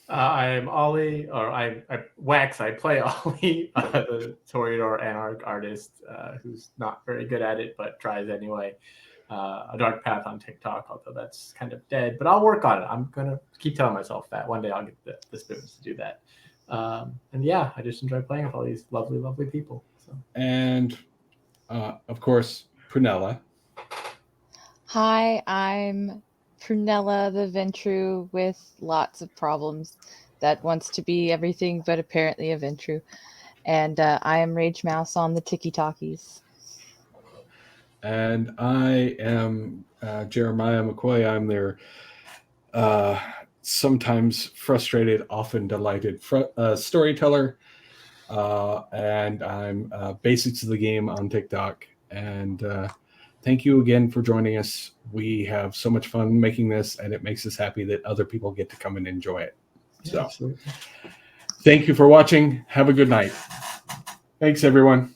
I'm Ollie, or I'm Wax. I play Ollie, the Toreador Anarch artist who's not very good at it, but tries anyway. A dark path on TikTok, although that's kind of dead, but I'll work on it. I'm going to keep telling myself that one day I'll get the spoons to do that. And yeah, I just enjoy playing with all these lovely, lovely people. So. And of course, Prunella. Hi, I'm Prunella the Ventru with lots of problems that wants to be everything but apparently a Ventru. And I am Rage Mouse on the Tiki Talkies. And I am Jeremiah McCoy. I'm their sometimes frustrated, often delighted storyteller. And I'm Basics of the Game on TikTok. And thank you again for joining us. We have so much fun making this, and it makes us happy that other people get to come and enjoy it. Yeah, So absolutely. thank you for watching. Have a good night. Thanks, everyone.